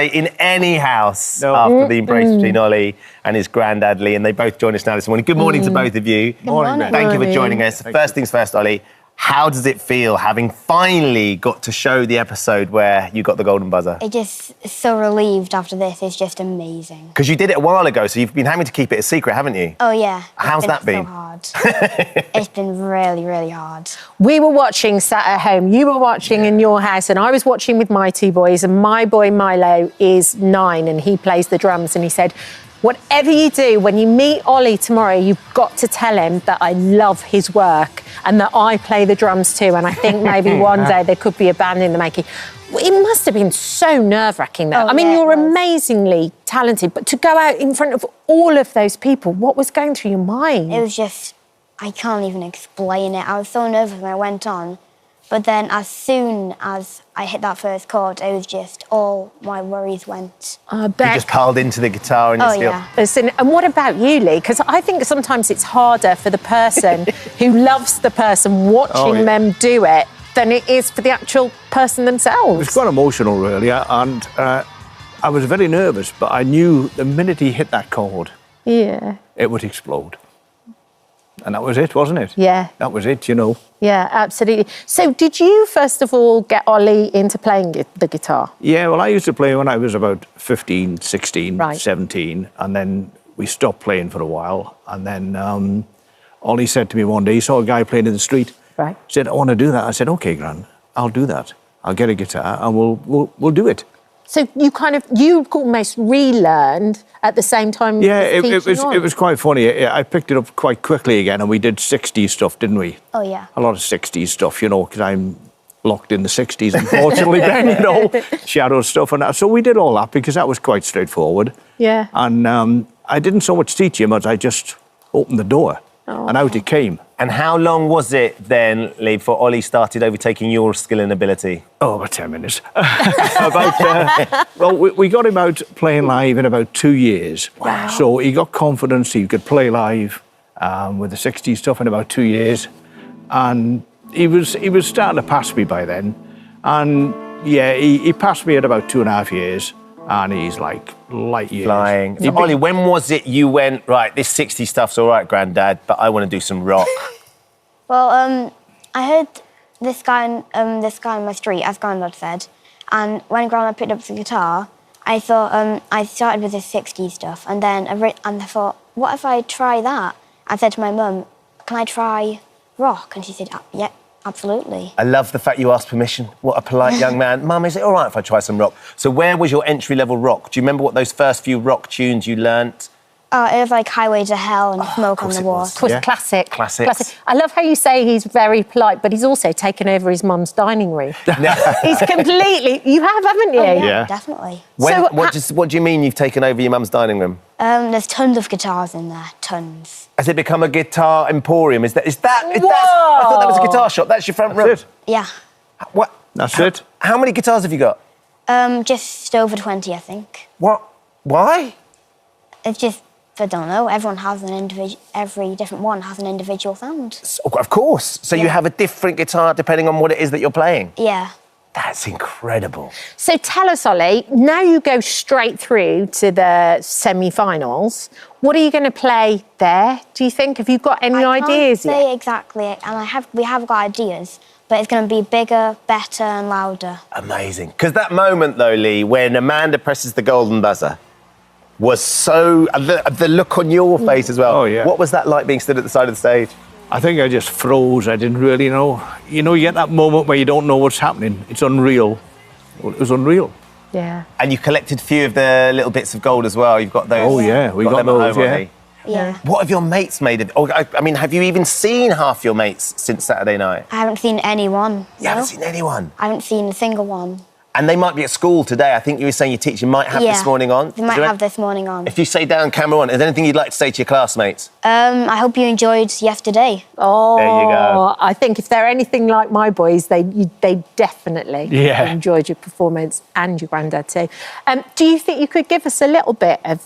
play in any house after the embrace between Ollie and his granddad Lee, and they both join us now this morning. Good morning to both of you. Good morning. Thank you for joining us. First things first, Ollie. How does it feel having finally got to show the episode where you got the golden buzzer? It just so relieved after this. It's just amazing. Because you did it a while ago, so you've been having to keep it a secret, haven't you? Oh, yeah. How's that been? So hard. It's been really, really hard. We were watching sat at home. You were watching in your house, and I was watching with my two boys. And my boy Milo is 9, and he plays the drums. And he said, whatever you do, when you meet Ollie tomorrow, you've got to tell him that I love his work and that I play the drums too. And I think maybe one day there could be a band in the making. It must have been so nerve-wracking, though. Oh, I mean, yeah, you're amazingly talented, but to go out in front of all of those people, what was going through your mind? It was just, I can't even explain it. I was so nervous when I went on. But then as soon as I hit that first chord, it was just all my worries went. You just piled into the guitar and yeah. Listen, and what about you, Lee? Because I think sometimes it's harder for the person who loves the person watching them do it than it is for the actual person themselves. It was quite emotional, really, and I was very nervous, but I knew the minute he hit that chord, it would explode. And that was it, wasn't it? Yeah. That was it, you know. Yeah, absolutely. So did you, first of all, get Ollie into playing the guitar? Yeah, well, I used to play when I was about 15, 16, Right. 17, and then we stopped playing for a while. And then Ollie said to me one day, he saw a guy playing in the street. Right. He said, I want to do that. I said, OK, Gran, I'll do that. I'll get a guitar and we'll do it. So you almost relearned at the same time. Yeah, it was quite funny. I picked it up quite quickly again, and we did 60s stuff, didn't we? Oh, yeah. A lot of 60s stuff, you know, because I'm locked in the 60s, unfortunately, Ben, you know, shadow stuff and that. So we did all that because that was quite straightforward. Yeah. And I didn't so much teach him as I just opened the door, and out it came. And how long was it then, Lee, before Ollie started overtaking your skill and ability? Oh, about 10 minutes. Well, we got him out playing live in about 2 years. Wow. So he got confidence, he could play live with the 60s stuff in about 2 years. And he was starting to pass me by then. And, yeah, he passed me at about 2.5 years. And he's like light years. Flying. So, Ollie, when was it you went, right, this 60 stuff's all right, Grandad, but I want to do some rock? Well, I heard this guy on my street, as Grandad said, and when Grandad picked up the guitar, I thought I started with this 60s stuff, and then I thought, what if I try that? I said to my mum, can I try rock? And she said, yeah. Absolutely. I love the fact you asked permission. What a polite young man. Mum, is it all right if I try some rock? So where was your entry-level rock? Do you remember what those first few rock tunes you learnt? It was like Highway to Hell and Smoke on the Water. Of course, classic. Classics. I love how you say he's very polite, but he's also taken over his mum's dining room. He's completely... You have, haven't you? Oh, yeah, definitely. What do you mean you've taken over your mum's dining room? There's tons of guitars in there, tons. Has it become a guitar emporium? Is that? I thought that was a guitar shop. That's your front room. That's it. Yeah. What? That's it. How many guitars have you got? Just over 20, I think. What? Why? It's just, I don't know, every different one has an individual sound. Of course. So you have a different guitar depending on what it is that you're playing? Yeah. That's incredible. So tell us, Ollie, now you go straight through to the semi-finals. What are you going to play there, do you think? Have you got any ideas I can't say exactly, and we have got ideas, but it's going to be bigger, better and louder. Amazing. Because that moment, though, Lee, when Amanda presses the golden buzzer was so... The look on your face as well. Oh, yeah. What was that like being stood at the side of the stage? I think I just froze. I didn't really know. You know, you get that moment where you don't know what's happening. It's unreal. Well, it was unreal. Yeah. And you collected a few of the little bits of gold as well. You've got those. Oh, yeah. We got them those, at home, yeah. haven't you? Yeah. What have your mates made of... Oh, I mean, have you even seen half your mates since Saturday night? I haven't seen anyone. You haven't seen anyone? I haven't seen a single one. And they might be at school today. I think you were saying your teacher might have this morning on. They might have this morning on. If you say down, camera on, is there anything you'd like to say to your classmates? I hope you enjoyed yesterday. Oh, there you go. I think if they're anything like my boys, they definitely enjoyed your performance and your granddad too. Do you think you could give us a little bit of...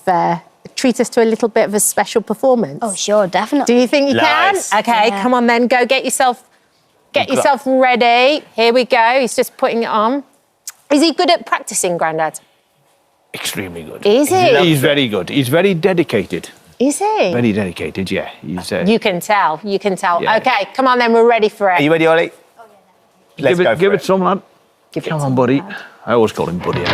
treat us to a little bit of a special performance? Oh, sure, definitely. Do you think you can? OK, come on then, go get yourself ready. Here we go, he's just putting it on. Is he good at practising, Grandad? extremely good. Is he? He's very good. He's very dedicated. Is he? Very dedicated, yeah. He's, You can tell. You can tell. Yeah. Okay, come on then. We're ready for it. Are you ready, Ollie? Let's go for give it some, lad. Come on, buddy. I always call him buddy.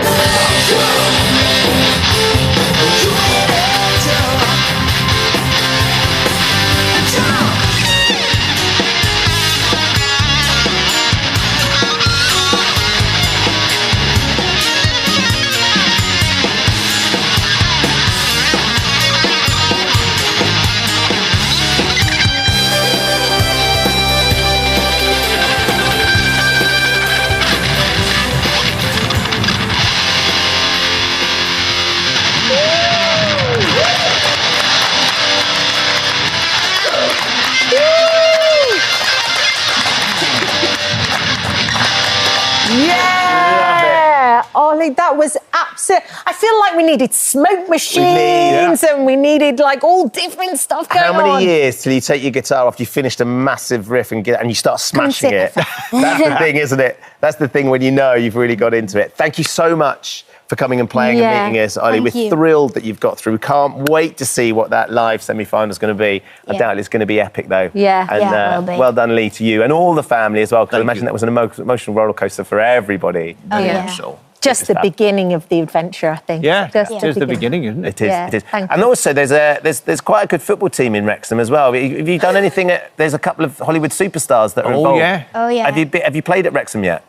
Yeah, Ollie, that was absolute. I feel like we needed smoke machines and we needed like all different stuff going on. How many years till you take your guitar off, you finished a massive riff and you start smashing it? That's the thing, isn't it? That's the thing when you know you've really got into it. Thank you so much for coming and playing and meeting us, Ollie. We're thrilled that you've got through. We can't wait to see what that live semi-final is going to be. I doubt it's going to be epic, though. Yeah. And well done, Lee, to you and all the family as well, because I imagine that was an emotional roller coaster for everybody. Oh, yeah. So, Just the beginning of the adventure, I think. Yeah, Just it's the beginning, isn't it? It is. Yeah, it is. thank And you. also, there's quite a good football team in Wrexham as well. Have you done anything? There's a couple of Hollywood superstars that are involved. Oh, yeah. Have you played at Wrexham yet?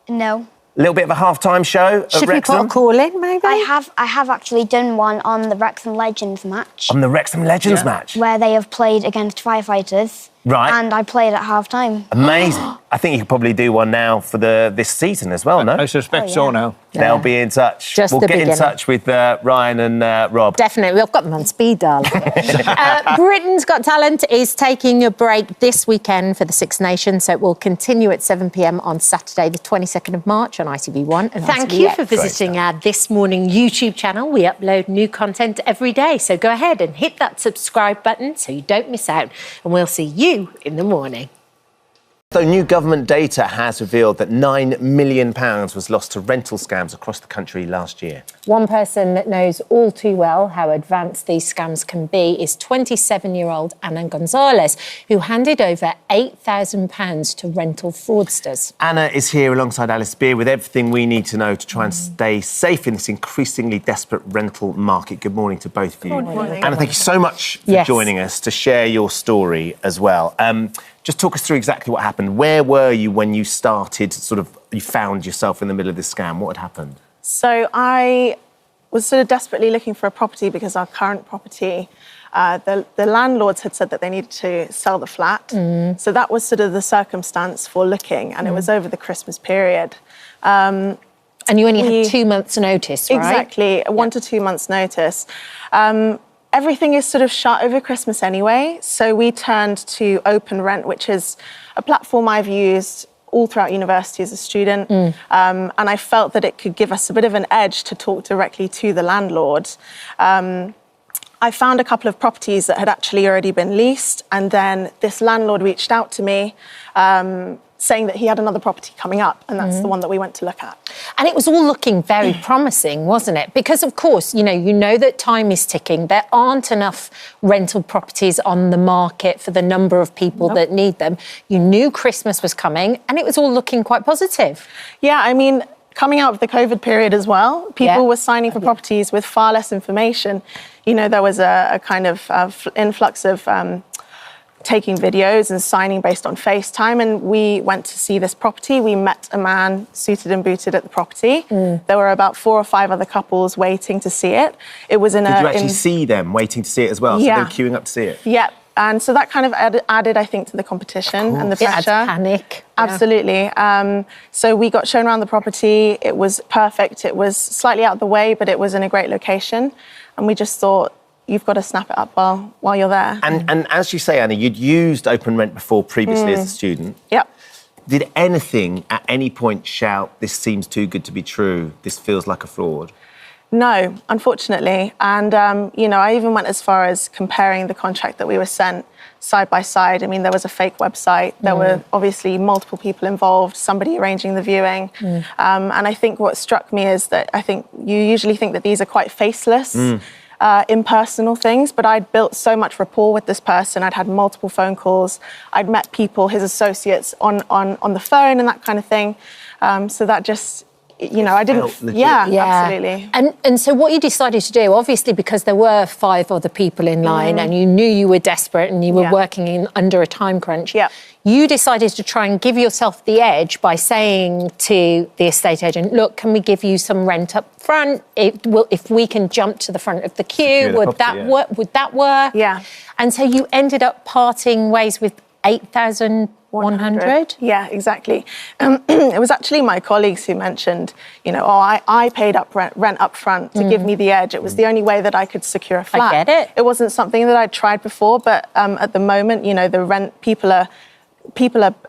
No. A little bit of a half-time show at Should we Wrexham? put a call in, maybe? I have actually done one on the Wrexham Legends match, On the Wrexham Legends match. where they have played against firefighters. Right. And I played at half-time. Amazing. I think you could probably do one now for this season as well, no? I suspect so now. They'll be in touch. Just we'll the get in beginning. touch with Ryan and Rob. Definitely, we've got them on speed dial. Britain's Got Talent is taking a break this weekend for the Six Nations, so it will continue at 7 p.m. on Saturday, the 22nd of March on ITV1 and Thank ITV8. you for visiting our This Morning YouTube channel. We upload new content every day, so go ahead and hit that subscribe button so you don't miss out, and we'll see you in the morning. So new government data has revealed that £9 million was lost to rental scams across the country last year. One person that knows all too well how advanced these scams can be is 27-year-old Anna Gonzalez, who handed over £8,000 to rental fraudsters. Anna is here alongside Alice Beer with everything we need to know to try and stay safe in this increasingly desperate rental market. Good morning to both of you. Good morning. Anna, thank you so much for joining us to share your story as well. Just talk us through exactly what happened. Where were you when you started, you found yourself in the middle of this scam? What had happened? So I was sort of desperately looking for a property because our current property, the landlords had said that they needed to sell the flat. So that was sort of the circumstance for looking, and it was over the Christmas period. And you only had 2 months' notice, right? Exactly, 1 to 2 months' notice. Everything is sort of shut over Christmas anyway, so we turned to Open Rent, which is a platform I've used all throughout university as a student, and I felt that it could give us a bit of an edge to talk directly to the landlord. I found a couple of properties that had actually already been leased, and then this landlord reached out to me saying that he had another property coming up, and that's the one that we went to look at. And it was all looking very promising, wasn't it? Because, of course, you know that time is ticking. There aren't enough rental properties on the market for the number of people that need them. You knew Christmas was coming, and it was all looking quite positive. Yeah, I mean, coming out of the COVID period as well, people were signing for properties with far less information. You know, there was a kind of influx of taking videos and signing based on FaceTime, and we went to see this property. We met a man suited and booted at the property. There were about 4 or 5 other couples waiting to see it. It was in Did you actually see them waiting to see it as well? Yeah. So they were queuing up to see it? Yeah, and so that kind of added, I think, to the competition and the It adds pressure. panic. Absolutely. So we got shown around the property. It was perfect. It was slightly out of the way, but it was in a great location. And we just thought, you've got to snap it up while you're there. And as you say, Anna, you'd used Open Rent before previously as a student. Yep. Did anything at any point shout, this seems too good to be true, this feels like a fraud? No, unfortunately. And, I even went as far as comparing the contract that we were sent side by side. I mean, there was a fake website. There were obviously multiple people involved, somebody arranging the viewing. And I think what struck me is that I think you usually think that these are quite faceless, impersonal things, but I'd built so much rapport with this person. I'd had multiple phone calls. I'd met people, his associates on the phone and that kind of thing. So that just... I didn't. Yeah, absolutely. And so what you decided to do, obviously, because there were 5 other people in line and you knew you were desperate and you were working under a time crunch, you decided to try and give yourself the edge by saying to the estate agent, look, can we give you some rent up front? If we can jump to the front of the queue, would that work? Yeah. And so you ended up parting ways with 8,100? Yeah, exactly. It was actually my colleagues who mentioned, I paid up rent up front to give me the edge. It was the only way that I could secure a flat. I get it. It wasn't something that I'd tried before, but at the moment, the rent, people are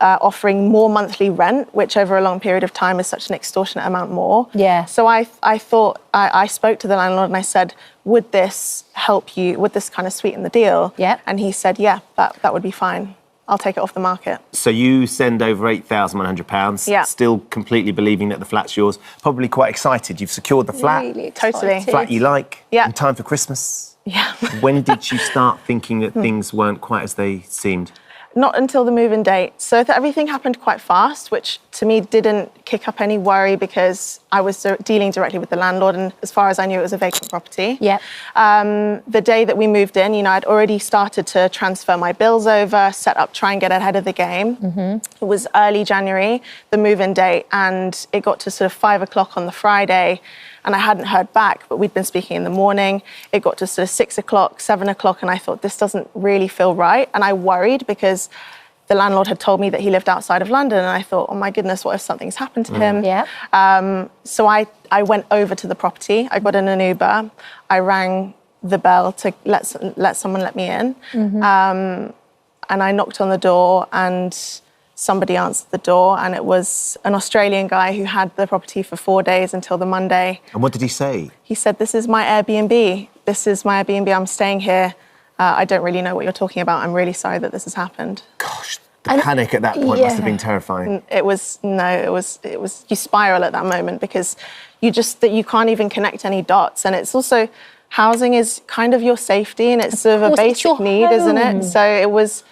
offering more monthly rent, which over a long period of time is such an extortionate amount more. Yeah. So I thought, I spoke to the landlord and I said, would this help you? Would this kind of sweeten the deal? Yeah. And he said, yeah, that would be fine. I'll take it off the market. So you send over £8,100, still completely believing that the flat's yours, probably quite excited. You've secured the flat. Really Totally. excited. Flat you like, Yeah. in time for Christmas. Yeah. When did you start thinking that things weren't quite as they seemed? Not until the move-in date. So everything happened quite fast, which to me didn't kick up any worry because I was dealing directly with the landlord, and as far as I knew, it was a vacant property. Yeah. The day that we moved in, I'd already started to transfer my bills over, set up, try and get ahead of the game. It was early January, the move-in date, and it got to sort of 5 o'clock on the Friday, and I hadn't heard back, but we'd been speaking in the morning. It got to sort of 6 o'clock, 7 o'clock, and I thought, this doesn't really feel right. And I worried because the landlord had told me that he lived outside of London, and I thought, oh my goodness, what if something's happened to him? Yeah. So I went over to the property. I got in an Uber. I rang the bell to let someone let me in. And I knocked on the door, and somebody answered the door, and it was an Australian guy who had the property for 4 days until the Monday. And what did he say? He said, this is my Airbnb. This is my Airbnb. I'm staying here. I don't really know what you're talking about. I'm really sorry that this has happened. Gosh, the panic at that point must have been terrifying. It was, you spiral at that moment because you can't even connect any dots. And it's also, housing is kind of your safety, and it's sort of a basic need, isn't it? So it was,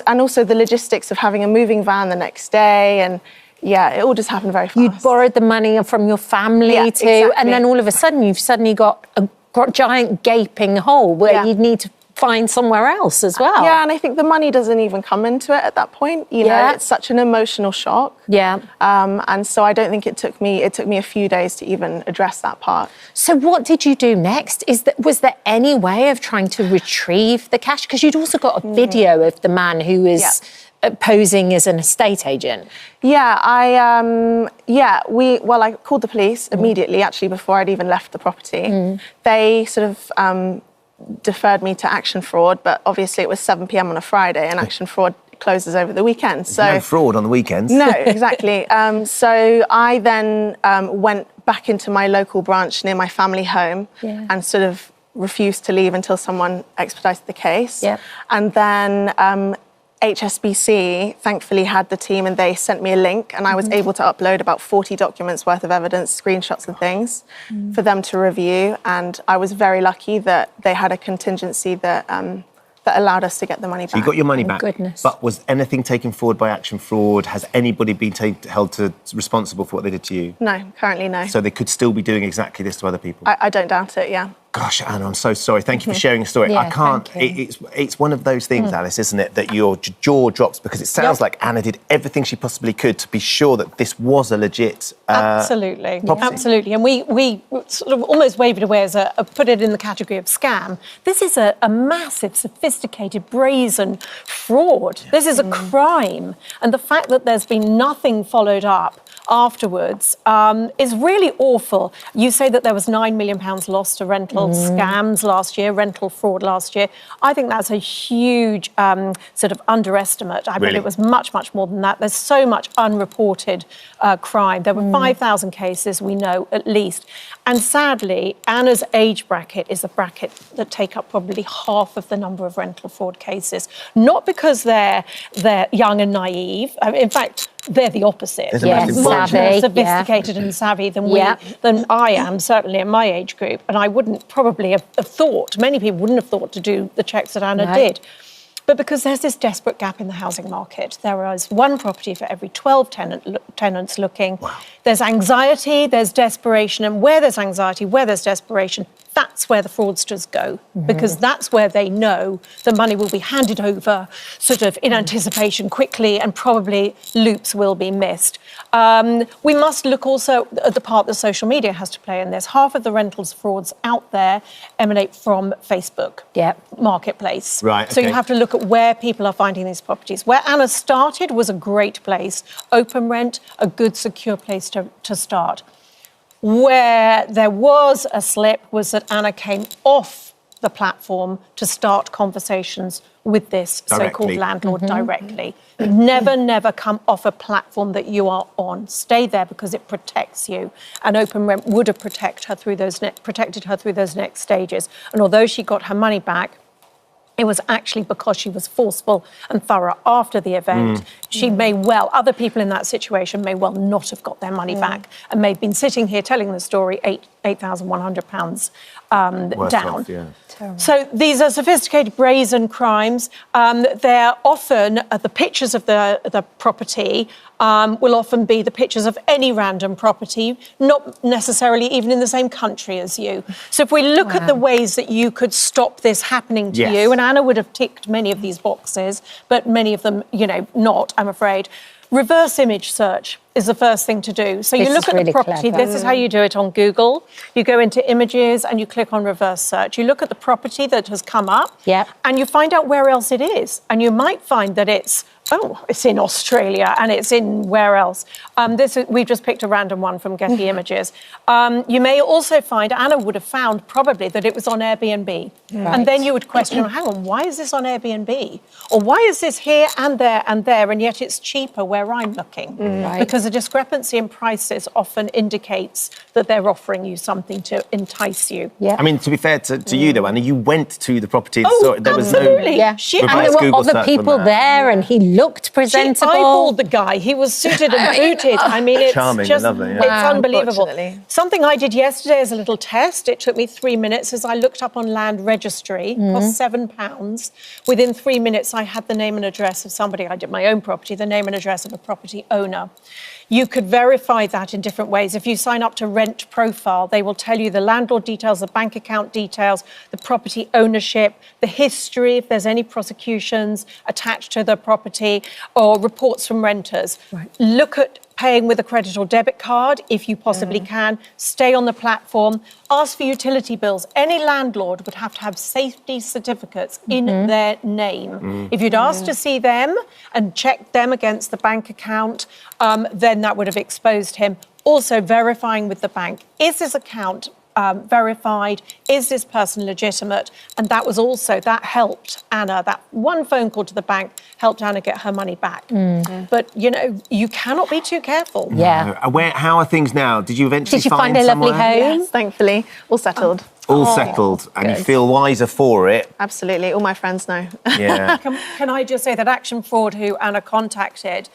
and also the logistics of having a moving van the next day, and it all just happened very fast. You'd borrowed the money from your family too, exactly. and then all of a sudden you've suddenly got a giant gaping hole where you'd need to find somewhere else as well. Yeah, and I think the money doesn't even come into it at that point. It's such an emotional shock. Yeah. And so I don't think it took me a few days to even address that part. So what did you do next? Was there any way of trying to retrieve the cash? Because you'd also got a video of the man who is posing as an estate agent. Yeah, I called the police immediately, actually, before I'd even left the property. They sort of deferred me to action fraud, but obviously it was 7 p.m. on a Friday, and action fraud closes over the weekend. So no fraud on the weekends. No, exactly. So I then went back into my local branch near my family home and sort of refused to leave until someone expedited the case. Yep. And then HSBC thankfully had the team, and they sent me a link, and I was able to upload about 40 documents worth of evidence, screenshots and things for them to review. And I was very lucky that they had a contingency that allowed us to get the money back. So you got your money back. Goodness. But was anything taken forward by action fraud? Has anybody been held responsible for what they did to you? No, currently no. So they could still be doing exactly this to other people? I don't doubt it, yeah. Gosh, Anna, I'm so sorry. Thank you for sharing your story. Yeah, I can't. thank you. It's one of those things, Alice, isn't it, that your jaw drops because it sounds like Anna did everything she possibly could to be sure that this was a legit Absolutely, property. absolutely. And we sort of almost waved it away as put it in the category of scam. This is a massive, sophisticated, brazen fraud. This is a crime, and the fact that there's been nothing followed up afterwards is really awful. You say that there was £9 million lost to rental scams last year, rental fraud last year. I think that's a huge sort of underestimate. I mean, it was much, much more than that. There's so much unreported crime. There were 5,000 cases, we know, at least. And sadly, Anna's age bracket is a bracket that take up probably half of the number of rental fraud cases. Not because they're young and naive. I mean, in fact, they're the opposite. Yes, much savvy, more sophisticated and savvy than than I am, certainly in my age group. And I wouldn't probably have thought, many people wouldn't have thought to do the checks that Anna did. But because there's this desperate gap in the housing market, there is one property for every 12 tenants looking. Wow. There's anxiety, there's desperation, and where there's anxiety, where there's desperation, that's where the fraudsters go, because that's where they know the money will be handed over sort of in anticipation quickly, and probably loops will be missed. We must look also at the part that social media has to play in this. Half of the rentals frauds out there emanate from Facebook marketplace. Right, so you have to look at where people are finding these properties. Where Anna started was a great place. Open rent, a good, secure place to start. Where there was a slip was that Anna came off the platform to start conversations with this so-called landlord directly. Never come off a platform that you are on. Stay there because it protects you. And Open Rent would have protected her through those next stages. And although she got her money back, it was actually because she was forceful and thorough after the event. She may well, other people in that situation may well not have got their money back and may have been sitting here telling the story £8,100 down. So these are sophisticated, brazen crimes. They're often, the pictures of the property will often be the pictures of any random property, not necessarily even in the same country as you. So if we look at the ways that you could stop this happening to you, and Anna would have ticked many of these boxes, but many of them, not, I'm afraid. Reverse image search is the first thing to do. So you look at the property. This is how you do it on Google. You go into images and you click on reverse search. You look at the property that has come up and you find out where else it is. And you might find that it's in Australia and it's in where else. We've just picked a random one from Getty Images. You may also find, Anna would have found probably that it was on Airbnb. And then you would question, hang on, why is this on Airbnb? Or why is this here and there, and yet it's cheaper where I'm looking? Because a discrepancy in prices often indicates that they're offering you something to entice you. I mean, to be fair to you though, Anna, you went to the property and saw it. There was absolutely. no and there were other people there and he looked presentable. She eyeballed the guy. He was suited and booted. I mean, it's charming, just lovely, it's unbelievable. Something I did yesterday as a little test, it took me 3 minutes as I looked up on Land Registry, cost £7. Within 3 minutes, I had the name and address of somebody. I did my own property, the name and address of a property owner. You could verify that in different ways. If you sign up to Rent Profile, they will tell you the landlord details, the bank account details, the property ownership, the history, if there's any prosecutions attached to the property, or reports from renters. Look at paying with a credit or debit card if you possibly can. Stay on the platform. Ask for utility bills. Any landlord would have to have safety certificates in their name. If you'd asked to see them and check them against the bank account, then that would have exposed him. Also verifying with the bank, is this account verified? Is this person legitimate? And that helped Anna. That one phone call to the bank helped Anna get her money back. But, you cannot be too careful. How are things now? Did you eventually find a lovely home? Yes, thankfully. All settled. All settled, and you feel wiser for it. Absolutely. All my friends know. Yeah. Can I just say that Action Fraud, who Anna contacted,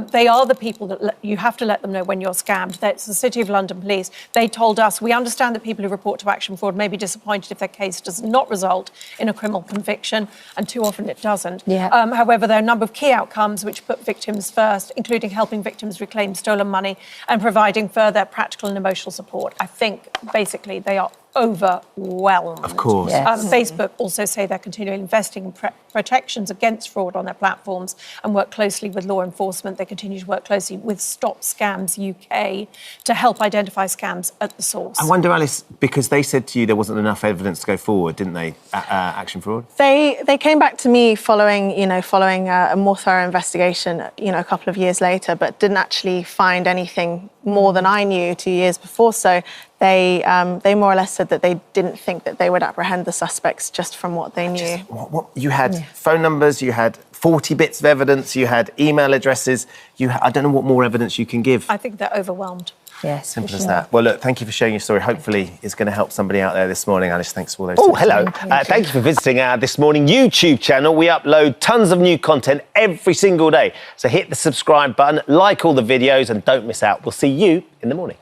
they are the people that you have to let them know when you're scammed. That's the City of London Police. They told us, we understand that people who report to Action Fraud may be disappointed if their case does not result in a criminal conviction, and too often it doesn't. However, there are a number of key outcomes which put victims first, including helping victims reclaim stolen money and providing further practical and emotional support. I think, basically, they are overwhelmed. Of course. Facebook also say they're continually investing in protections against fraud on their platforms and work closely with law enforcement. They continue to work closely with Stop Scams UK to help identify scams at the source. I wonder, Alice, because they said to you there wasn't enough evidence to go forward, didn't they? Action Fraud. They came back to me following a more thorough investigation, a couple of years later, but didn't actually find anything more than I knew 2 years before. So they more or less said that they didn't think that they would apprehend the suspects just from what they knew. What you had phone numbers, you had 40 bits of evidence, you had email addresses. I don't know what more evidence you can give. I think they're overwhelmed. Yes, Simple as that. Well, look, thank you for sharing your story. Hopefully it's going to help somebody out there this morning. Alice, thanks for all those tips. Hello. Thank you for visiting our This Morning YouTube channel. We upload tons of new content every single day. So hit the subscribe button, like all the videos, and don't miss out. We'll see you in the morning.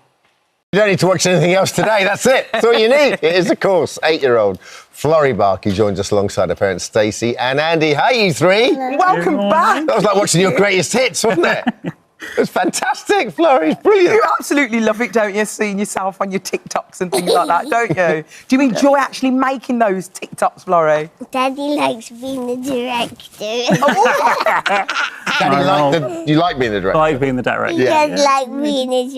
You don't need to watch anything else today. That's it. That's all you need. It is, of course, 8-year-old Florrie Barkey joins us alongside her parents Stacey and Andy. Hey, you three. Welcome back. That was like watching your greatest hits, wasn't it? It was fantastic, Florrie. It's brilliant. You absolutely love it, don't you? Seeing yourself on your TikToks and things like that, don't you? Do you enjoy actually making those TikToks, Florrie? Daddy likes being the director. Daddy, you like being the director? I like being the director. He does like being the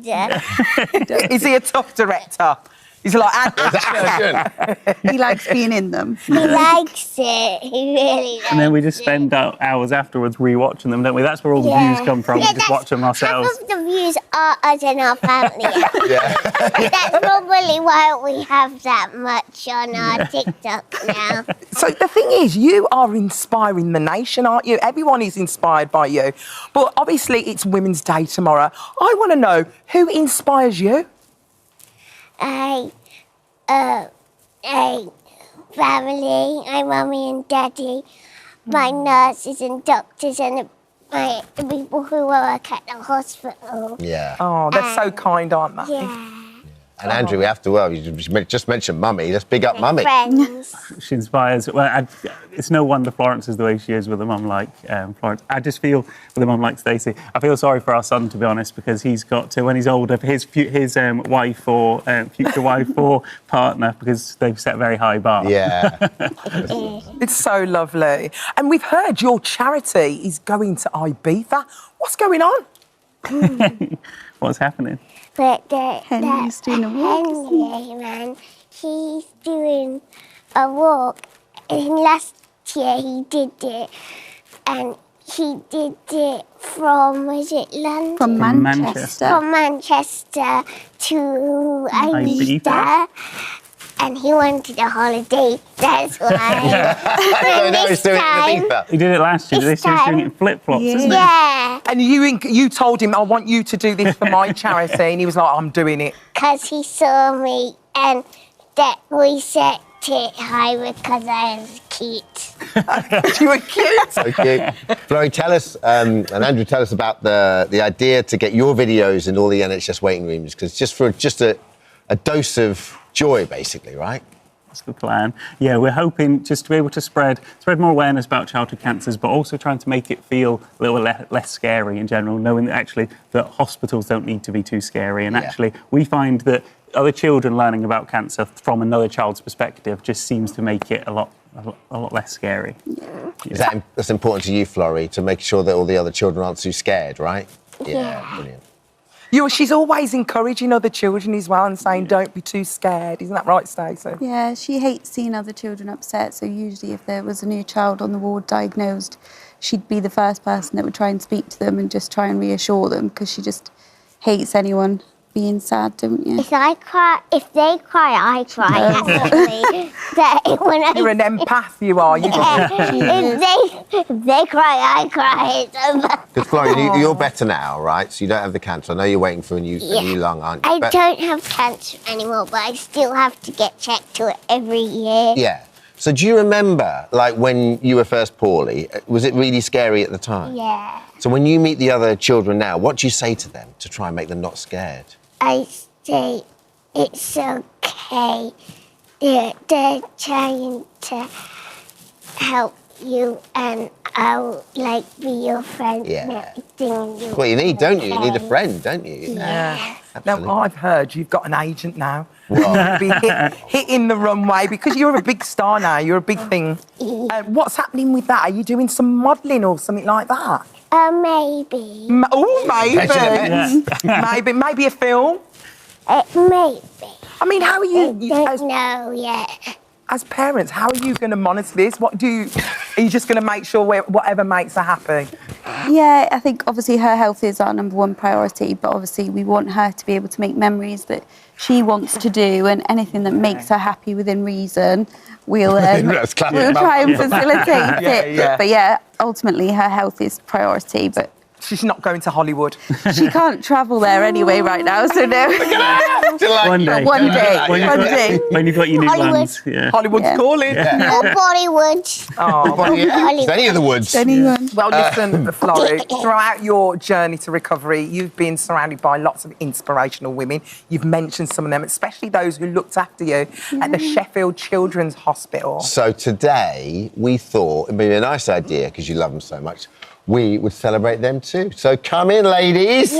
director. Is he a tough director? He's like, action. He likes being in them. He likes it. He really likes it. And then we just spend hours afterwards rewatching them, don't we? That's where all the views come from. We just watch them ourselves. Half of the views are us and our family. That's probably why we have that much on our TikTok now. So the thing is, you are inspiring the nation, aren't you? Everyone is inspired by you. But obviously, it's Women's Day tomorrow. I want to know, who inspires you? Family, my mummy and daddy, my nurses and doctors and the people who work at the hospital. Yeah. Oh, they're so kind, aren't they? Yeah. And Andrew, we have to, you just mentioned Mummy. Let's big up Mummy. Friends. She inspires. Well, it's no wonder Florence is the way she is with a mum like Florence. I just feel with a mum like Stacey. I feel sorry for our son, to be honest, because he's got to, when he's older, his wife or future wife or partner, because they've set a very high bar. Yeah. It's so lovely. And we've heard your charity is going to Ibiza. What's going on? What's happening? But Henry's doing a walk. Henry, man, he's doing a walk. And last year he did it, and he did it from, was it London? From Manchester. From Manchester to Ibiza. Ibiza. And he wanted a holiday, that's why. So now he's doing it in Ibiza. He did it last year. This year he's doing it in flip-flops, isn't he? Yeah, And you told him, I want you to do this for my charity. And he was like, I'm doing it. because he saw me and that we set it high because I was cute. You were cute. So cute. Florrie, tell us, and Andrew, tell us about the idea to get your videos in all the NHS waiting rooms, because just a dose of joy, basically, right? That's the plan. Yeah, we're hoping just to be able to spread more awareness about childhood cancers, but also trying to make it feel a little less scary in general, knowing that actually that hospitals don't need to be too scary. And actually, we find that other children learning about cancer from another child's perspective just seems to make it a lot less scary. Yeah. That's important to you, Florrie, to make sure that all the other children aren't too scared, right? Yeah. Brilliant. She's always encouraging other children as well and saying, don't be too scared. Isn't that right, Stacey? Yeah, she hates seeing other children upset. So usually if there was a new child on the ward diagnosed, she'd be the first person that would try and speak to them and just try and reassure them, because she just hates anyone being sad, don't you? If they cry, I cry. You're an empath, you are. You If they cry, I cry. It's over. Because Florrie, you're better now, right? So you don't have the cancer. I know you're waiting for a new lung, aren't you? I don't have cancer anymore, but I still have to get checked to it every year. Yeah. So do you remember, like, when you were first poorly, was it really scary at the time? Yeah. So when you meet the other children now, what do you say to them to try and make them not scared? I say it's okay. They're trying to help you, and I'll like be your friend. Yeah. Well, Well, you need, don't you? You need a friend, don't you? Yeah. Absolutely. Now, I've heard you've got an agent now. Well, You'll be hitting the runway because you're a big star now. You're a big thing. What's happening with that? Are you doing some modelling or something like that? Maybe. Maybe a film. Maybe. I mean, how are you? Don't know yet. As parents, how are you going to monitor this? Are you just going to make sure whatever makes her happy? Yeah, I think obviously her health is our number one priority, but obviously we want her to be able to make memories that she wants to do, and anything that makes her happy within reason, we'll try and facilitate it. Yeah. But yeah, ultimately her health is priority, but she's not going to Hollywood. she can't travel there anyway right now, so no. One day. One day. When you've got your new Hollywood. ones. Yeah. Hollywood's calling. Oh, Bollywood. It's any of the woods. Anyone. Well, listen, Florrie, throughout your journey to recovery, you've been surrounded by lots of inspirational women. You've mentioned some of them, especially those who looked after you at the Sheffield Children's Hospital. So today, we thought it'd be a nice idea, because you love them so much, we would celebrate them too. So come in, ladies.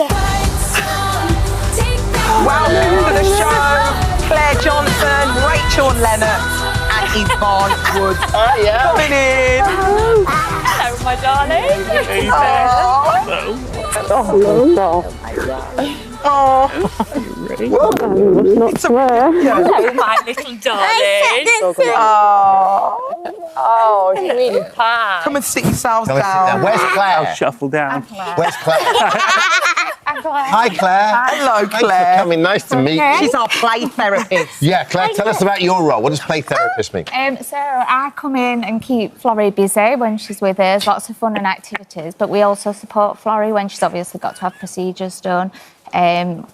Welcome to the show, Claire Johnson, Rachel Leonard, and Yvonne Woods. Coming in. Hello, my darling. It's a Oh, my little darling. Oh, it's really fun. Come and sit yourselves Come and sit down. down. Where's Claire? I'll shuffle down. Where's Claire? Hi, Claire. Hello, Thanks Claire. for coming. Nice to meet you. She's our play therapist. Yeah, Claire, tell us about your role. What does play therapist mean? So I come in and keep Florrie busy when she's with us, lots of fun and activities, but we also support Florrie when she's obviously got to have procedures done,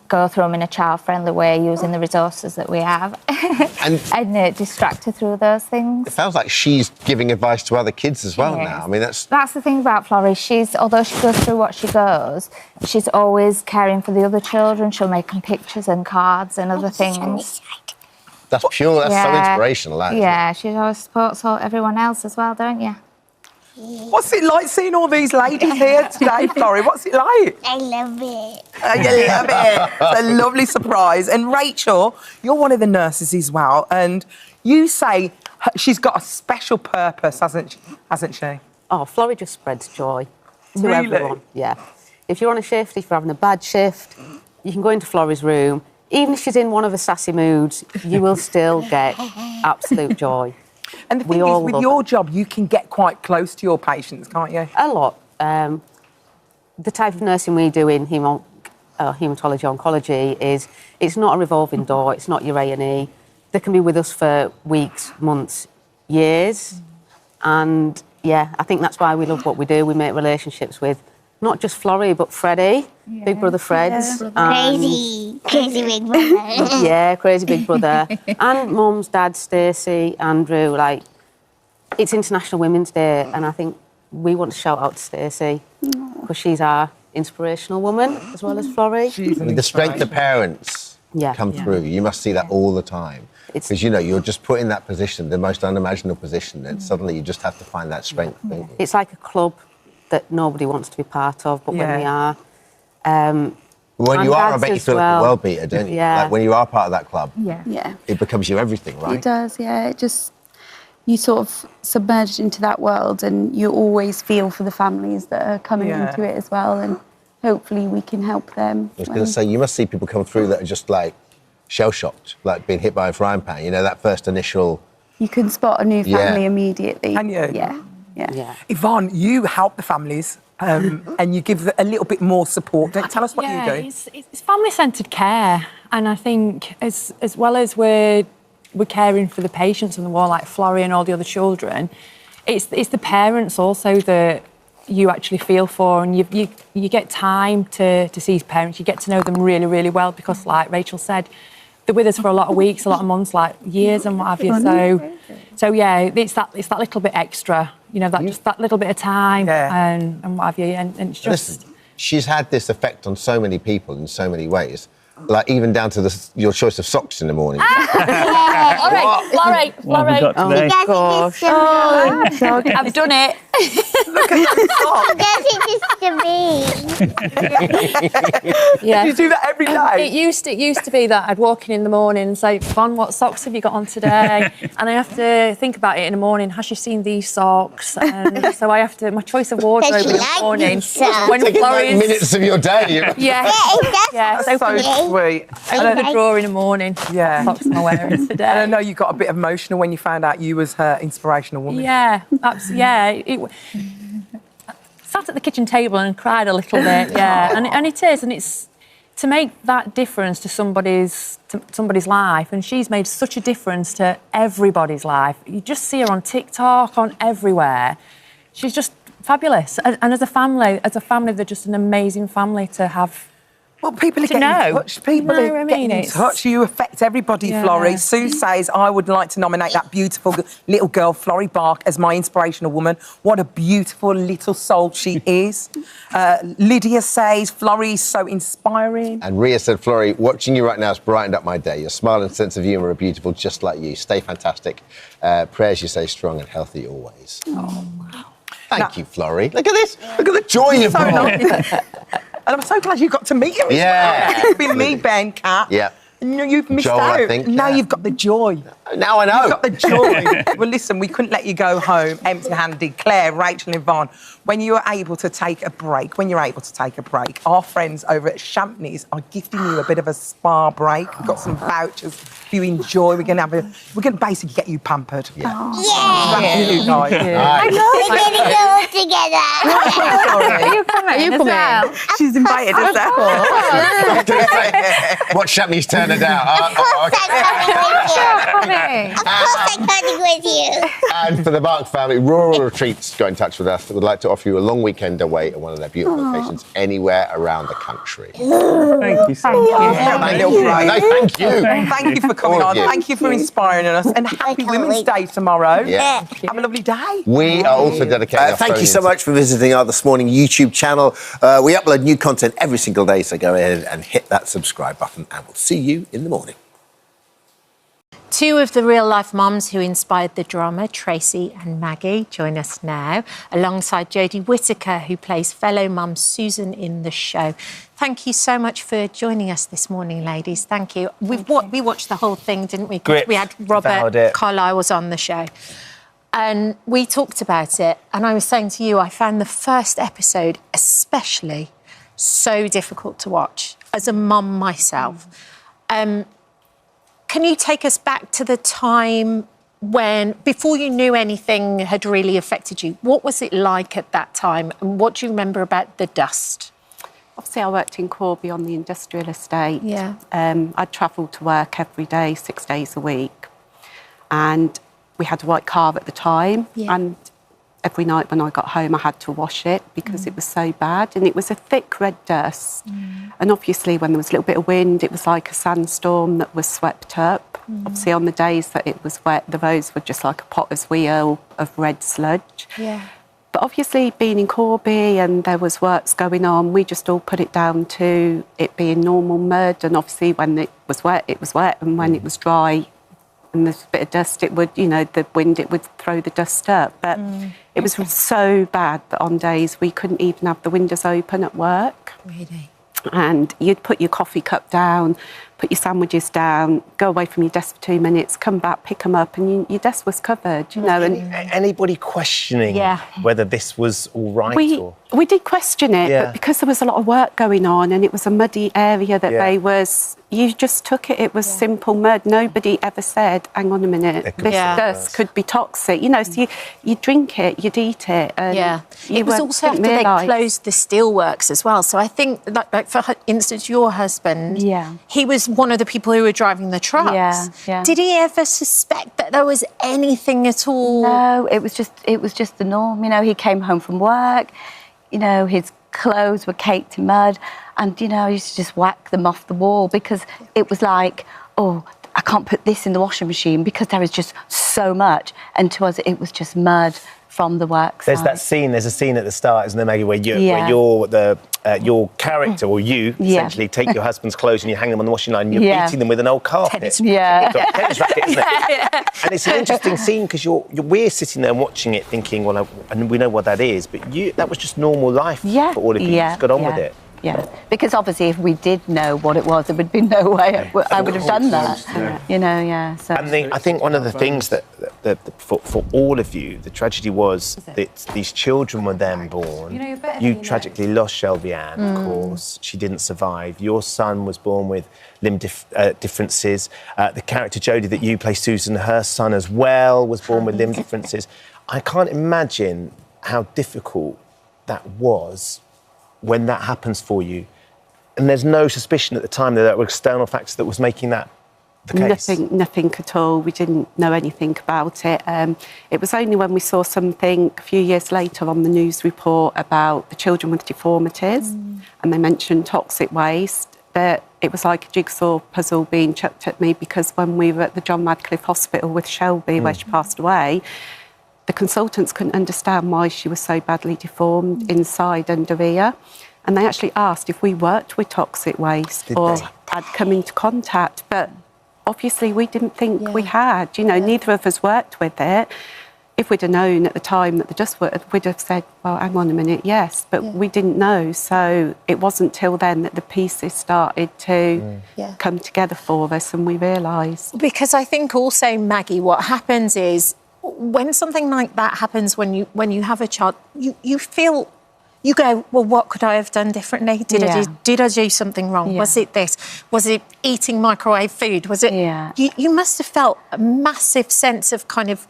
go through them in a child-friendly way using the resources that we have and distract her through those things. It sounds like she's giving advice to other kids as well now. I mean, that's the thing about Florrie. Although she goes through what she goes, she's always caring for the other children. She'll make them pictures and cards and other things. That's pure. That's so inspirational. That, yeah, she always supports everyone else as well, don't you? What's it like seeing all these ladies here today, Florrie? What's it like? I love it. You love it. It's a lovely surprise. And Rachel, you're one of the nurses as well, and you say she's got a special purpose, hasn't she? Oh, Florrie just spreads joy to Really? everyone. Yeah. If you're on a shift, if you're having a bad shift, you can go into Florrie's room. Even if she's in one of her sassy moods, you will still get absolute joy. And the thing is, with your job, you can get quite close to your patients, can't you? A lot. The type of nursing we do in haematology oncology is it's not a revolving door. It's not your A&E. They can be with us for weeks, months, years, and yeah, I think that's why we love what we do. We make relationships with not just Florrie, but Freddie, Big Brother Fred's. Crazy big brother. Yeah, crazy big brother. And Mum's dad, Stacey, Andrew. Like, it's International Women's Day, and I think we want to shout out to Stacey because she's our inspirational woman as well as Florrie. With the strength of parents come through. You must see that all the time. Because, you know, you're just put in that position, the most unimaginable position, and suddenly you just have to find that strength. Don't you? It's like a club that nobody wants to be part of, but when we are... when you are, I bet you feel like a world beater, don't you? Yeah. Like when you are part of that club, Yeah. it becomes your everything, right? It does, yeah. It just, you sort of submerged into that world and you always feel for the families that are coming into it as well, and hopefully we can help them. I was going to say, you must see people come through that are just like shell-shocked, like being hit by a frying pan, you know, that first initial... You can spot a new family immediately. Can you? Yeah. Yvonne, you help the families and you give a little bit more support. Tell us what you do. It's family-centred care, and I think as well as we're caring for the patients on the ward, like Florrie and all the other children, it's the parents also that you actually feel for, and you get time to see his parents. You get to know them really, really well because, like Rachel said, they're with us for a lot of weeks, a lot of months, like years and what have you. So yeah, it's that little bit extra, you know, just that little bit of time and what have you, and it's just... Listen, she's had this effect on so many people in so many ways, like even down to your choice of socks in the morning. Florrie. What have we got today? Oh, gosh. I've done it. Look at those socks. That's it just to me. Yeah. You do that every day. It used to be that I'd walk in the morning and say, Von, what socks have you got on today? And I have to think about it in the morning. Has she seen these socks? And so I have to, my choice of wardrobe in the morning. When Taking Florrie is, minutes of your day. yeah, Yeah, so So sweet. open the drawer in the morning. Yeah. What socks am I wearing today? And I know you got a bit emotional when you found out you was her inspirational woman. Yeah, sat at the kitchen table and cried a little bit. Yeah, and it's to make that difference to somebody's life, and she's made such a difference to everybody's life. You just see her on TikTok, on everywhere. She's just fabulous, and as a family, they're just an amazing family to have. Well, people are To getting know. in touch. People You know are what I getting mean? in It's- touch. You affect everybody, Yeah. Florrie. Sue says, I would like to nominate that beautiful little girl, Florrie Bark, as my inspirational woman. What a beautiful little soul she is. Lydia says, Florrie is so inspiring. And Ria said, Florrie, watching you right now has brightened up my day. Your smile and sense of humour are beautiful, just like you. Stay fantastic. Prayers you stay strong and healthy always. Oh, wow. Thank you, Florrie. Look at this. Look at the joy you've So brought. nice. And I'm so glad you got to meet him. Yeah. It's been me, Ben, Kat. Yeah. No, you've missed Joel, out. I think, Now yeah. you've got the joy. Now I know. You've got the joy. Well, listen, we couldn't let you go home empty-handed. Claire, Rachel and Yvonne, when you're able to take a break, our friends over at Champneys are gifting you a bit of a spa break. We've got some vouchers for you enjoy. We're going to basically get you pampered. Yeah. Yeah. You guys. Nice. We're going to go all together. Are you coming? as well? She's invited us out. Watch Champneys turn her down. Of course I'm Coming. coming with you. And for the Bark family, Rural Retreats got in touch with us. They would like to offer you a long weekend away at one of their beautiful locations anywhere around the country. Thank you so much. My little bride. No, thank you. Thank you for coming All on. of you. Thank you for inspiring us. And happy can't Women's wait. Day tomorrow. Yeah. Have a lovely day. We are also dedicating our Thank you so phone-ins. much for visiting our This Morning YouTube channel. We upload new content every single day, so go ahead and hit that subscribe button, and we'll see you in the morning. Two of the real-life mums who inspired the drama, Tracy and Maggie, join us now, alongside Jodie Whittaker, who plays fellow mum Susan in the show. Thank you so much for joining us this morning, ladies. Thank you. We watched the whole thing, didn't we? Gripped, We had devoured Robert it. Carlyle was on the show. And we talked about it, and I was saying to you, I found the first episode especially so difficult to watch, as a mum myself. Can you take us back to the time when, before you knew anything had really affected you, what was it like at that time, and what do you remember about the dust? Obviously, I worked in Corby on the industrial estate. Yeah. I'd travel to work every day, 6 days a week. And we had a white car at the time. Yeah. And every night when I got home, I had to wash it because it was so bad. And it was a thick red dust. And obviously, when there was a little bit of wind, it was like a sandstorm that was swept up. Obviously, on the days that it was wet, the roads were just like a potter's wheel of red sludge. Yeah. But obviously, being in Corby and there was works going on, we just all put it down to it being normal mud. And obviously, when it was wet, and when it was dry and there's a bit of dust, it would, the wind, it would throw the dust up. But it was so bad that on days we couldn't even have the windows open at work. Really? And you'd put your coffee cup down, put your sandwiches down, go away from your desk for 2 minutes, come back, pick them up, and your desk was covered, And Anybody questioning whether this was all right? we did question it, but because there was a lot of work going on and it was a muddy area that you just took it. It was simple mud. Nobody ever said, hang on a minute, this dust could be toxic. So you drink it, you'd eat it. And It was also after they closed the steelworks as well. So I think, like for instance, your husband, he was one of the people who were driving the trucks. Yeah. Did he ever suspect that there was anything at all? No, it was just the norm. He came home from work, his clothes were caked in mud, and he used to just whack them off the wall because it was like, oh, I can't put this in the washing machine because there is just so much. And to us, it was just mud from the work There's side. that scene. There's a scene at the start, isn't there, Maggie, where Yeah. your character or you essentially take your husband's clothes and you hang them on the washing line and you're Yeah. beating them with an old carpet. Yeah. Tennis racket, isn't it? And it's an interesting scene because we're sitting there and watching it, thinking, well, and we know what that is, but that was just normal life for all of you. You just got on with it. Yeah, because obviously if we did know what it was, there would be no way I would have done that. You know, yeah. So. I think one of the things that for all of you, the tragedy was that these children were then born. You tragically lost Shelby Ann, of course. She didn't survive. Your son was born with limb differences. The character Jodie that you play, Susan, her son as well was born with limb differences. I can't imagine how difficult that was when that happens for you, and there's no suspicion at the time that there were external factors that was making that the case. Nothing at all. We didn't know anything about it. It was only when we saw something a few years later on the news report about the children with deformities, and they mentioned toxic waste, that it was like a jigsaw puzzle being chucked at me, because when we were at the John Radcliffe Hospital with Shelby, where she passed away, the consultants couldn't understand why she was so badly deformed inside under ear. And they actually asked if we worked with toxic waste had come into contact. But obviously we didn't think we had. Neither of us worked with it. If we'd have known at the time that the dust worked, we'd have said, well, hang on a minute, yes. But we didn't know. So it wasn't till then that the pieces started to come together for us and we realised. Because I think also, Maggie, what happens is, when something like that happens, when you have a child, you feel, you go, well, what could I have done differently? Did I do something wrong? Was it this? Was it eating microwave food? Was it? You must have felt a massive sense of kind of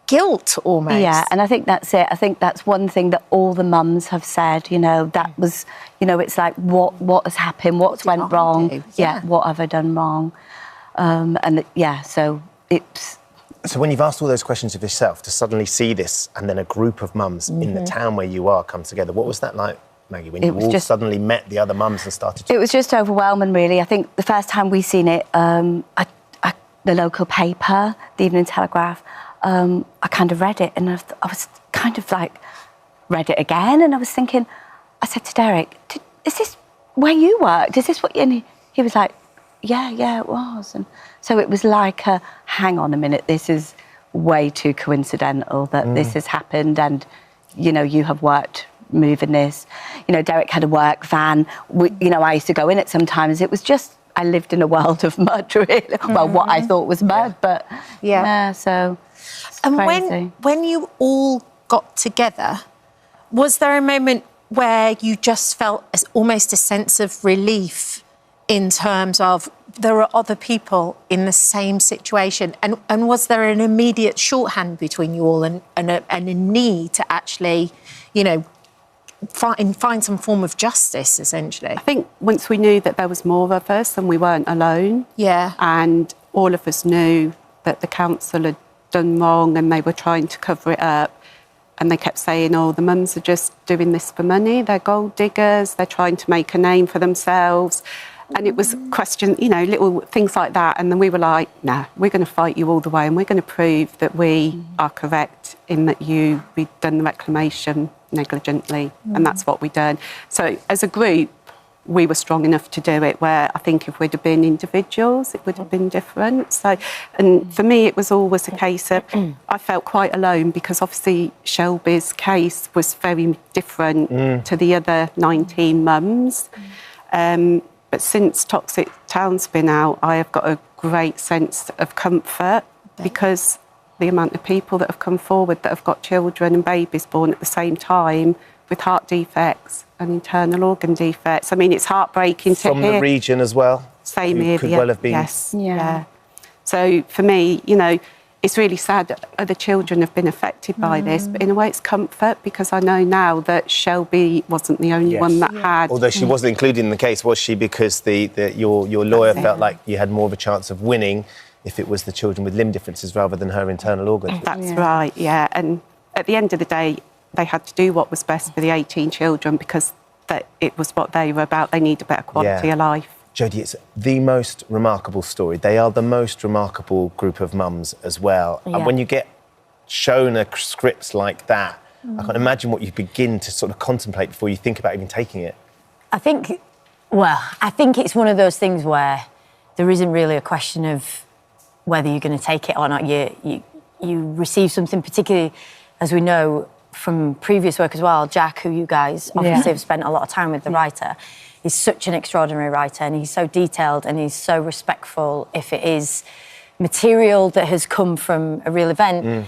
guilt almost. Yeah, and I think that's it. I think that's one thing that all the mums have said. That was, it's like what has happened? What's went wrong? What have I done wrong? So it's. So when you've asked all those questions of yourself, to suddenly see this and then a group of mums in the town where you are come together, what was that like, Maggie, when you all suddenly met the other mums and started to... It was just overwhelming, really. I think the first time we seen it, the local paper, the Evening Telegraph, I kind of read it and I was kind of like, read it again, and I was thinking, I said to Derek, is this where you worked? Is this what... And he was like, yeah, it was. And so it was like hang on a minute, this is way too coincidental that this has happened, and, you have worked moving this. Derek had a work van. I used to go in it sometimes. It was just, I lived in a world of mud, really. Well, what I thought was mud, but so and crazy. when you all got together, was there a moment where you just felt almost a sense of relief in terms of there are other people in the same situation? And was there an immediate shorthand between you all and a need to actually, find some form of justice, essentially? I think once we knew that there was more of us and we weren't alone, and all of us knew that the council had done wrong and they were trying to cover it up, and they kept saying, oh, the mums are just doing this for money, they're gold diggers, they're trying to make a name for themselves. And it was question, little things like that. And then we were like, nah, we're going to fight you all the way, and we're going to prove that we are correct in that we've done the reclamation negligently. And that's what we done. So as a group, we were strong enough to do it, where I think if we'd have been individuals, it would have been different. So, and for me, it was always a case of, I felt quite alone, because obviously Shelby's case was very different to the other 19 mums. But since Toxic Town's been out, I have got a great sense of comfort, because the amount of people that have come forward that have got children and babies born at the same time with heart defects and internal organ defects. I mean, it's heartbreaking to hear. From the region as well? Same here. Could well have been. Yes. Yeah. So for me, it's really sad that other children have been affected by this, but in a way it's comfort, because I know now that Shelby wasn't the only one that had... Although she wasn't included in the case, was she? Because your lawyer felt like you had more of a chance of winning if it was the children with limb differences rather than her internal organs. That's right, yeah. And at the end of the day, they had to do what was best for the 18 children, because it was what they were about. They need a better quality of life. Jodie, it's the most remarkable story. They are the most remarkable group of mums as well. And when you get shown a script like that, I can't imagine what you begin to sort of contemplate before you think about even taking it. I think it's one of those things where there isn't really a question of whether you're going to take it or not. You receive something, particularly, as we know from previous work as well, Jack, who you guys obviously have spent a lot of time with, the writer, is such an extraordinary writer, and he's so detailed and he's so respectful if it is material that has come from a real event.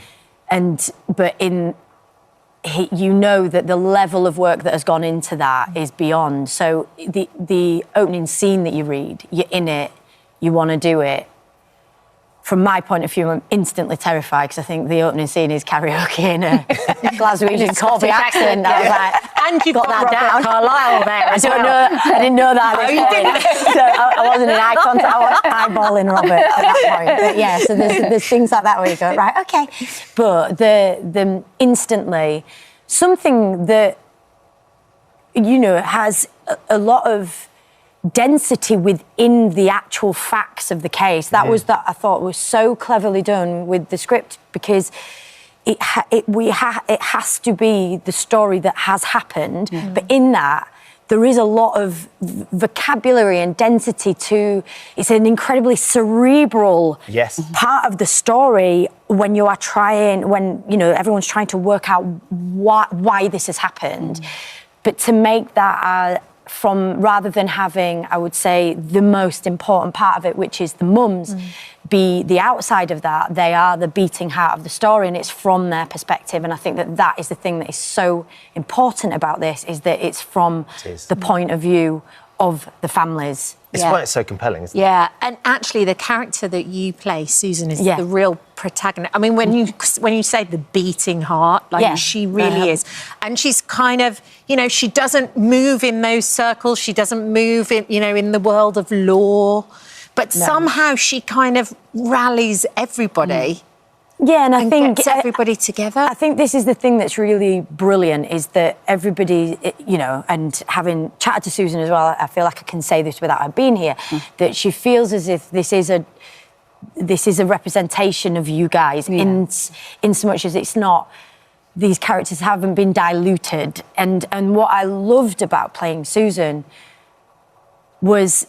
You know that the level of work that has gone into that is beyond. So the opening scene that you read, you're in it, you want to do it. From my point of view, I'm instantly terrified because I think the opening scene is karaoke in a Glaswegian Corby accent. I was like, and you got that down. Carlisle there. I didn't know that. Oh, you didn't? So I wasn't in eye contact. I was eyeballing Robert at that point. But yeah, so there's things like that where you go, right, okay. But the instantly, something that, has a lot of density within the actual facts of the case. That was that I thought was so cleverly done with the script, because it has to be the story that has happened, but in that there is a lot of vocabulary and density to. It's an incredibly cerebral part of the story when you are everyone's trying to work out why this has happened, but to make that rather than having, I would say, the most important part of it, which is the mums, be the outside of that. They are the beating heart of the story, and it's from their perspective. And I think that is the thing that is so important about this, is that it's from the point of view of the families. It's why it's so compelling, isn't it? Yeah, and actually the character that you play, Susan, is the real protagonist. I mean, when you say the beating heart, she really is. And she's kind of, she doesn't move in those circles. She doesn't move in, in the world of law. But somehow she kind of rallies everybody. Yeah, and I think gets everybody together. I think this is the thing that's really brilliant, is that everybody, and having chatted to Susan as well, I feel like I can say this without her being here, that she feels as if this is a representation of you guys, in so much as it's not. These characters haven't been diluted, and what I loved about playing Susan was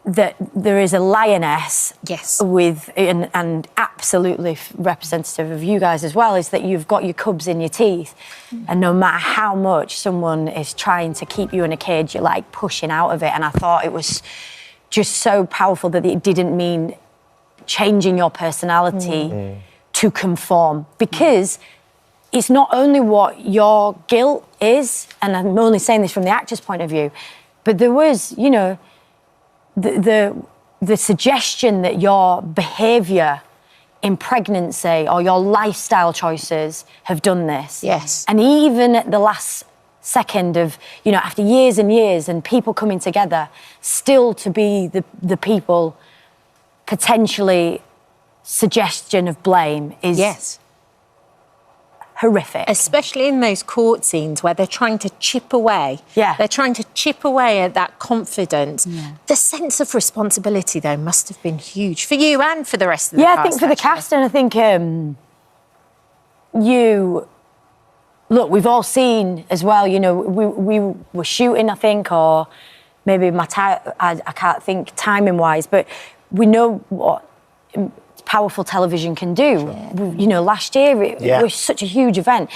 that there is a lioness with, and absolutely representative of you guys as well, is that you've got your cubs in your teeth, and no matter how much someone is trying to keep you in a cage, you're like pushing out of it. And I thought it was just so powerful that it didn't mean changing your personality to conform, because it's not only what your guilt is, and I'm only saying this from the actor's point of view, but there was, the suggestion that your behaviour in pregnancy or your lifestyle choices have done this. Yes. And even at the last second of, after years and years and people coming together, still to be the people potentially suggestion of blame is horrific. Especially in those court scenes where they're trying to chip away. Yeah. They're trying to chip away at that confidence. Yeah. The sense of responsibility, though, must have been huge for you and for the rest of the cast. Yeah, I think for the cast, and I think we've all seen as well, we were shooting, I think, or maybe I can't think timing-wise, but we know what powerful television can do. Last year it was such a huge event.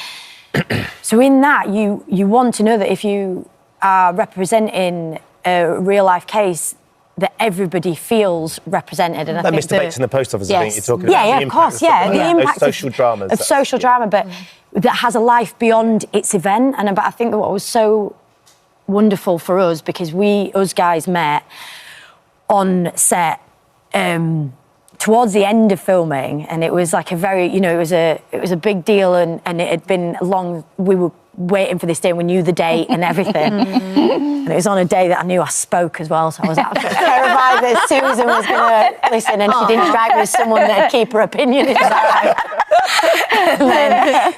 So in that, you want to know that if you are representing a real life case, that everybody feels represented. And I think Mr. Bates in the post office, I think you're talking about. Yeah, of course, the impact of social dramas. Of social drama, but that has a life beyond its event. And I think that what was so wonderful for us, because us guys met on set towards the end of filming, and it was like a very, it was a big deal, and it had been long. We were waiting for this day, and we knew the date and everything. And it was on a day that I knew I spoke as well, so I was absolutely terrified that Susan was going to listen, and she didn't strike me as someone that'd keep her opinion inside.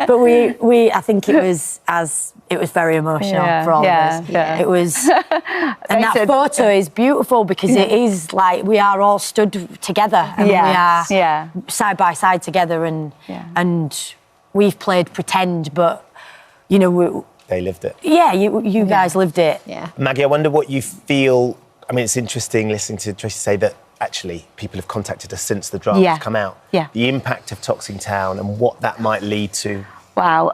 But I think it was very emotional for all of us. Yeah. It was, and that photo is beautiful because it is like we are all stood together and we are side by side together, and we've played pretend, but you know they lived it. Yeah, you guys lived it. Yeah. Maggie, I wonder what you feel. I mean, it's interesting listening to Tracy say that actually people have contacted us since the draft's come out. Yeah. The impact of Toxic Town and what that might lead to. Wow.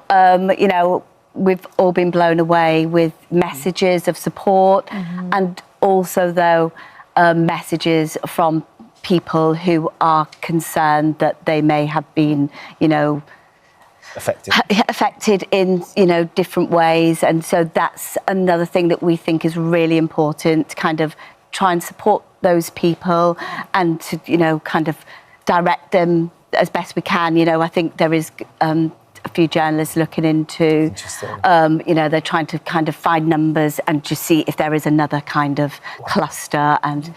You know, we've all been blown away with messages of support and also, though, messages from people who are concerned that they may have been, you know, affected in, you know, different ways. And so that's another thing that we think is really important, to kind of try and support those people and to, you know, kind of direct them as best we can. You know, I think there is a few journalists looking into, you know, they're trying to kind of find numbers and just see if there is another kind of cluster. And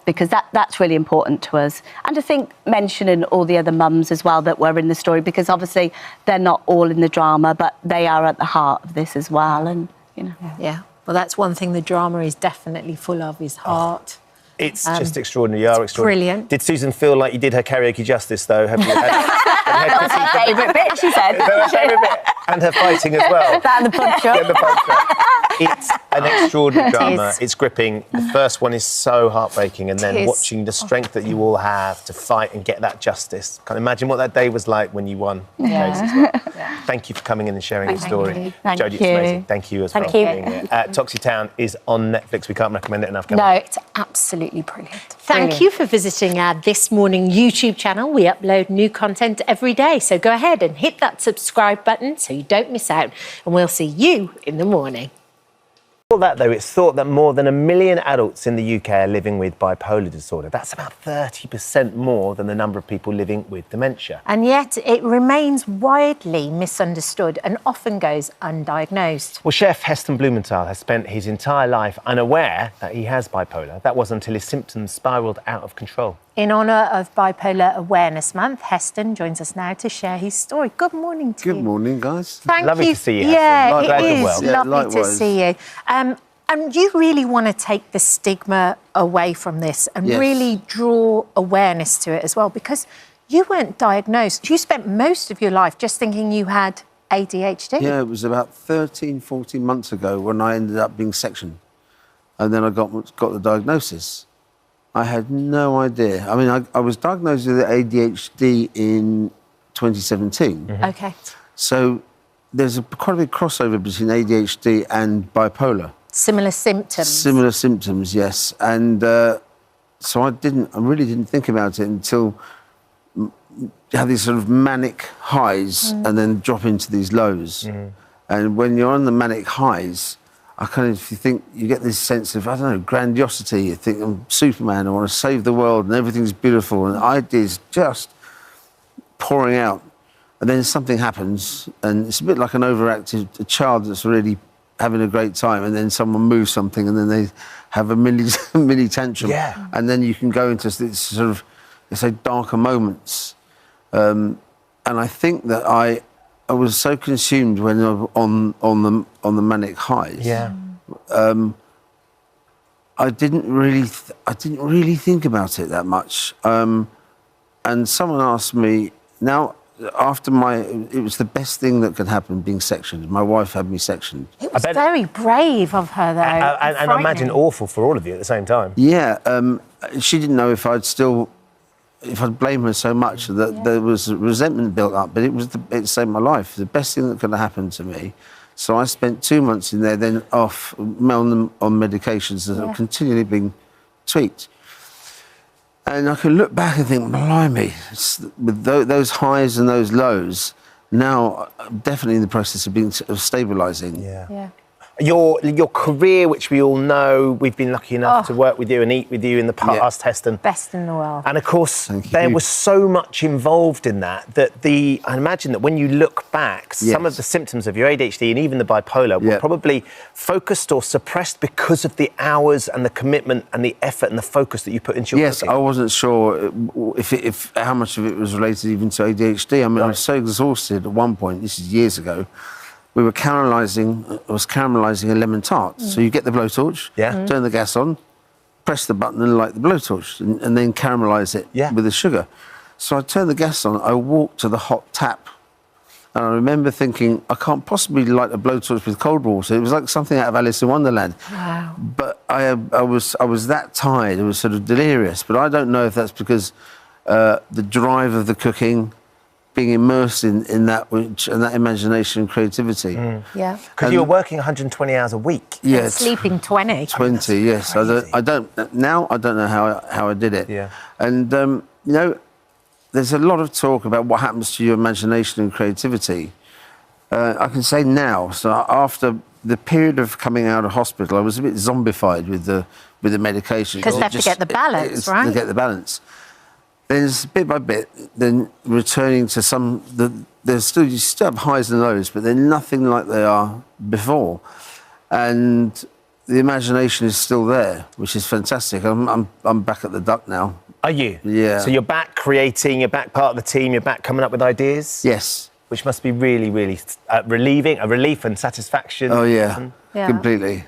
because that's really important to us. And I think mentioning all the other mums as well that were in the story, because obviously they're not all in the drama, but they are at the heart of this as well. And, you know. Yeah. Well, that's one thing the drama is definitely full of, is heart. It's just extraordinary. You are extraordinary. Brilliant. Did Susan feel like you did her karaoke justice, though? Have you That was her favourite bit, she said. Her favourite bit. And her fighting as well. That and the punch up. Yeah, the punch up. It's an extraordinary drama. It's gripping. The first one is so heartbreaking, and then watching the strength that you all have to fight and get that justice. Can't imagine what that day was like when you won the case as well. Thank you for coming in and sharing your story. Jodie, it's amazing. Thank you as well. Thank you. Toxic Town is on Netflix. We can't recommend it enough. No, it's absolutely brilliant. Thank you for visiting our This Morning YouTube channel. We upload new content every day, so go ahead and hit that subscribe button so you don't miss out, and we'll see you in the morning. For that, though, it's thought that more than 1 million adults in the UK are living with bipolar disorder. That's about 30% more than the number of people living with dementia. And yet it remains widely misunderstood and often goes undiagnosed. Well, Chef Heston Blumenthal has spent his entire life unaware that he has bipolar. That was until his symptoms spiralled out of control. In honour of Bipolar Awareness Month, Heston joins us now to share his story. Good morning to you. Good morning, guys. Thank Lovely you. to see you, Yeah, Heston. it is lovely to likewise. see you. And you really want to take the stigma away from this and really draw awareness to it as well, because you weren't diagnosed. You spent most of your life just thinking you had ADHD. Yeah, it was about 13, 14 months ago when I ended up being sectioned. And then I got the diagnosis. I had no idea. I mean, I was diagnosed with ADHD in 2017. Okay. So there's quite a big crossover between ADHD and bipolar. Similar symptoms. Similar symptoms, yes. And so I really didn't think about it until you have these sort of manic highs and then drop into these lows. And when you're on the manic highs, you think, you get this sense of, I don't know, grandiosity. You think, I'm Superman, I want to save the world and everything's beautiful and ideas just pouring out. And then something happens and it's a bit like an overactive child that's really having a great time, and then someone moves something and then they have a mini tantrum. Yeah. And then you can go into this sort of, let's say, darker moments. And I think that I was so consumed when I was on the manic highs. Yeah. I didn't really think about it that much. And someone asked me, now, it was the best thing that could happen, being sectioned. My wife had me sectioned. It was very brave of her, though. And I imagine awful for all of you at the same time. Yeah, she didn't know if I'd blame her so much that there was resentment built up, but it saved my life. The best thing that could have happened to me. So I spent 2 months in there, then off on medications that are continually being tweaked. And I can look back and think, blimey, with those highs and those lows, now I'm definitely in the process of stabilising. Yeah. Your career, which we all know, we've been lucky enough to work with you and eat with you in the past, Heston. Best in the world. And of course, there was so much involved in that I imagine that when you look back, some of the symptoms of your ADHD and even the bipolar were probably focused or suppressed because of the hours and the commitment and the effort and the focus that you put into your cooking. I wasn't sure if how much of it was related even to ADHD. I mean, I was so exhausted at one point, this is years ago, I was caramelising a lemon tart. So you get the blowtorch, turn the gas on, press the button and light the blowtorch, and then caramelise it with the sugar. So I turned the gas on, I walked to the hot tap, and I remember thinking, I can't possibly light a blowtorch with cold water. It was like something out of Alice in Wonderland. Wow. But I was that tired, it was sort of delirious. But I don't know if that's because the drive of the cooking, being immersed in that and that imagination and creativity. Yeah. Because you were working 120 hours a week. Yes. And sleeping 20. 20, yes. I don't know how I did it. Yeah. And, you know, there's a lot of talk about what happens to your imagination and creativity. I can say now, so after the period of coming out of hospital, I was a bit zombified with the medication. Because they have to get the balance, right? To get the balance. There's bit by bit, then returning to you still have highs and lows, but they're nothing like they are before. And the imagination is still there, which is fantastic. I'm back at the Duck now. Are you? Yeah. So you're back creating, you're back part of the team, you're back coming up with ideas? Yes. Which must be really, really relieving, a relief and satisfaction. Oh, yeah. Completely.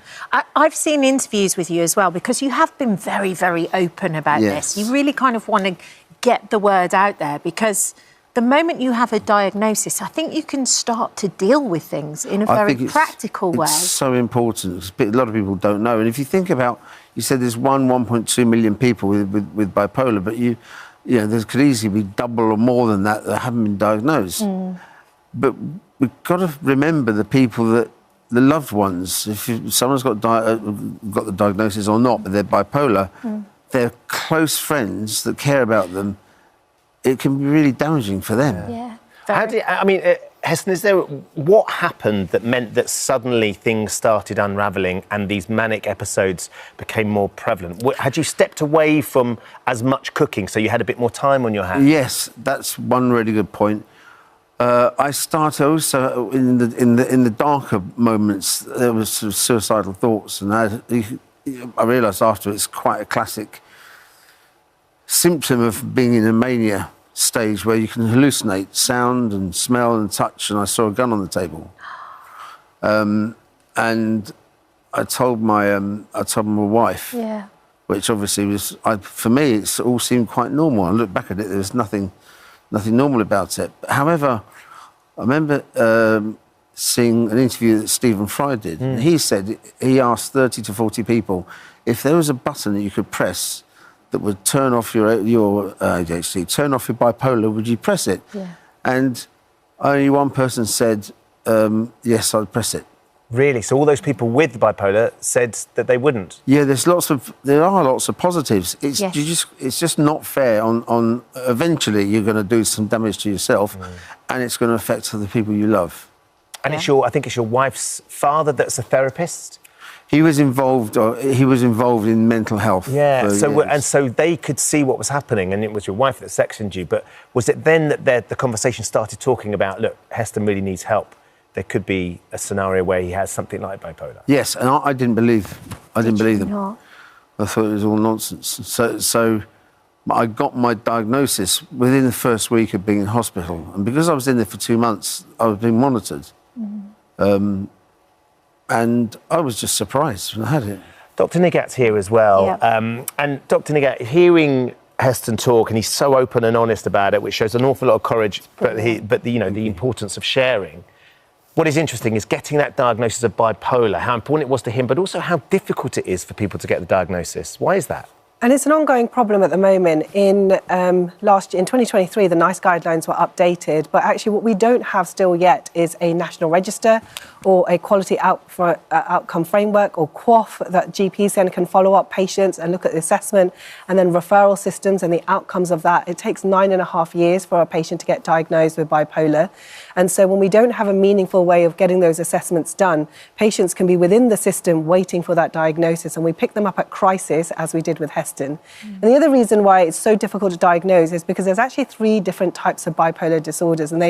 I've seen interviews with you as well, because you have been very, very open about this. You really kind of want to get the word out there, because the moment you have a diagnosis, I think you can start to deal with things in a very practical way. It's so important. A lot of people don't know. And if you think about, you said there's 1.2 million people with bipolar, but you know, there could easily be double or more than that haven't been diagnosed. But we've got to remember the people the loved ones. If someone's got the diagnosis or not, but they're bipolar, they're close friends that care about them. It can be really damaging for them. Yeah. Heston, what happened that meant that suddenly things started unravelling and these manic episodes became more prevalent? Had you stepped away from as much cooking, so you had a bit more time on your hands? Yes, that's one really good point. I started also in the darker moments. There was sort of suicidal thoughts, and I realised after it's quite a classic symptom of being in a mania stage where you can hallucinate sound and smell and touch. And I saw a gun on the table, and I told my wife, which obviously was for me. It all seemed quite normal. I look back at it, there was nothing normal about it. However, I remember seeing an interview that Stephen Fry did. And he said he asked 30 to 40 people if there was a button that you could press that would turn off your ADHD, turn off your bipolar, would you press it? Yeah. And only one person said, yes, I'd press it. Really? So all those people with bipolar said that they wouldn't? Yeah, there are lots of positives. It's just not fair on eventually you're going to do some damage to yourself and it's going to affect other people you love. And I think it's your wife's father that's a therapist? He was involved in mental health. Yeah, so they could see what was happening, and it was your wife that sectioned you. But was it then that the conversation started talking about, look, Heston really needs help? There could be a scenario where he has something like bipolar. Yes, and I didn't believe them. Not? I thought it was all nonsense. So I got my diagnosis within the first week of being in hospital, and because I was in there for 2 months, I was being monitored. And I was just surprised when I had it. Dr. Nigat's here as well. Yep. And Dr. Nigat, hearing Heston talk, and he's so open and honest about it, which shows an awful lot of courage, but the importance of sharing. What is interesting is getting that diagnosis of bipolar, how important it was to him, but also how difficult it is for people to get the diagnosis. Why is that? And it's an ongoing problem at the moment. In 2023, the NICE guidelines were updated, but actually what we don't have still yet is a national register or a quality outcome framework, or QOF, that GPs then can follow up patients and look at the assessment and then referral systems and the outcomes of that. It takes 9.5 years for a patient to get diagnosed with bipolar. And so when we don't have a meaningful way of getting those assessments done, patients can be within the system waiting for that diagnosis, and we pick them up at crisis, as we did with Heston. And the other reason why it's so difficult to diagnose is because there's actually 3 different types of bipolar disorders, and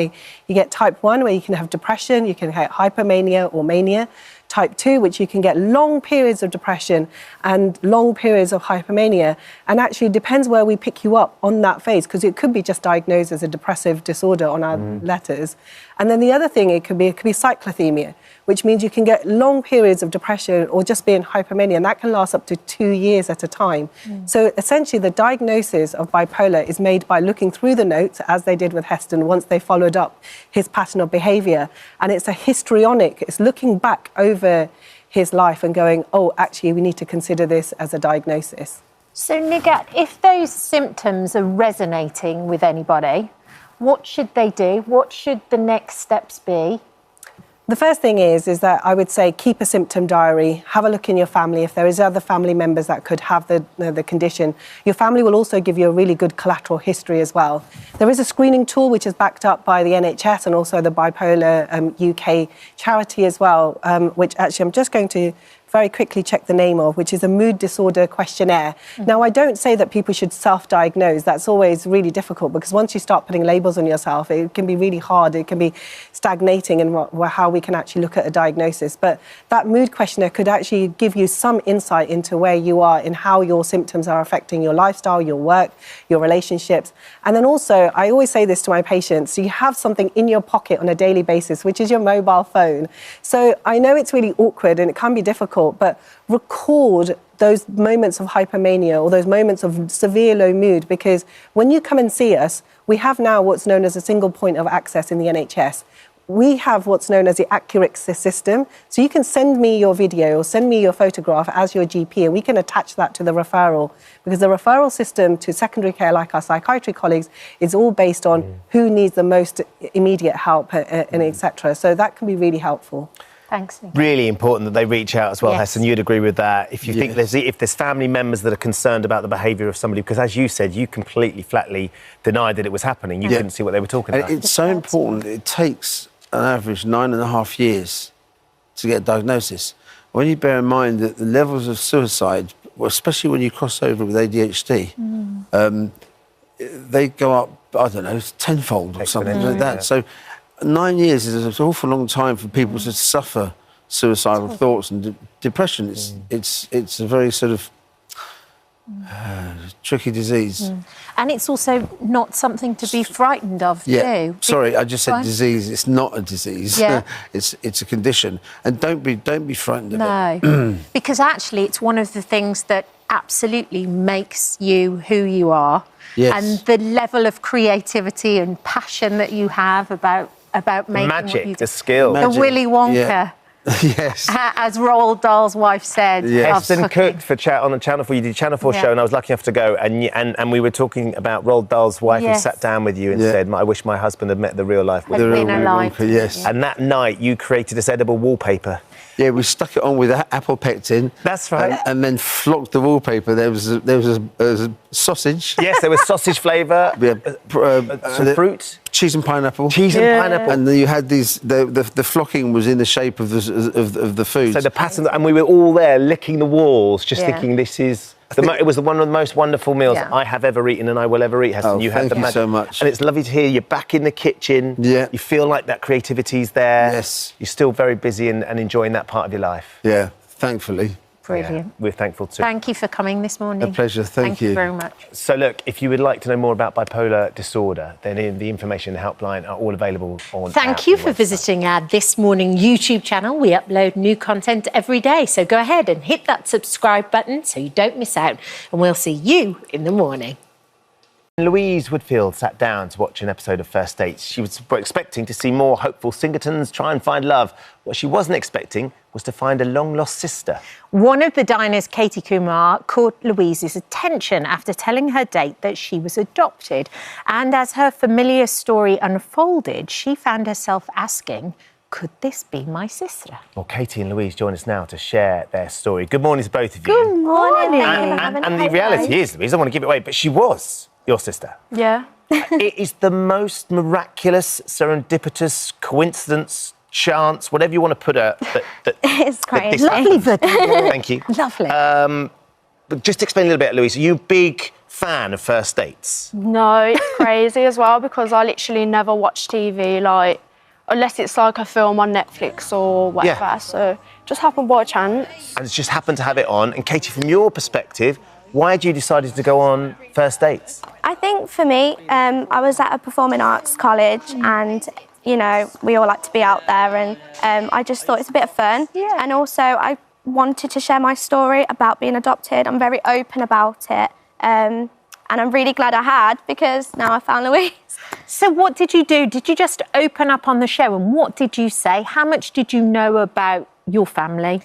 you get type 1, where you can have depression, you can have hypomania or mania. Type 2, which you can get long periods of depression and long periods of hypomania. And actually, it depends where we pick you up on that phase, because it could be just diagnosed as a depressive disorder on our letters. And then the other thing it could be cyclothymia, which means you can get long periods of depression or just be in hypomania, and that can last up to 2 years at a time. So essentially, the diagnosis of bipolar is made by looking through the notes, as they did with Heston, once they followed up his pattern of behaviour. And it's a histrionic, it's looking back over his life and going, oh, actually, we need to consider this as a diagnosis. So, Nigat, if those symptoms are resonating with anybody, what should they do? What should the next steps be? The first thing is that I would say keep a symptom diary, have a look in your family if there is other family members that could have the condition. Your family will also give you a really good collateral history as well. There is a screening tool which is backed up by the NHS and also the Bipolar UK charity as well, which actually I'm just going to very quickly check the name of, which is a mood disorder questionnaire. Now, I don't say that people should self-diagnose. That's always really difficult, because once you start putting labels on yourself, it can be really hard. It can be stagnating in how we can actually look at a diagnosis. But that mood questionnaire could actually give you some insight into where you are and how your symptoms are affecting your lifestyle, your work, your relationships. And then also, I always say this to my patients, so you have something in your pocket on a daily basis, which is your mobile phone. So I know it's really awkward and it can be difficult, but record those moments of hypomania or those moments of severe low mood, because when you come and see us, we have now what's known as a single point of access in the NHS. We have what's known as the Accurate system. So you can send me your video or send me your photograph as your GP, and we can attach that to the referral, because the referral system to secondary care, like our psychiatry colleagues, is all based on who needs the most immediate help and etc. So that can be really helpful. Thanks, Nick. Really important that they reach out as well, Yes. Heston. You'd agree with that. If you think if there's family members that are concerned about the behaviour of somebody, because as you said, you completely flatly denied that it was happening. You couldn't see what they were talking about. It's so important. It takes an average 9.5 years to get a diagnosis. When you bear in mind that the levels of suicide, well, especially when you cross over with ADHD, they go up, I don't know, tenfold or something like that. So 9 years is an awful long time for people to suffer suicidal thoughts and depression. It's a very sort of tricky disease. And it's also not something to be frightened of, too. Sorry, I just said disease. It's not a disease. Yeah. it's a condition. And don't be frightened of it. No, because actually it's one of the things that absolutely makes you who you are. Yes. And the level of creativity and passion that you have about making Magic, what you do. the skill. The Magic. Willy Wonka. Yeah. Yes. As Roald Dahl's wife said. Heston cooked for on the Channel 4. You did a Channel 4 show, and I was lucky enough to go. And we were talking about Roald Dahl's wife, who sat down with you and said, "I wish my husband had met the real life Willy Wonka." Yes. And that night, you created this edible wallpaper. Yeah, we stuck it on with apple pectin. That's right. And then flocked the wallpaper. There was a sausage. Yes, there was sausage flavour. Some fruit. Cheese and pineapple. Cheese and pineapple. And then you had these. The flocking was in the shape of the food. So the pattern, and we were all there licking the walls, just thinking this is. It was one of the most wonderful meals I have ever eaten and I will ever eat, Heston. Thank you so much. And it's lovely to hear you're back in the kitchen. Yeah. You feel like that creativity's there. Yes. You're still very busy and enjoying that part of your life. Yeah, thankfully. Brilliant. Yeah, we're thankful too. Thank you for coming this morning. A pleasure, thank you. Thank you very much. So look, if you would like to know more about bipolar disorder, then the information and the helpline are all available on Thank you for visiting our This Morning YouTube channel. We upload new content every day, so go ahead and hit that subscribe button so you don't miss out, and we'll see you in the morning. Louise Woodfield sat down to watch an episode of First Dates. She was expecting to see more hopeful Singertons try and find love. What she wasn't expecting was to find a long-lost sister. One of the diners, Katie Kumar, caught Louise's attention after telling her date that she was adopted. And as her familiar story unfolded, she found herself asking, could this be my sister? Well, Katie and Louise join us now to share their story. Good morning to both of you. Good morning. And the reality is, Louise, I don't want to give it away, but she was your sister. Yeah. It is the most miraculous, serendipitous coincidence, chance, whatever you want to put it. It's crazy. Lovely. Thank you. Lovely. But just explain a little bit, Louise. Are you a big fan of first dates? No, it's crazy as well because I literally never watch TV, like, unless it's like a film on Netflix or whatever. Yeah. So just happened by chance. And it's just happened to have it on. And Katie, from your perspective, why had you decided to go on first dates? I think for me, I was at a performing arts college and, you know, we all like to be out there and I just thought it's a bit of fun. Yeah. And also I wanted to share my story about being adopted. I'm very open about it. And I'm really glad I had because now I found Louise. So what did you do? Did you just open up on the show and what did you say? How much did you know about your family?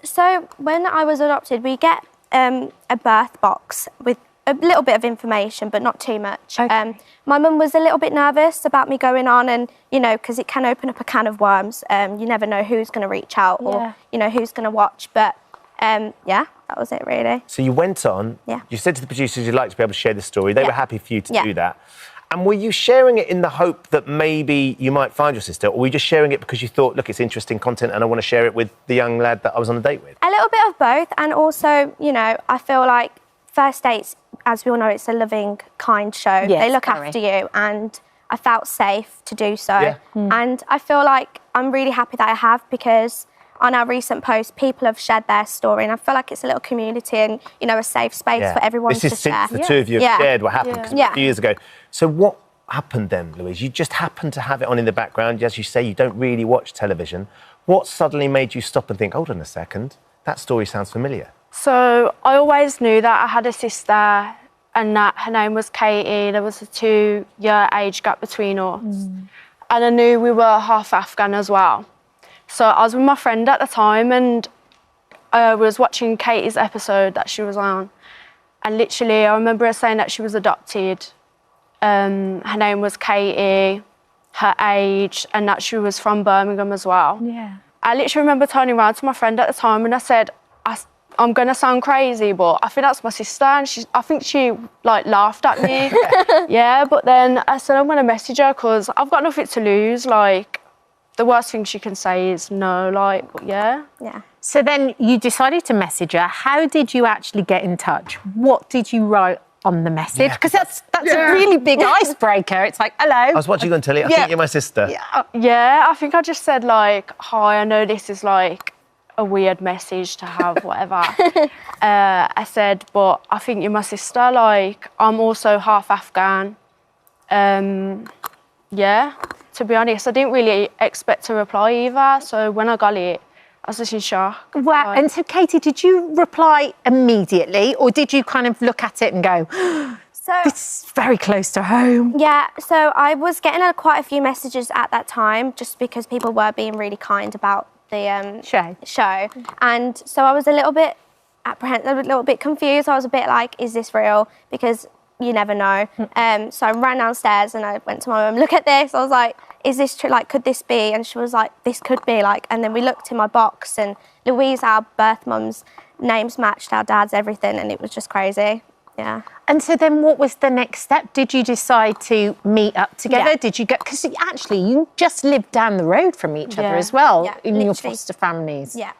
So when I was adopted, we get a birth box with a little bit of information, but not too much. Okay. My mum was a little bit nervous about me going on and, you know, because it can open up a can of worms. You never know who's going to reach out or, you know, who's going to watch. But, yeah, that was it, really. So you went on. Yeah. You said to the producers you'd like to be able to share the story. They were happy for you to do that. And were you sharing it in the hope that maybe you might find your sister, or were you just sharing it because you thought, look, it's interesting content and I want to share it with the young lad that I was on a date with? A little bit of both. And also, you know, I feel like first dates, as we all know, it's a loving, kind show. Yes, they look after you and I felt safe to do so. Yeah. And I feel like I'm really happy that I have because on our recent post, people have shared their story and I feel like it's a little community and, you know, a safe space for everyone to share. This is since the two of you have shared what happened, because a few years ago. So what happened then, Louise? You just happened to have it on in the background. As you say, you don't really watch television. What suddenly made you stop and think, hold on a second, that story sounds familiar? So I always knew that I had a sister and that her name was Katie. There was a 2-year age gap between us. And I knew we were half Afghan as well. So I was with my friend at the time and I was watching Katie's episode that she was on. And literally, I remember her saying that she was adopted. Her name was Katie, her age, and that she was from Birmingham as well. Yeah. I literally remember turning around to my friend at the time and I said, I'm going to sound crazy, but I think that's my sister. And I think she like laughed at me. Yeah, but then I said, I'm going to message her because I've got nothing to lose. Like, the worst thing she can say is no, like, but yeah. Yeah. So then you decided to message her. How did you actually get in touch? What did you write on the message? Because that's a really big icebreaker. It's like, hello. I was watching you on telly. I think you're my sister. Yeah, I think I just said like, hi, I know this is like a weird message to have, whatever. I said, but I think you're my sister. Like, I'm also half Afghan. Yeah, to be honest, I didn't really expect to reply either. So when I got it, I was just in shock. Wow. And so, Katie, did you reply immediately or did you kind of look at it and go, this is very close to home? Yeah, so I was getting quite a few messages at that time just because people were being really kind about the show. And so I was a little bit apprehensive, a little bit confused. I was a bit like, is this real? Because you never know. So I ran downstairs and I went to my mum, look at this. I was like, is this true? Like, could this be? And she was like, this could be. Like, and then we looked in my box and Louise, our birth mum's names matched our dad's, everything. And it was just crazy. Yeah. And so then what was the next step? Did you decide to meet up together? Did you go, because actually you just lived down the road from each other as well in your foster families. Yeah.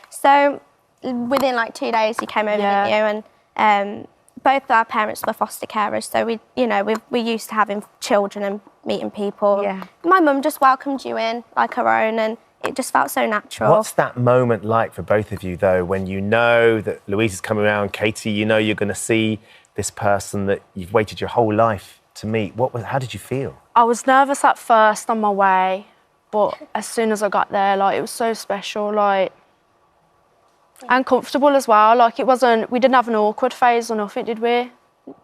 So within like 2 days he came over, didn't you? And both our parents were foster carers. So we, you know, we used to having children and meeting people. Yeah. My mum just welcomed you in like her own and it just felt so natural. What's that moment like for both of you, though, when you know that Louise is coming around, Katie, you know you're going to see this person that you've waited your whole life to meet? How did you feel? I was nervous at first on my way, but as soon as I got there, like, it was so special, like, and comfortable as well. Like, it wasn't, we didn't have an awkward phase or nothing, did we?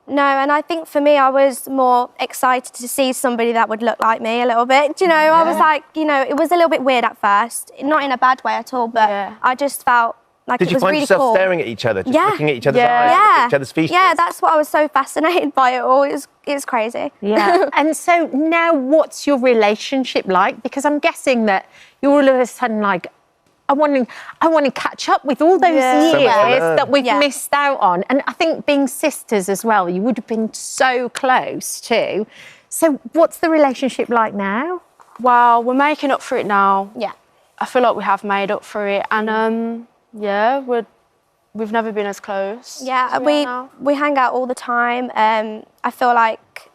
No, and I think for me, I was more excited to see somebody that would look like me a little bit. Do you know, I was like, you know, it was a little bit weird at first, not in a bad way at all, but I just felt like it was really cool. Did you find yourself staring at each other, just looking at each other's eyes, looking at each other's features? Yeah, that's what I was so fascinated by it all. It was crazy. Yeah. And so now what's your relationship like? Because I'm guessing that you're all of a sudden like, I want to catch up with all those years that we've missed out on. And I think being sisters as well, you would have been so close too. So what's the relationship like now? Well, we're making up for it now. Yeah. I feel like we have made up for it. And we've never been as close. Yeah, we hang out all the time. I feel like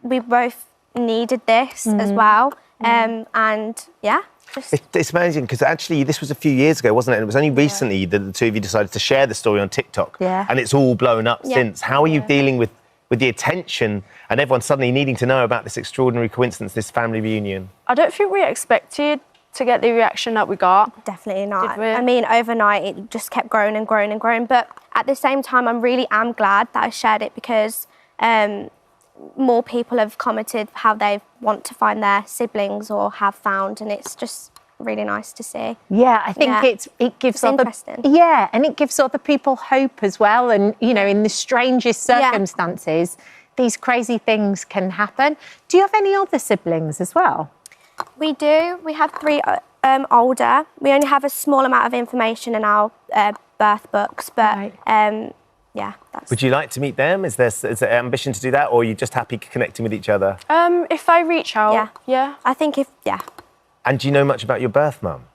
we both needed this as well. And yeah. It's amazing because actually this was a few years ago, wasn't it? And it was only recently that the two of you decided to share the story on TikTok. Yeah. And it's all blown up since. How are you dealing with the attention and everyone suddenly needing to know about this extraordinary coincidence, this family reunion? I don't think we expected to get the reaction that we got. Definitely not. I mean, overnight it just kept growing and growing and growing. But at the same time, I really am glad that I shared it because more people have commented how they want to find their siblings or have found, and it's just really nice to see. Yeah, I think it gives interesting. And it gives other people hope as well. And you know, in the strangest circumstances, these crazy things can happen. Do you have any other siblings as well? We do. We have 3 older. We only have a small amount of information in our birth books, but yeah. Would you like to meet them? Is there ambition to do that, or are you just happy connecting with each other? If I reach out, I think And do you know much about your birth mum?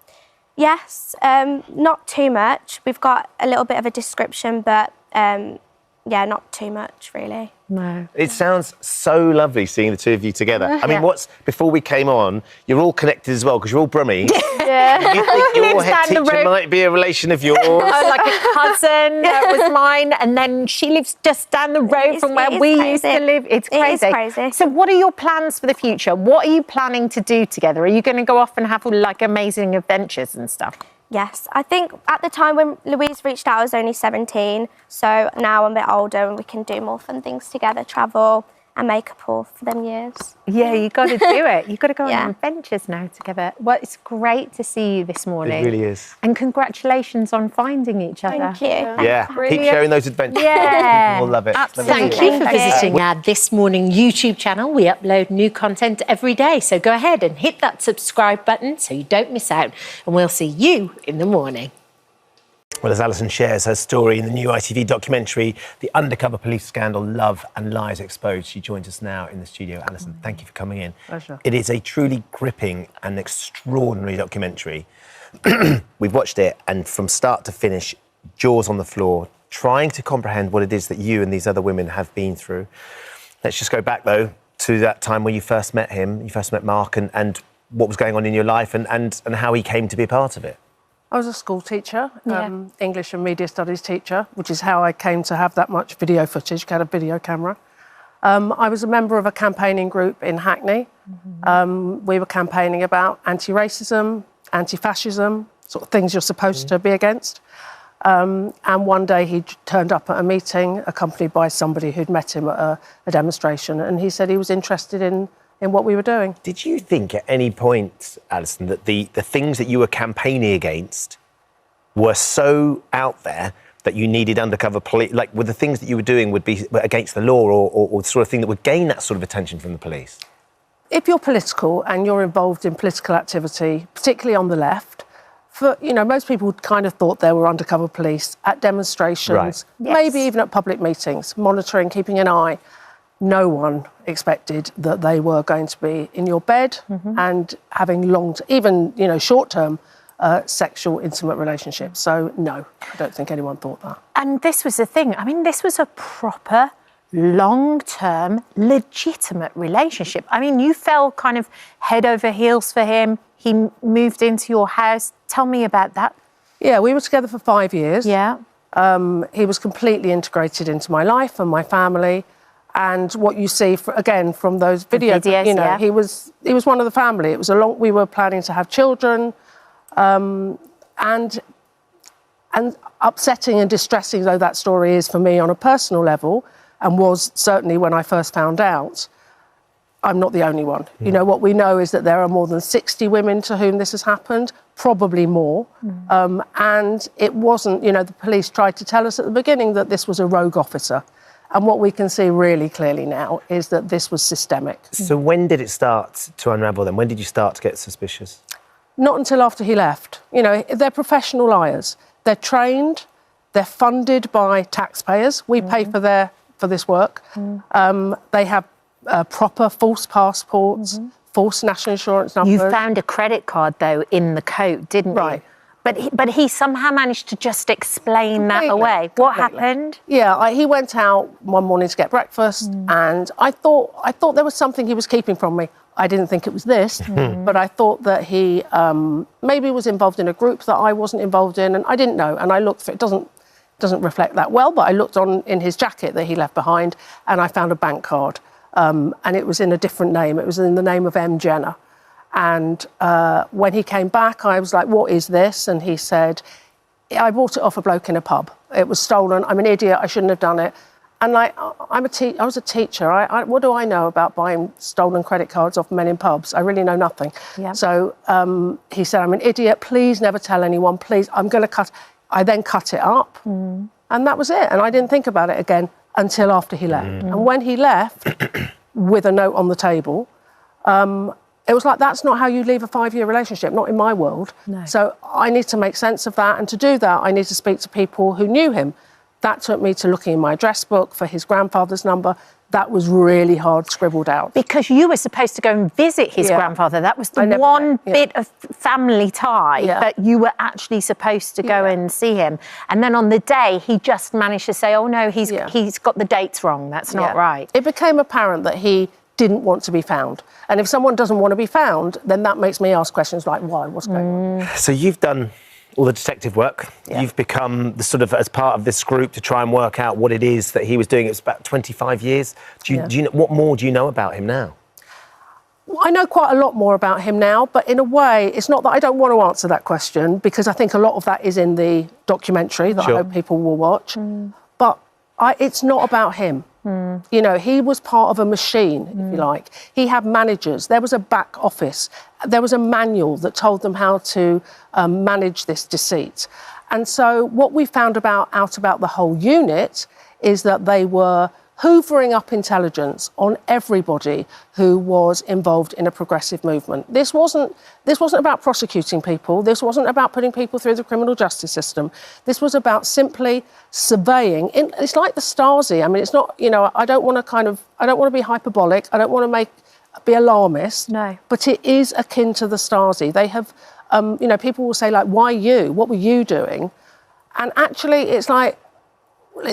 Yes, not too much. We've got a little bit of a description, but yeah, not too much really. No. It sounds so lovely seeing the two of you together. I mean, before we came on, you're all connected as well because you're all Brummie. Yeah. You think your head teacher might be a relation of yours? Oh, like a cousin that was mine, and then she lives just down the road from where we used to live. It's crazy. It is crazy. So what are your plans for the future? What are you planning to do together? Are you going to go off and have like amazing adventures and stuff? Yes, I think at the time when Louise reached out, I was only 17. So now I'm a bit older and we can do more fun things together, travel and make up all for them years. Yeah, you got to do it. You've got to go on adventures now together. Well, it's great to see you this morning. It really is. And congratulations on finding each other. Thank you. Yeah, keep sharing those adventures. Yeah. We'll love it. Absolutely. Thank you for visiting our This Morning YouTube channel. We upload new content every day. So go ahead and hit that subscribe button so you don't miss out. And we'll see you in the morning. Well, as Alison shares her story in the new ITV documentary, The Undercover Police Scandal, Love and Lies Exposed, she joins us now in the studio. Alison, thank you for coming in. Pleasure. It is a truly gripping and extraordinary documentary. We've watched it, and from start to finish, jaws on the floor, trying to comprehend what it is that you and these other women have been through. Let's just go back, though, to that time when you first met him, you first met Mark, and what was going on in your life and how he came to be a part of it. I was a school teacher, English and Media Studies teacher, which is how I came to have that much video footage, had a video camera. I was a member of a campaigning group in Hackney. We were campaigning about anti-racism, anti-fascism, sort of things you're supposed to be against. And one day he turned up at a meeting accompanied by somebody who'd met him at a demonstration, and he said he was interested in what we were doing. Did you think at any point, Alison, that the things that you were campaigning against were so out there that you needed undercover police, like were the things that you were doing would be against the law or the sort of thing that would gain that sort of attention from the police? If you're political and you're involved in political activity, particularly on the left, most people kind of thought there were undercover police at demonstrations, maybe even at public meetings, monitoring, keeping an eye. No one expected that they were going to be in your bed and having short-term sexual, intimate relationships. So, no, I don't think anyone thought that. And this was the thing. I mean, this was a proper, long-term, legitimate relationship. I mean, you fell kind of head over heels for him. He moved into your house. Tell me about that. Yeah, we were together for 5 years. Yeah. He was completely integrated into my life and my family. And what you see, again, from those videos, he was one of the family. It was we were planning to have children, and upsetting and distressing though that story is for me on a personal level, and was certainly when I first found out, I'm not the only one. You know, what we know is that there are more than 60 women to whom this has happened, probably more. And it wasn't, you know, the police tried to tell us at the beginning that this was a rogue officer. And what we can see really clearly now is that this was systemic. So when did it start to unravel then? When did you start to get suspicious? Not until after he left. You know, they're professional liars. They're trained, they're funded by taxpayers. We pay for this work. They have proper false passports, false national insurance numbers. You found a credit card, though, in the coat, didn't you? But he somehow managed to just explain that away. What happened? Yeah, he went out one morning to get breakfast, and I thought there was something he was keeping from me. I didn't think it was this, but I thought that he maybe was involved in a group that I wasn't involved in, and I didn't know. And I looked for it. Doesn't reflect that well, but I looked in his jacket that he left behind, and I found a bank card. And it was in a different name. It was in the name of M. Jenner. And when he came back, I was like, what is this? And he said, I bought it off a bloke in a pub. It was stolen. I'm an idiot. I shouldn't have done it. And like, I was a teacher. What do I know about buying stolen credit cards off men in pubs? I really know nothing. Yeah. So he said, I'm an idiot. Please never tell anyone. Please, I'm going to cut. I then cut it up. And that was it. And I didn't think about it again until after he left. And when he left, with a note on the table, it was like, that's not how you leave a 5-year relationship, not in my world. No. So I need to make sense of that. And to do that, I need to speak to people who knew him. That took me to looking in my address book for his grandfather's number. That was really hard scribbled out. Because you were supposed to go and visit his grandfather. That was the one bit of family tie that you were actually supposed to go and see him. And then on the day, he just managed to say, oh, no, he's got the dates wrong. That's not right. It became apparent that he didn't want to be found. And if someone doesn't want to be found, then that makes me ask questions like, why? What's going on? So you've done all the detective work. You've become the sort of, as part of this group, to try and work out what it is that he was doing. It's about 25 years. Do you know, what more do you know about him now? I know quite a lot more about him now, but in a way, it's not that I don't want to answer that question, because I think a lot of that is in the documentary that I hope people will watch. But it's not about him. You know, he was part of a machine, if you like. He had managers. There was a back office. There was a manual that told them how to manage this deceit. And so what we found out about the whole unit is that they were hoovering up intelligence on everybody who was involved in a progressive movement. This wasn't about prosecuting people. This wasn't about putting people through the criminal justice system. This was about simply surveying. It's like the Stasi. I mean, it's not, you know, I don't want to be hyperbolic. I don't want to be alarmist. No. But it is akin to the Stasi. They have, you know, people will say, like, why you? What were you doing? And actually, it's like,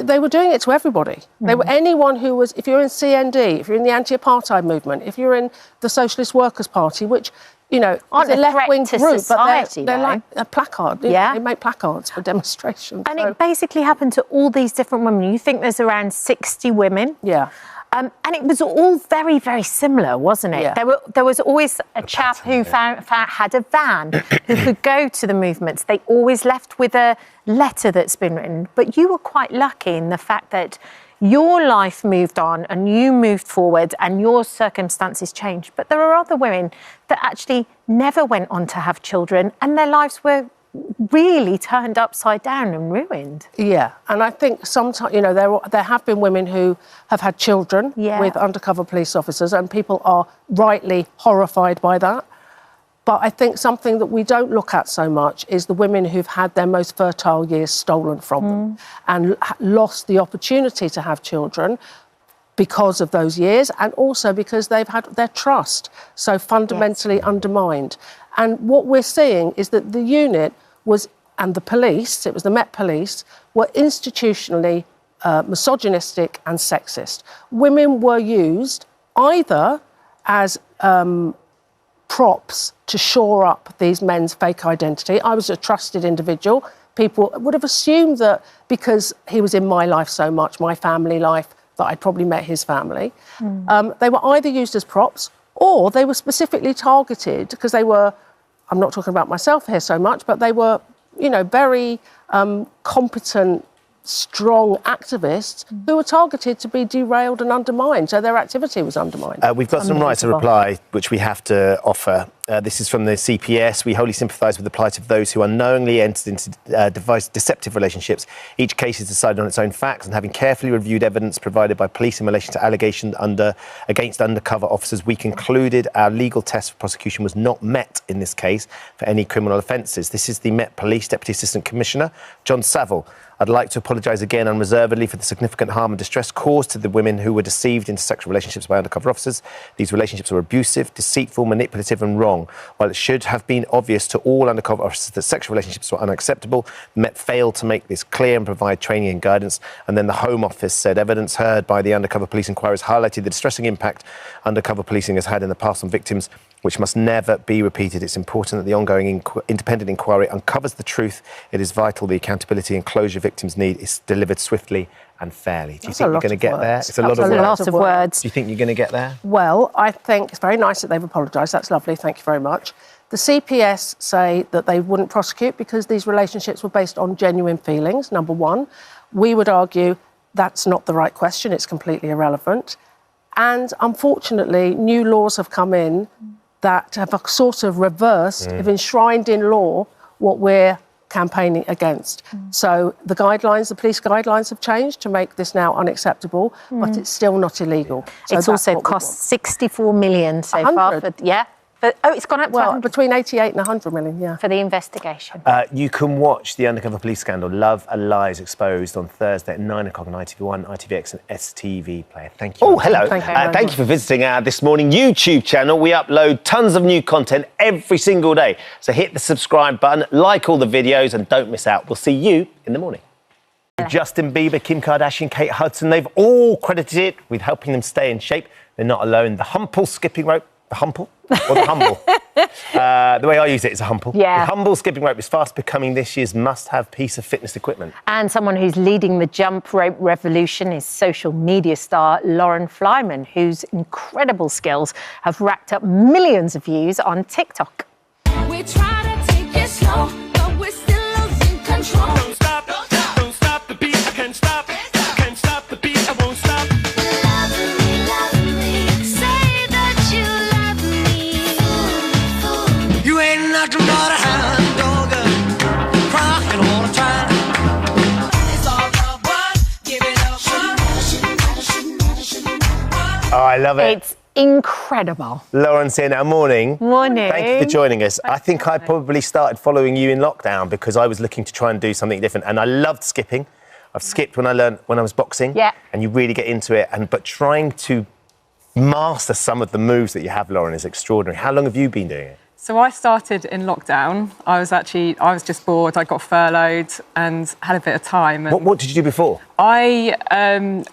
they were doing it to everybody. They were anyone who was, if you're in CND, if you're in the anti-apartheid movement, if you're in the Socialist Workers' Party, which, you know, is a left-wing group, but they're like a placard. Yeah. They make placards for demonstrations. And it basically happened to all these different women. You think there's around 60 women. Yeah. And it was all very, very similar, wasn't it? Yeah. There was always a chap who had a van who could go to the movements. They always left with a letter that's been written. But you were quite lucky in the fact that your life moved on and you moved forward and your circumstances changed. But there are other women that actually never went on to have children and their lives were really turned upside down and ruined. Yeah, and I think sometimes, you know, there have been women who have had children with undercover police officers, and people are rightly horrified by that. But I think something that we don't look at so much is the women who've had their most fertile years stolen from them and lost the opportunity to have children because of those years, and also because they've had their trust so fundamentally undermined. And what we're seeing is that the unit and the police, it was the Met Police, were institutionally misogynistic and sexist. Women were used either as props to shore up these men's fake identity. I was a trusted individual. People would have assumed that because he was in my life so much, my family life, that I'd probably met his family. They were either used as props or they were specifically targeted because they were, I'm not talking about myself here so much, but they were, you know, very competent strong activists who were targeted to be derailed and undermined, so their activity was undermined. We've got some rights to reply, which we have to offer. This is from the CPS. We wholly sympathise with the plight of those who unknowingly entered into deceptive relationships. Each case is decided on its own facts, and having carefully reviewed evidence provided by police in relation to allegations against undercover officers, we concluded our legal test for prosecution was not met in this case for any criminal offences. This is the Met Police Deputy Assistant Commissioner, John Saville. I'd like to apologise again unreservedly for the significant harm and distress caused to the women who were deceived into sexual relationships by undercover officers. These relationships were abusive, deceitful, manipulative and wrong. While it should have been obvious to all undercover officers that sexual relationships were unacceptable, the Met failed to make this clear and provide training and guidance. And then the Home Office said evidence heard by the undercover police inquiries highlighted the distressing impact undercover policing has had in the past on victims, which must never be repeated. It's important that the ongoing independent inquiry uncovers the truth. It is vital the accountability and closure victims need is delivered swiftly and fairly. Do you think you're going to get there? It's a lot of words. Do you think you're going to get there? Well, I think it's very nice that they've apologised. That's lovely. Thank you very much. The CPS say that they wouldn't prosecute because these relationships were based on genuine feelings, number one. We would argue that's not the right question. It's completely irrelevant. And unfortunately, new laws have come in that have sort of reversed, have enshrined in law what we're campaigning against. So the guidelines, the police guidelines have changed to make this now unacceptable, but it's still not illegal. So it's also cost 64 million so far. It's gone up to 100. Between 88 and 100 million, yeah. For the investigation. You can watch the Undercover Police Scandal, Love and Lies Exposed on Thursday at 9 o'clock on ITV1, ITVX and STV Player. Thank you. Oh, hello. Thank you for visiting our This Morning YouTube channel. We upload tons of new content every single day. So hit the subscribe button, like all the videos and don't miss out. We'll see you in the morning. Justin Bieber, Kim Kardashian, Kate Hudson, they've all credited it with helping them stay in shape. They're not alone. The Humble skipping rope. The Humble? Or the Humble? The way I use it is a Humble. Yeah. The Humble skipping rope is fast becoming this year's must-have piece of fitness equipment. And someone who's leading the jump rope revolution is social media star Lauren Flyman, whose incredible skills have racked up millions of views on TikTok. We try to take it slow, but we're still losing control. Don't stop, don't stop the beat, I can't stop, can't stop the beat, I won't stop. Nothing but a hound dog, crying all the time. It's all about what, give it up, Oh, I love it. It's incredible. Lauren's here now. Morning. Morning. Thank you for joining us. I think I probably started following you in lockdown because I was looking to try and do something different, and I loved skipping. I've skipped when I was boxing. Yeah. And you really get into it, but trying to master some of the moves that you have, Lauren, is extraordinary. How long have you been doing it? So I started in lockdown. I was just bored. I got furloughed and had a bit of time. And what did you do before? Work-wise.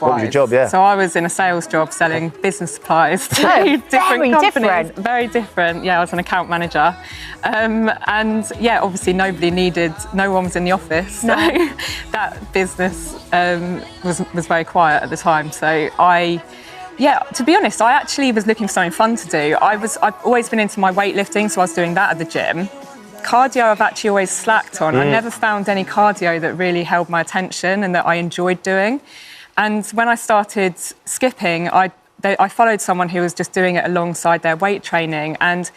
What was your job, yeah? So I was in a sales job selling business supplies to different very companies. Different. Very different. Yeah, I was an account manager. And yeah, obviously no one was in the office. So that business was very quiet at the time. So to be honest, I actually was looking for something fun to do. I've always been into my weightlifting, so I was doing that at the gym. Cardio I've actually always slacked on. I never found any cardio that really held my attention and that I enjoyed doing. And when I started skipping, I followed someone who was just doing it alongside their weight training. And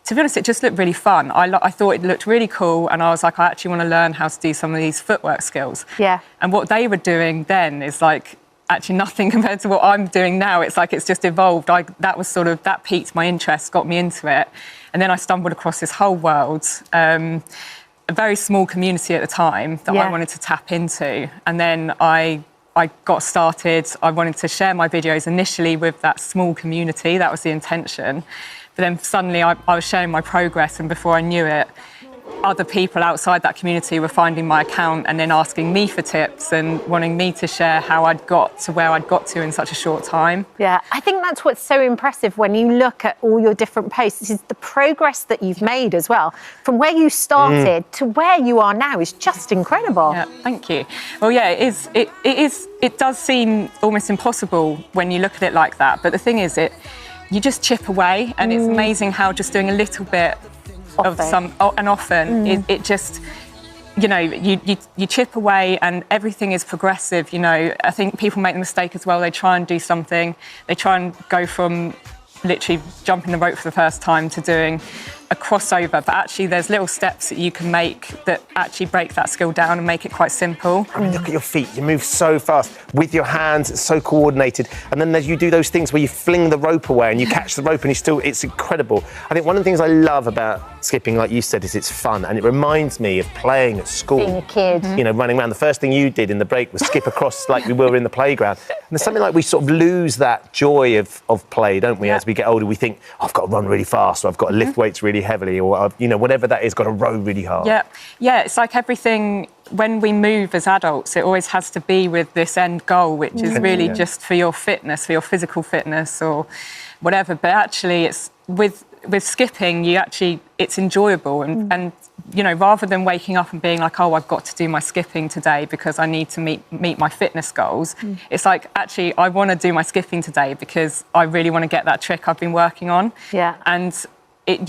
to be honest, it just looked really fun. I thought it looked really cool, and I was like, I actually want to learn how to do some of these footwork skills. Yeah. And what they were doing then is actually nothing compared to what I'm doing now. It's like it's just evolved. That piqued my interest, got me into it. And then I stumbled across this whole world, a very small community at the time that I wanted to tap into. And then I got started. I wanted to share my videos initially with that small community. That was the intention. But then suddenly I was sharing my progress, and before I knew it, other people outside that community were finding my account and then asking me for tips and wanting me to share how I'd got to where I'd got to in such a short time. Yeah, I think that's what's so impressive when you look at all your different posts, is the progress that you've made as well. From where you started to where you are now is just incredible. Yeah, thank you. Well, yeah, it does seem almost impossible when you look at it like that. But the thing is, you just chip away, and it's amazing how just doing a little bit often you chip away and everything is progressive. I think people make the mistake as well. They try and do something. They try and go from literally jumping the rope for the first time to doing a crossover, but actually there's little steps that you can make that actually break that skill down and make it quite simple. I mean, look at your feet. You move so fast with your hands. It's so coordinated. And then you do those things where you fling the rope away and you catch the rope and it's incredible. I think one of the things I love about skipping, like you said, is it's fun. And it reminds me of playing at school. Being a kid. Running around. The first thing you did in the break was skip across like we were in the playground. And there's something like we sort of lose that joy of play, don't we? As we get older, we think, I've got to run really fast, or I've got to lift weights really heavily, or whatever that is, got to row really hard. Yeah, it's like everything, when we move as adults, it always has to be with this end goal, which is really just for your fitness, for your physical fitness or whatever. But actually, it's with skipping, it's enjoyable. And rather than waking up and being like, oh, I've got to do my skipping today because I need to meet my fitness goals, it's like, actually, I want to do my skipping today because I really want to get that trick I've been working on. Yeah. And it's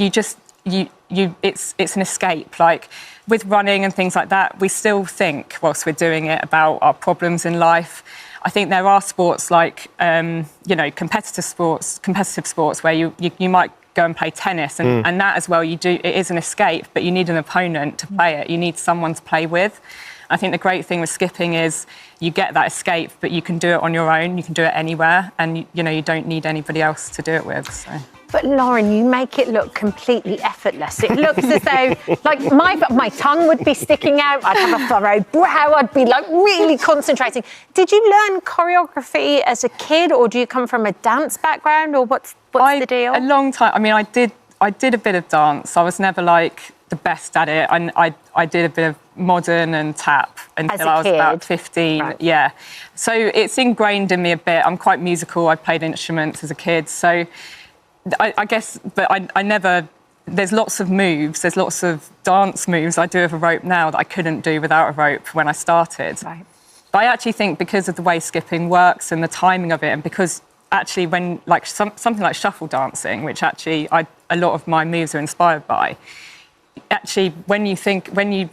an escape. Like with running and things like that, we still think whilst we're doing it about our problems in life. I think there are sports like competitive sports where you might go and play tennis and that as well, it is an escape, but you need an opponent to play it. You need someone to play with. I think the great thing with skipping is you get that escape, but you can do it on your own. You can do it anywhere, and you don't need anybody else to do it with. So. But Lauren, you make it look completely effortless. It looks as though, like, my tongue would be sticking out. I'd have a furrowed brow. I'd be like really concentrating. Did you learn choreography as a kid, or do you come from a dance background, or what's the deal? A long time. I mean, I did a bit of dance. I was never like the best at it. I did a bit of modern and tap until I was about 15. Right. Yeah. So it's ingrained in me a bit. I'm quite musical. I played instruments as a kid. So I guess, but I never, there's lots of moves, there's lots of dance moves I do with a rope now that I couldn't do without a rope when I started. Right. But I actually think because of the way skipping works and the timing of it, and because actually when, like something like shuffle dancing, which actually a lot of my moves are inspired by, actually when you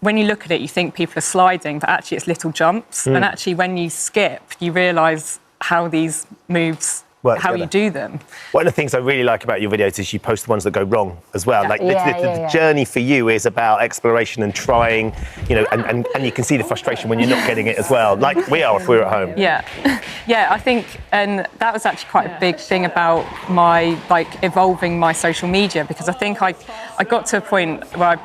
look at it, you think people are sliding, but actually it's little jumps. And actually when you skip, you realise how these moves how you do them. One of the things I really like about your videos is you post the ones that go wrong as well. Like the journey for you is about exploration and trying, and you can see the frustration when you're not getting it as well, like we are if we're at home. Yeah, I think, and that was actually quite a big thing about my, evolving my social media, because I think I got to a point where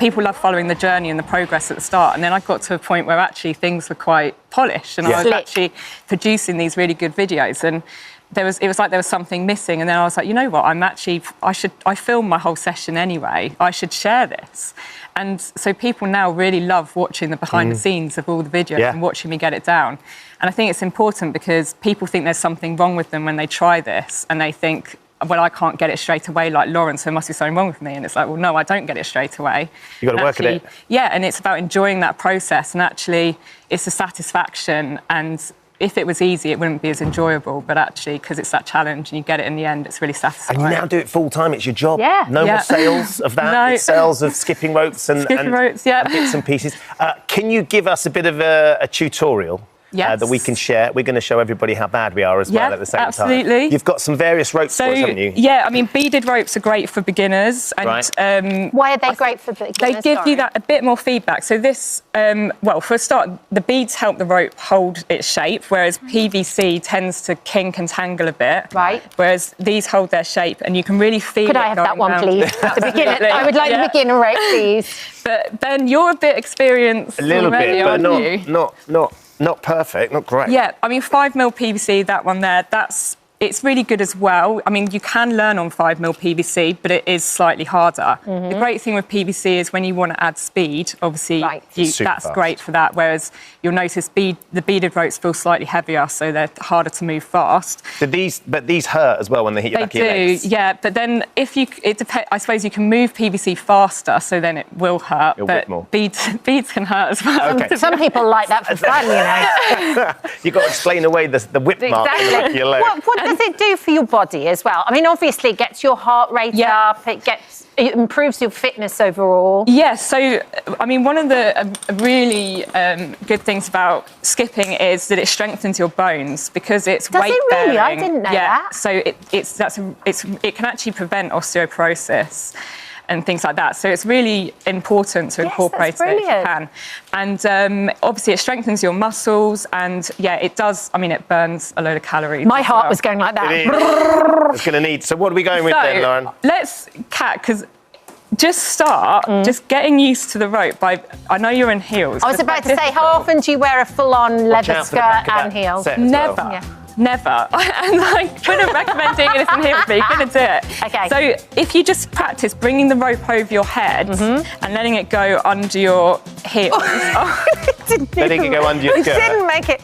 people love following the journey and the progress at the start, and then I got to a point where actually things were quite polished, and I was actually producing these really good videos, and it was like there was something missing, and then I was like, you know what, I filmed my whole session anyway, I should share this. And so people now really love watching the behind the scenes of all the videos and watching me get it down. And I think it's important because people think there's something wrong with them when they try this, and they think, well, I can't get it straight away like Lauren, so there must be something wrong with me. And it's like, well, no, I don't get it straight away. You've got to work at it. Yeah, and it's about enjoying that process. And actually, it's a satisfaction. And if it was easy, it wouldn't be as enjoyable. But actually, because it's that challenge and you get it in the end, it's really satisfying. And you now do it full time. It's your job. Yeah. No more sales of that. No. It's sales of skipping ropes and bits and pieces. Can you give us a bit of a tutorial? That we can share. We're going to show everybody how bad we are as well at the same time. Absolutely. You've got some various ropes for us, haven't you? Yeah, I mean, beaded ropes are great for beginners. And, why are they great for beginners? They give you that a bit more feedback. So this, well, for a start, the beads help the rope hold its shape, whereas PVC tends to kink and tangle a bit. Right. Whereas these hold their shape, and you can really feel Could I have that one, please? The beginner, I would like the beginner rope, please. But Ben, you're a bit experienced. A little already, bit, but not perfect, not great. Yeah, I mean, 5mm PVC, that one there, it's really good as well. I mean, you can learn on 5mm PVC, but it is slightly harder. The great thing with PVC is when you want to add speed, obviously, that's great for that. Whereas you'll notice the beaded ropes feel slightly heavier, so they're harder to move fast. But these hurt as well when they hit your back of your legs. They do, yeah. But then I suppose you can move PVC faster, so then it will hurt. But beads can hurt as well. Okay. Some people like that for fun, You've got to explain away the whip mark on the back of your leg. does it do for your body as well? I mean, obviously, it gets your heart rate up. It improves your fitness overall. Yes. So, I mean, one of the really good things about skipping is that it strengthens your bones because it's weight it really? bearing. I didn't know yeah. that. So it can actually prevent osteoporosis and things like that. So it's really important to incorporate it if you can. And obviously it strengthens your muscles and it does, I mean, it burns a load of calories. My heart was going like that. It's going to need, so what are we going with then, Lauren? Let's, Kat, because just start just getting used to the rope by, I know you're in heels. I was about to say, how often do you wear a full-on leather skirt and heels? Never. Never. And I wouldn't recommend doing it in heels, but you're going to do it. Okay. So if you just practice bringing the rope over your head and letting it go under your heels. Letting it go under your skirt. You didn't make it.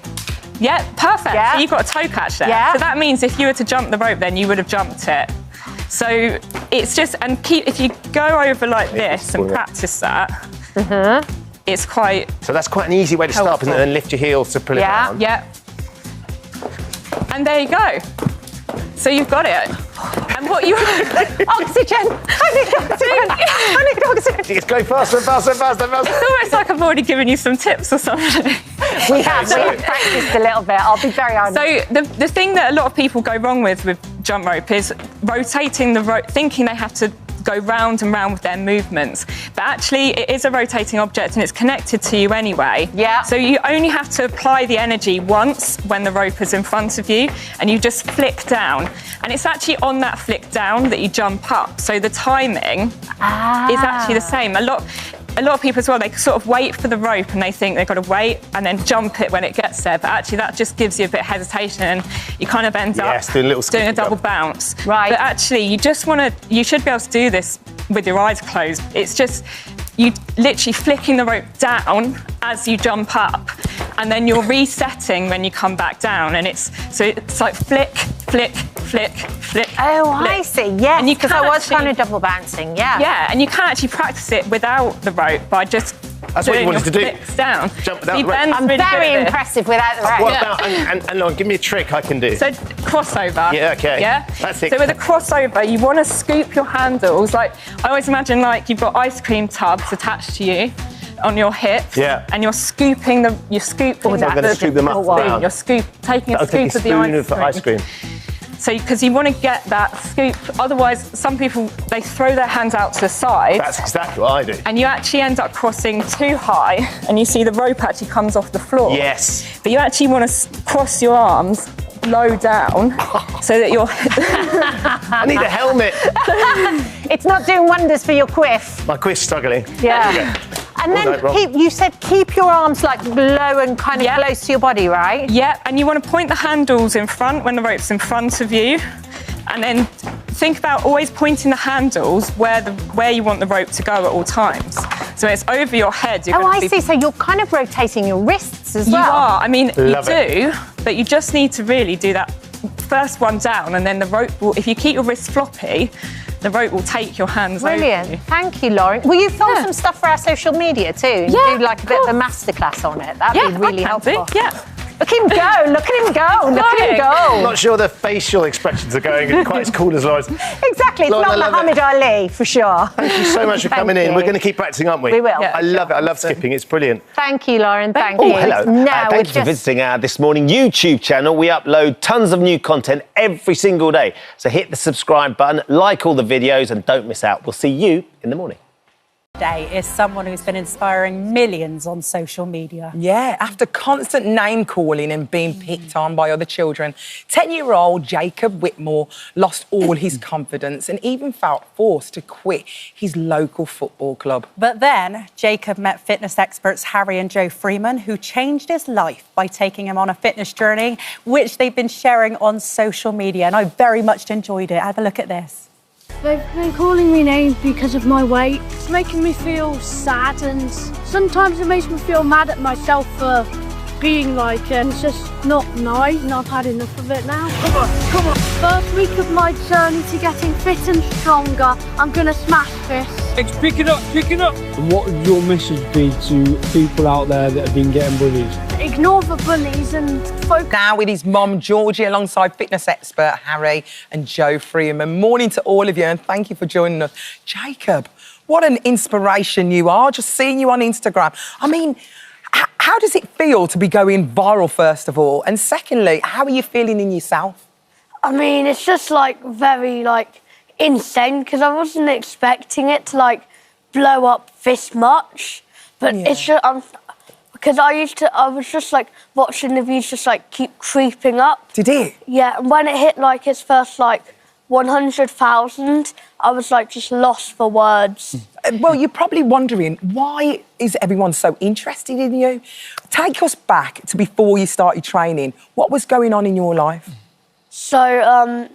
Yeah, perfect. Yeah. So you've got a toe catch there. Yeah. So that means if you were to jump the rope, then you would have jumped it. So it's just, and if you go over like this and practice that, it's quite. So that's quite an easy way to start, isn't it? Then lift your heels to pull it down. Yeah. And there you go. So you've got it. And what you oxygen. I need oxygen. It's going faster and faster and faster and faster. It's almost like I've already given you some tips or something. We have practiced a little bit. I'll be very honest. So the thing that a lot of people go wrong with jump rope is rotating the rope, thinking they have to go round and round with their movements. But actually, it is a rotating object and it's connected to you anyway. Yeah. So you only have to apply the energy once when the rope is in front of you and you just flick down. And it's actually on that flick down that you jump up. So the timing is actually the same. A lot of people as well, they sort of wait for the rope and they think they've got to wait and then jump it when it gets there. But actually that just gives you a bit of hesitation and you kind of end up doing a double bounce. Right. But actually you should be able to do this with your eyes closed. It's just you literally flicking the rope down as you jump up and then you're resetting when you come back down. And it's like flick, flick, flick, flick. Oh, flick. I see. Yes, because I was actually, kind of double bouncing. Yeah. Yeah, and you can actually practice it without the rope by just That's what you wanted to do. flicks down. Jump without the rope. I'm very impressive without the rope. What about, and Lauren, give me a trick I can do. So crossover. Yeah, okay. Yeah? That's it. So with a crossover, you want to scoop your handles. Like, I always imagine like you've got ice cream tubs attached to you on your hips. Yeah. And you're scooping them, So I'm going to scoop them up and down. You're taking a scoop of the ice cream. So, because you want to get that scoop, otherwise some people, they throw their hands out to the side. That's exactly what I do. And you actually end up crossing too high and you see the rope actually comes off the floor. Yes. But you actually want to cross your arms low down so that you're... I need a helmet. It's not doing wonders for your quiff. My quiff's struggling. Yeah. And then you said keep your arms like low and kind of close to your body, right? Yeah, and you want to point the handles in front when the rope's in front of you. And then think about always pointing the handles where you want the rope to go at all times. So it's over your head. I see. So you're kind of rotating your wrists as well. You are. I mean, Love you it. do, but you just need to really do that first one down, and then the rope will, if you keep your wrists floppy, the rope will take your hands Brilliant. over you. Thank you, Lauren. Will you film some stuff for our social media too? And Yeah, do like a bit of a masterclass on it. That'd be really helpful. Yeah. Look at him go! Look at him go! Look at him I'm go! not sure the facial expressions are going quite as cool as Lauren's. Exactly. It's Lauren, I not love Muhammad Ali for sure. Thank you so much for coming in. you. We're going to keep practicing, aren't we? We will. I love it. I love skipping. It's brilliant. Thank you, Lauren. Thank Oh, you. hello. Now Thank you for visiting our This Morning YouTube channel. We upload tons of new content every single day. So hit the subscribe button, like all the videos, and don't miss out. We'll see you in the morning. Today is someone who's been inspiring millions on social media. Yeah, after constant name calling and being picked on by other children, 10-year-old Jacob Whitmore lost all his confidence and even felt forced to quit his local football club. But then Jacob met fitness experts Harry and Joe Freeman, who changed his life by taking him on a fitness journey, which they've been sharing on social media. And I very much enjoyed it. Have a look at this. They've been calling me names because of my weight. It's making me feel sad, and sometimes it makes me feel mad at myself for being like it. It's just not nice, and I've had enough of it now. Come on. First week of my journey to getting fit and stronger, I'm gonna smash this. Pick it up, pick it up. What would your message be to people out there that have been getting bullied? ignore the bullies and focus. Now with his mum, Georgie, alongside fitness expert Harry and Joe Freeman. Morning to all of you, and thank you for joining us. Jacob, what an inspiration you are, just seeing you on Instagram. I mean, how does it feel to be going viral, first of all? And secondly, how are you feeling in yourself? I mean, it's just like very like insane because I wasn't expecting it to like blow up this much. But it's just because I was just like watching the views just like keep creeping up. Did it? Yeah, and when it hit like its first like 100,000, I was like just lost for words. Well, you're probably wondering, why is everyone so interested in you? Take us back to before you started training. What was going on in your life? So,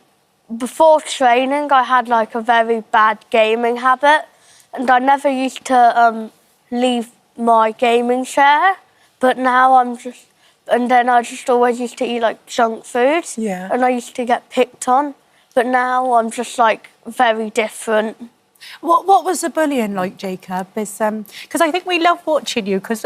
before training, I had like a very bad gaming habit, and I never used to leave my gaming chair, but now and then I just always used to eat like junk food, and I used to get picked on, but now I'm just like very different. What was the bullying like, Jacob? Because I think we love watching you because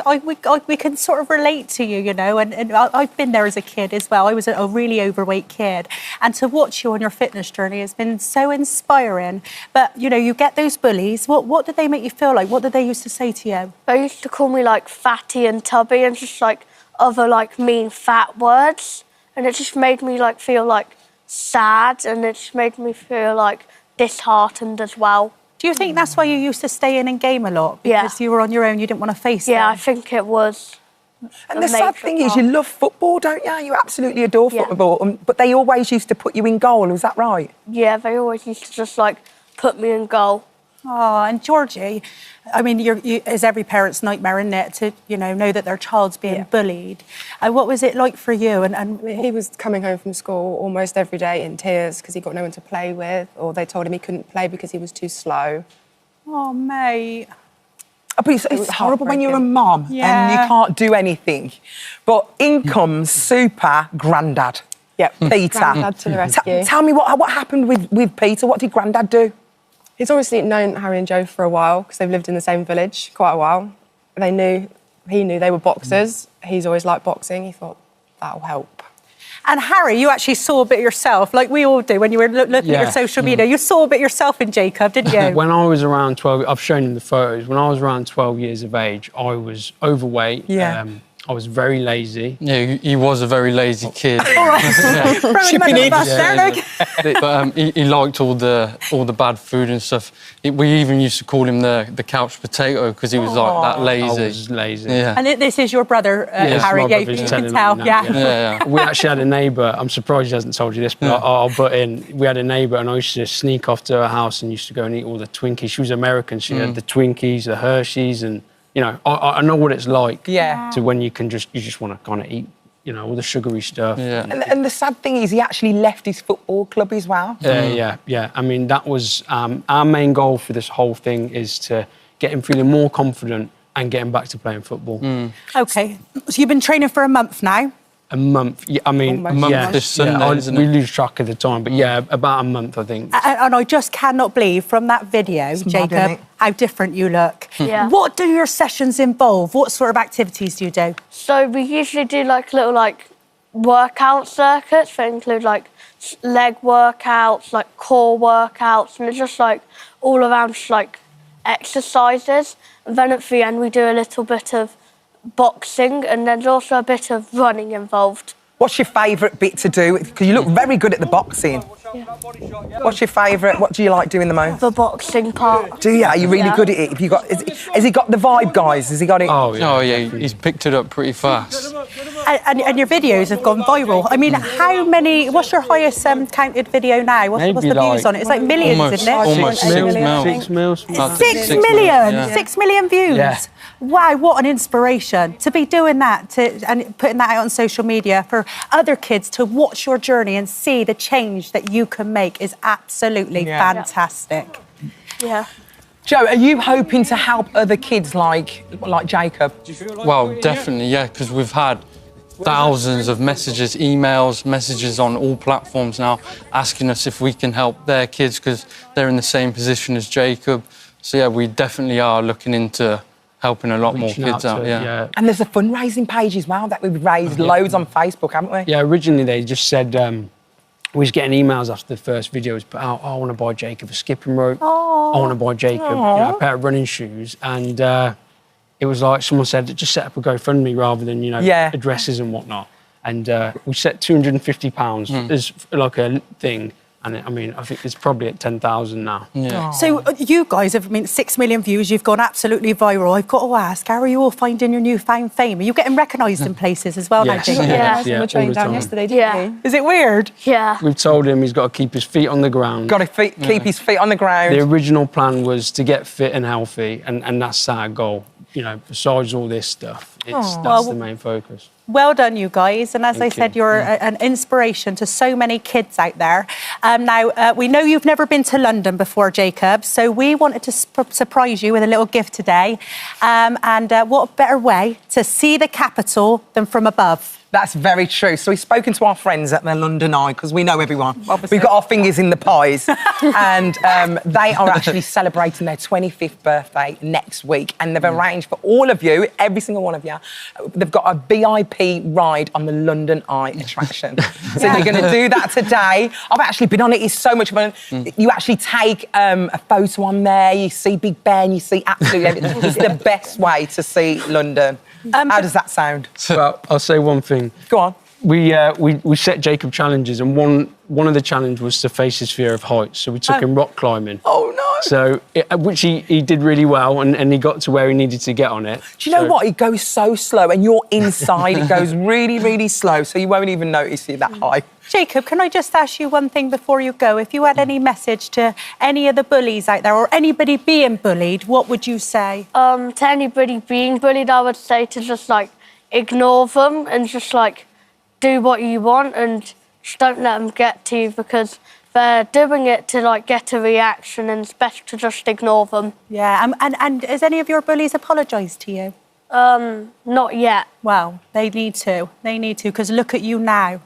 we can sort of relate to you, you know, and I've been there as a kid as well. I was a really overweight kid, and to watch you on your fitness journey has been so inspiring. But, you know, you get those bullies. What did they make you feel like? What did they used to say to you? They used to call me like fatty and tubby and just like other like mean fat words, and it just made me like feel like sad, and it just made me feel like disheartened as well. Do you think that's why you used to stay in and game a lot? Because you were on your own, you didn't want to face them? Yeah, I think it was. And the sad thing is, you love football, don't you? You absolutely adore football. But they always used to put you in goal, was that right? Yeah, they always used to just like put me in goal. Oh, and Georgie, I mean, it's every parent's nightmare, isn't it, to know that their child's being bullied. What was it like for you? And he was coming home from school almost every day in tears because he got no one to play with, or they told him he couldn't play because he was too slow. Oh, mate. But it's horrible when you're a mum and you can't do anything. But in comes super granddad. Yep. Peter. Granddad to the rescue. Tell me what happened with Peter. What did granddad do? He's obviously known Harry and Joe for a while because they've lived in the same village quite a while. He knew they were boxers. He's always liked boxing. He thought, that'll help. And Harry, you actually saw a bit yourself, like we all do when you were looking at your social media. You saw a bit yourself in Jacob, didn't you? When I was around 12, I've shown him the photos. When I was around 12 years of age, I was overweight. Yeah. I was very lazy. Yeah, he was a very lazy kid. All right. Chipping in. But he liked all the bad food and stuff. We even used to call him the couch potato because he was like that lazy. I was lazy. Yeah. And this is your brother, Harry. Yeah, you can tell. Yeah. We actually had a neighbour. I'm surprised he hasn't told you this, but I'll butt in. We had a neighbour, and I used to sneak off to her house and used to go and eat all the Twinkies. She was American. She had the Twinkies, the Hershey's, and I know what it's like. To when you just want to kind of eat, all the sugary stuff. Yeah. And the sad thing is, he actually left his football club as well. Yeah. I mean, that was our main goal for this whole thing, is to get him feeling more confident and get him back to playing football. Okay, so you've been training for a month now? A month. Yeah, I mean, a month this Sunday, isn't it? We lose track of the time, but about a month, I think. And I just cannot believe from that video, Jacob, how different you look. Yeah. What do your sessions involve? What sort of activities do you do? So we usually do like little like workout circuits that include like leg workouts, like core workouts, and it's just like all around just like exercises. And then at the end we do a little bit of boxing, and there's also a bit of running involved. What's your favourite bit to do? Because you look very good at the boxing. Yeah. What's your favourite? What do you like doing the most? The boxing part. Do you? Are you really good at it? Have you got? Has he got the vibe, guys? Has he got it? Oh yeah, he's picked it up pretty fast. And your videos have gone viral. I mean, how many? What's your highest counted video now? What's the views on it? It's like millions, isn't it? Almost 6 mil. 6 mil. 6 million. Yeah. 6 million views. Yeah. Wow, what an inspiration to be doing that and putting that out on social media for other kids to watch your journey and see the change that you can make is absolutely fantastic. Yeah. Joe, are you hoping to help other kids like Jacob? Well, definitely, yeah, because we've had thousands of messages, emails, messages on all platforms now asking us if we can help their kids because they're in the same position as Jacob. So yeah, we definitely are looking into helping a lot more reaching kids out. to- Yeah. And there's a fundraising page as well that we've raised loads on Facebook, haven't we? Yeah, originally they just said, we was getting emails after the first video was put out, I want to buy Jacob a skipping rope. I want to buy Jacob a pair of running shoes. And it was like someone said, just set up a GoFundMe rather than, addresses and whatnot. And we set £250 as like a thing. And I think it's probably at 10,000 now. Yeah. So you guys have 6 million views. You've gone absolutely viral. I've got to ask, how are you all finding your newfound fame? Are you getting recognised in places as well? Yes. Now, Jacob? Yeah, on the train all the down time. yesterday, didn't we? Is it weird? Yeah. We've told him he's got to keep his feet on the ground. Got to keep his feet on the ground. The original plan was to get fit and healthy, and that's our goal. Besides all this stuff, that's the main focus. Well done, you guys. And as Thank I said, you. you're an inspiration to so many kids out there. Now, we know you've never been to London before, Jacob, so we wanted to surprise you with a little gift today. And what better way to see the capital than from above? That's very true. So we've spoken to our friends at the London Eye, because we know everyone. Obviously. We've got our fingers in the pies. And they are actually celebrating their 25th birthday next week. And they've arranged for all of you, every single one of you, they've got a VIP ride on the London Eye attraction. So you're going to do that today. I've actually been on it. It's so much fun. You actually take a photo on there. You see Big Ben. You see absolutely everything. It's the best way to see London. How does that sound? Well, I'll say one thing. Go on. We set Jacob challenges, and one of the challenges was to face his fear of heights. So we took him rock climbing. Oh no! So which he did really well, and he got to where he needed to get on it. Do you know what? It goes so slow, and you're inside. It goes really, really slow, so you won't even notice it that high. Jacob, can I just ask you one thing before you go? If you had any message to any of the bullies out there or anybody being bullied, what would you say? To anybody being bullied, I would say to just ignore them and just do what you want and just don't let them get to you, because they're doing it to get a reaction, and it's best to just ignore them. Yeah, and has any of your bullies apologised to you? Not yet. Well, they need to. They need to, because look at you now.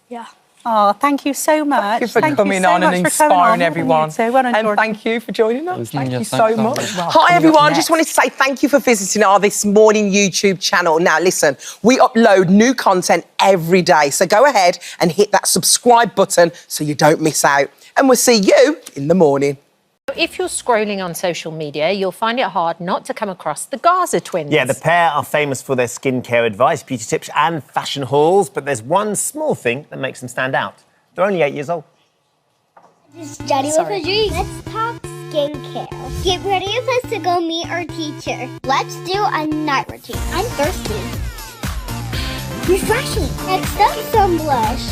Yeah. Oh, thank you so much. Thank you for coming on and inspiring everyone. And thank you for joining us. Thank you so much. Hi, everyone. Just wanted to say thank you for visiting our This Morning YouTube channel. Now, listen, we upload new content every day. So go ahead and hit that subscribe button so you don't miss out. And we'll see you in the morning. If you're scrolling on social media, you'll find it hard not to come across the Gaza twins. Yeah, the pair are famous for their skincare advice, beauty tips and fashion hauls, but there's one small thing that makes them stand out. They're only 8 years old. This is Daddy with a dream. Let's talk skincare. Get ready with us to go meet our teacher. Let's do a night routine. I'm thirsty. Refreshing. Next up, some blush.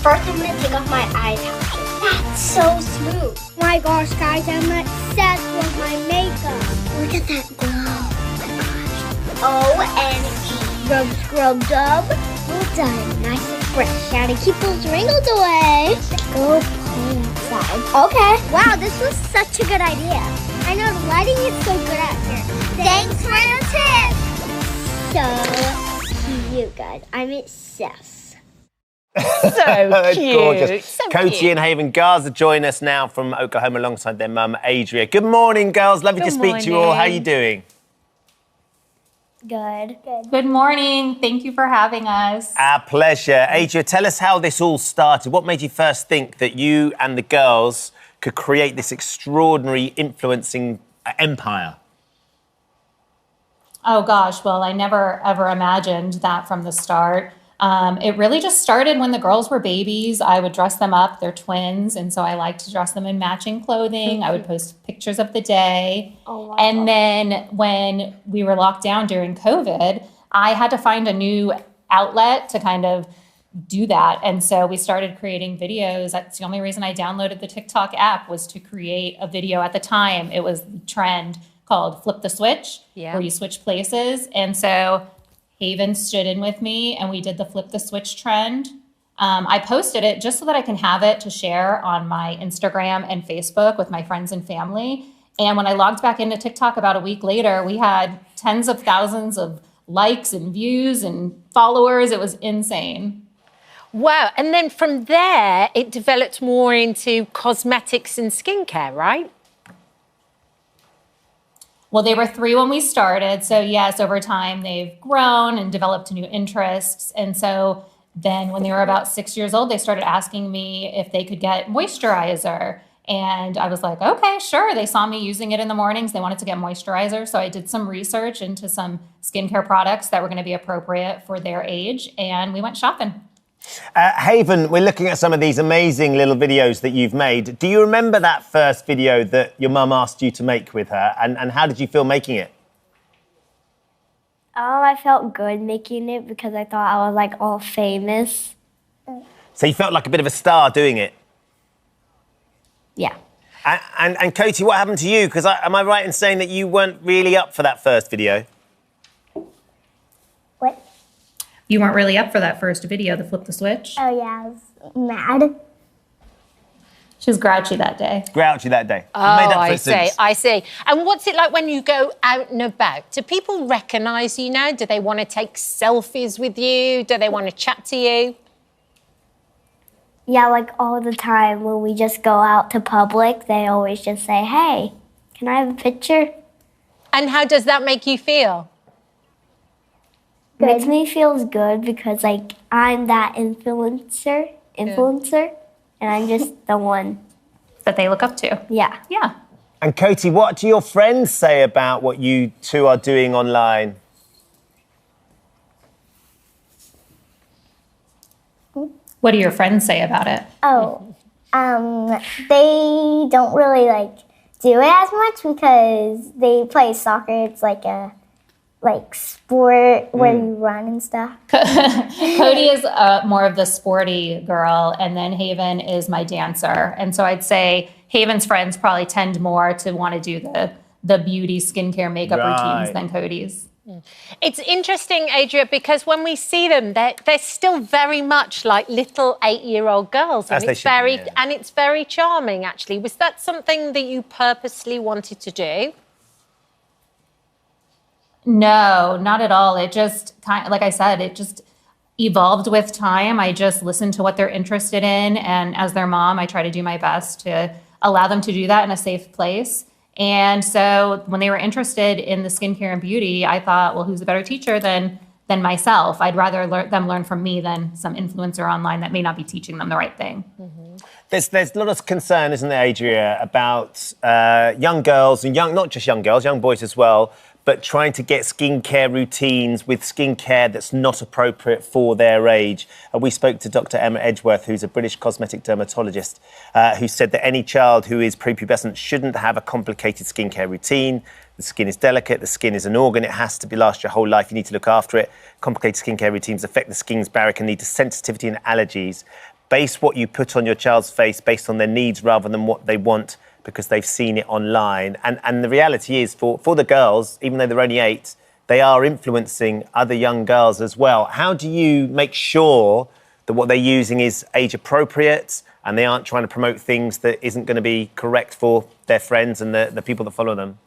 First, I'm gonna take off my eye patch. That's so smooth. My gosh, guys, I'm obsessed with my makeup. Look at that glow. Oh my gosh. OMG. Rub, scrub, dub. Well done. Nice and fresh. Gotta keep those wrinkles away. Go play outside. Okay. Wow, this was such a good idea. I know the lighting is so good out here. Thanks for the tip. So cute, guys. I'm obsessed. So cute. Gorgeous. So Coty cute. and Haven Gaza join us now from Oklahoma alongside their mum, Adria. Good morning, girls. Lovely to speak to you all. How are you doing? Good. Good morning. Thank you for having us. Our pleasure. Adria, tell us how this all started. What made you first think that you and the girls could create this extraordinary influencing empire? Oh gosh, well, I never ever imagined that from the start. It really just started when the girls were babies. I would dress them up. They're twins, and so I liked to dress them in matching clothing. I would post pictures of the day. Oh, wow. And then when we were locked down during COVID, I had to find a new outlet to kind of do that. And so we started creating videos. That's the only reason I downloaded the TikTok app, was to create a video. At the time, it was the trend called Flip the Switch, where you switch places. And so Haven stood in with me and we did the Flip the Switch trend. I posted it just so that I can have it to share on my Instagram and Facebook with my friends and family. And when I logged back into TikTok about a week later, we had tens of thousands of likes and views and followers. It was insane. Wow. And then from there, it developed more into cosmetics and skincare, right? Well, they were 3 when we started. So yes, over time they've grown and developed new interests. And so then when they were about 6 years old, they started asking me if they could get moisturizer. And I was like, okay, sure. They saw me using it in the mornings. They wanted to get moisturizer. So I did some research into some skincare products that were going to be appropriate for their age. And we went shopping. Haven, we're looking at some of these amazing little videos that you've made. Do you remember that first video that your mum asked you to make with her? And how did you feel making it? Oh, I felt good making it because I thought I was like all famous. So you felt like a bit of a star doing it? Yeah. And Cody, what happened to you? Because am I right in saying that you weren't really up for that first video? What? You weren't really up for that first video, the flip the switch? Oh, yeah, I was mad. She was grouchy that day. Grouchy that day. Oh, I see. And what's it like when you go out and about? Do people recognise you now? Do they want to take selfies with you? Do they want to chat to you? Yeah, like all the time when we just go out to public, they always just say, hey, can I have a picture? And how does that make you feel? Makes me feel good because like I'm that influencer, and I'm just the one that they look up to. Yeah. Yeah. And Cody, what do your friends say about what you two are doing online? What do your friends say about it? Oh, they don't really like do it as much because they play soccer. It's like a sport where you run and stuff. Cody is more of the sporty girl, and then Haven is my dancer. And so I'd say Haven's friends probably tend more to want to do the beauty, skincare, makeup routines than Cody's. It's interesting, Adria, because when we see them, they're still very much like little 8-year-old girls, and it's very charming. Actually, was that something that you purposely wanted to do? No, not at all. It just like I said, it just evolved with time. I just listened to what they're interested in, and as their mom, I try to do my best to allow them to do that in a safe place. And so when they were interested in the skincare and beauty, I thought, well, who's a better teacher than myself? I'd rather them learn from me than some influencer online that may not be teaching them the right thing. Mm-hmm. There's a lot of concern, isn't there, Adria, about young girls and not just young girls, young boys as well, but trying to get skincare routines with skincare that's not appropriate for their age. We spoke to Dr. Emma Edgeworth, who's a British cosmetic dermatologist, who said that any child who is prepubescent shouldn't have a complicated skincare routine. The skin is delicate, the skin is an organ, it has to last your whole life, you need to look after it. Complicated skincare routines affect the skin's barrier and lead to sensitivity and allergies. Base what you put on your child's face based on their needs rather than what they want, because they've seen it online. And the reality is, for the girls, even though they're only 8, they are influencing other young girls as well. How do you make sure that what they're using is age appropriate and they aren't trying to promote things that isn't going to be correct for their friends and the people that follow them?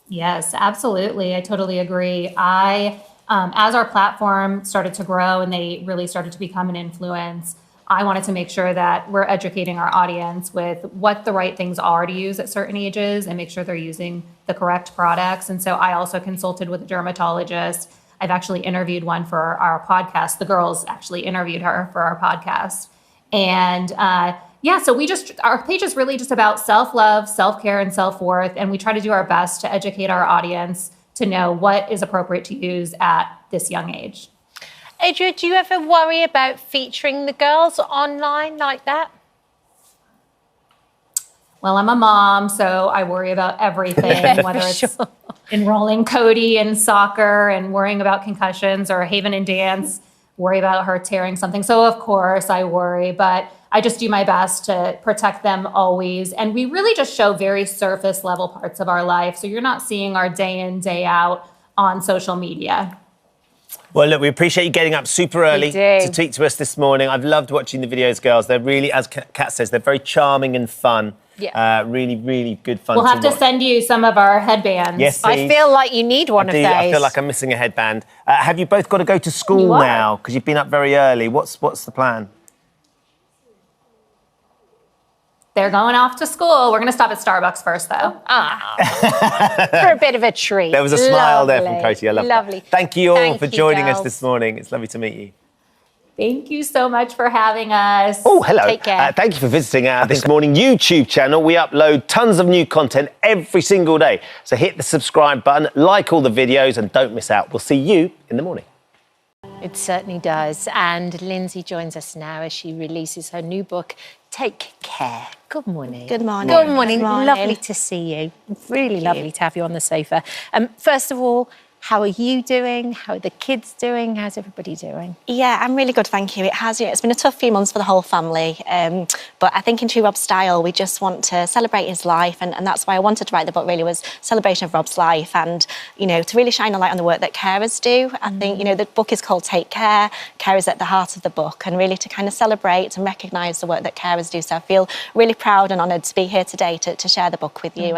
Yes, absolutely. I totally agree. As our platform started to grow and they really started to become an influence, I wanted to make sure that we're educating our audience with what the right things are to use at certain ages and make sure they're using the correct products. And so I also consulted with a dermatologist. I've actually interviewed one for our podcast. The girls actually interviewed her for our podcast. And so our page is really just about self-love, self-care, and self-worth. And we try to do our best to educate our audience to know what is appropriate to use at this young age. Adria, do you ever worry about featuring the girls online like that? Well, I'm a mom, so I worry about everything, whether it's enrolling Cody in soccer and worrying about concussions, or Haven in dance, worry about her tearing something. So of course I worry, but I just do my best to protect them always. And we really just show very surface level parts of our life. So you're not seeing our day in, day out on social media. Well, look, we appreciate you getting up super early to speak to us this morning. I've loved watching the videos, girls. They're really, as Kat says, they're very charming and fun. Yeah. Really, really good fun We'll have to watch. send you some of our headbands. Yes, please. I feel like you need one of those. I feel like I'm missing a headband. Have you both got to go to school now? Because you've been up very early. What's the plan? They're going off to school. We're going to stop at Starbucks first, though. For a bit of a treat. There was a smile there from Coty. I love Lovely. that. Thank you all Thank for you, joining us girls. this morning. It's lovely to meet you. Thank you so much for having us. Oh, hello. Take care. Thank you for visiting our This Morning YouTube channel. We upload tons of new content every single day. So hit the subscribe button, like all the videos, and don't miss out. We'll see you in the morning. It certainly does. And Lindsay joins us now as she releases her new book, Take Care. Good morning. Good morning. Good morning. Good morning. Lovely to see you. Really lovely to have you on the sofa. First of all, how are you doing? How are the kids doing? How's everybody doing? Yeah, I'm really good, thank you. It has, it's been a tough few months for the whole family, but I think in true Rob's style, we just want to celebrate his life, and that's why I wanted to write the book, really, was celebration of Rob's life, and, to really shine a light on the work that carers do. I think, the book is called Take Care. Care is at the heart of the book, and really to kind of celebrate and recognise the work that carers do. So I feel really proud and honoured to be here today to share the book with you.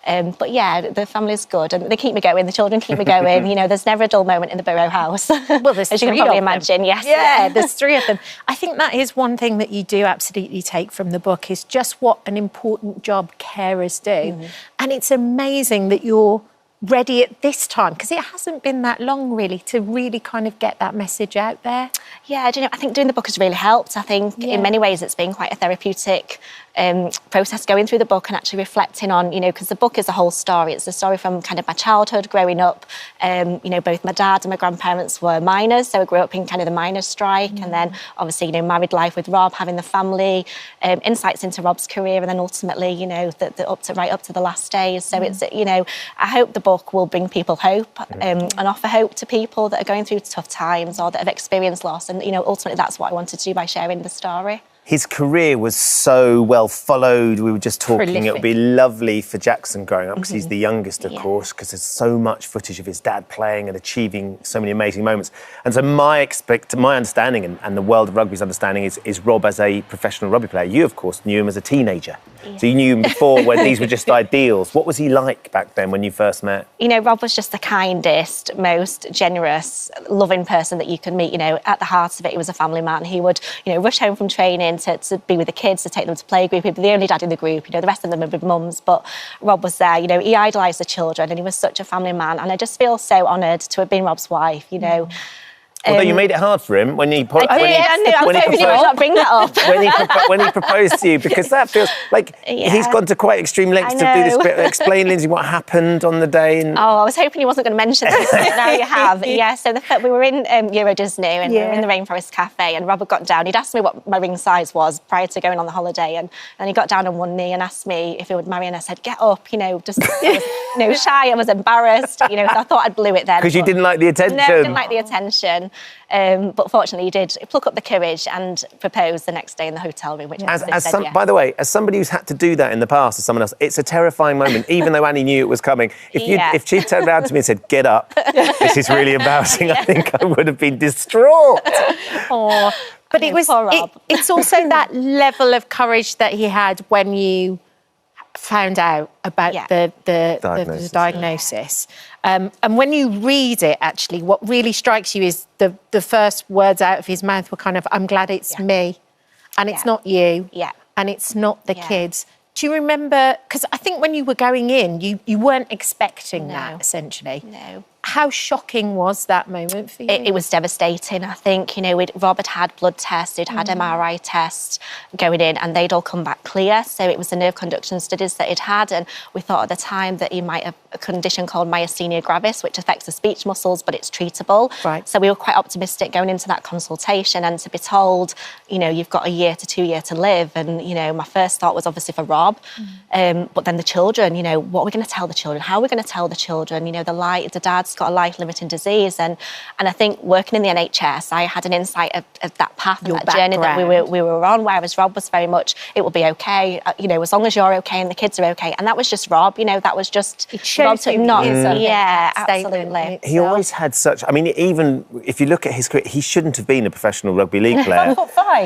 But yeah, the family's good, and they keep me going, the children keep me going. There's never a dull moment in the Burrow house. Well, there's as you can three probably of them. imagine, yes. Yeah, there's three of them. I think that is one thing that you do absolutely take from the book is just what an important job carers do. And it's amazing that you're ready at this time, because it hasn't been that long really to really kind of get that message out there. Yeah, I think doing the book has really helped. I think in many ways it's been quite a therapeutic process going through the book and actually reflecting on, because the book is a whole story. It's a story from kind of my childhood growing up. Both my dad and my grandparents were miners, so I grew up in kind of the miners' strike, and then obviously, married life with Rob, having the family, insights into Rob's career, and then ultimately, right up to the last days. So it's, I hope the book will bring people hope and offer hope to people that are going through tough times or that have experienced loss. And, ultimately that's what I wanted to do by sharing the story. His career was so well followed. We were just talking, Prolific. it would be lovely for Jackson growing up because he's the youngest, of course, because there's so much footage of his dad playing and achieving so many amazing moments. And so my understanding and the world of rugby's understanding is Rob as a professional rugby player. You, of course, knew him as a teenager. So you knew him before when these were just ideals. What was he like back then when you first met? Rob was just the kindest, most generous, loving person that you could meet. At the heart of it, he was a family man. He would, rush home from training to be with the kids, to take them to play group. He'd be the only dad in the group. The rest of them were with mums, but Rob was there. He idolised the children, and he was such a family man. And I just feel so honoured to have been Rob's wife. Although you made it hard for him when he I knew. I was hoping he would not bring that up. when he proposed to you, because that feels like he's gone to quite extreme lengths to do this bit. Explain, Lindsay, what happened on the day. And... Oh, I was hoping he wasn't going to mention this, but now you have. Yeah, so we were in Euro Disney, and we were in the Rainforest Cafe, and Robert got down. He'd asked me what my ring size was prior to going on the holiday, and he got down on one knee and asked me if he would marry, and I said, get up, just I was, shy, I was embarrassed, so I thought I'd blew it then. Because you didn't like the attention. No, I didn't like the attention. But fortunately, he did pluck up the courage and propose the next day in the hotel room, which said yes. By the way, as somebody who's had to do that in the past to someone else, it's a terrifying moment, even though Annie knew it was coming. If she turned around to me and said, get up, this is really embarrassing, I think I would have been distraught. Oh, but it's also that level of courage that he had when you found out about the diagnosis. And when you read it, actually, what really strikes you is the first words out of his mouth were kind of, I'm glad it's me, and it's not you, and it's not the kids. Do you remember, because I think when you were going in, you weren't expecting that, essentially. No. How shocking was that moment for you? It was devastating. I think, Rob had blood tests, he'd had MRI tests going in, and they'd all come back clear. So it was the nerve conduction studies that he'd had, and we thought at the time that he might have a condition called myasthenia gravis, which affects the speech muscles, but it's treatable. Right. So we were quite optimistic going into that consultation, and to be told, you've got a year to 2 years to live, and, my first thought was obviously for Rob, but then the children, what are we going to tell the children? How are we going to tell the children? The dad's got a life-limiting disease, and I think working in the NHS, I had an insight of that path and that journey that we were on, whereas Rob was very much, it will be okay, as long as you're okay and the kids are okay, and that was just Rob, that was just Rob to not, absolutely. He always had such, even if you look at his career, he shouldn't have been a professional rugby league player.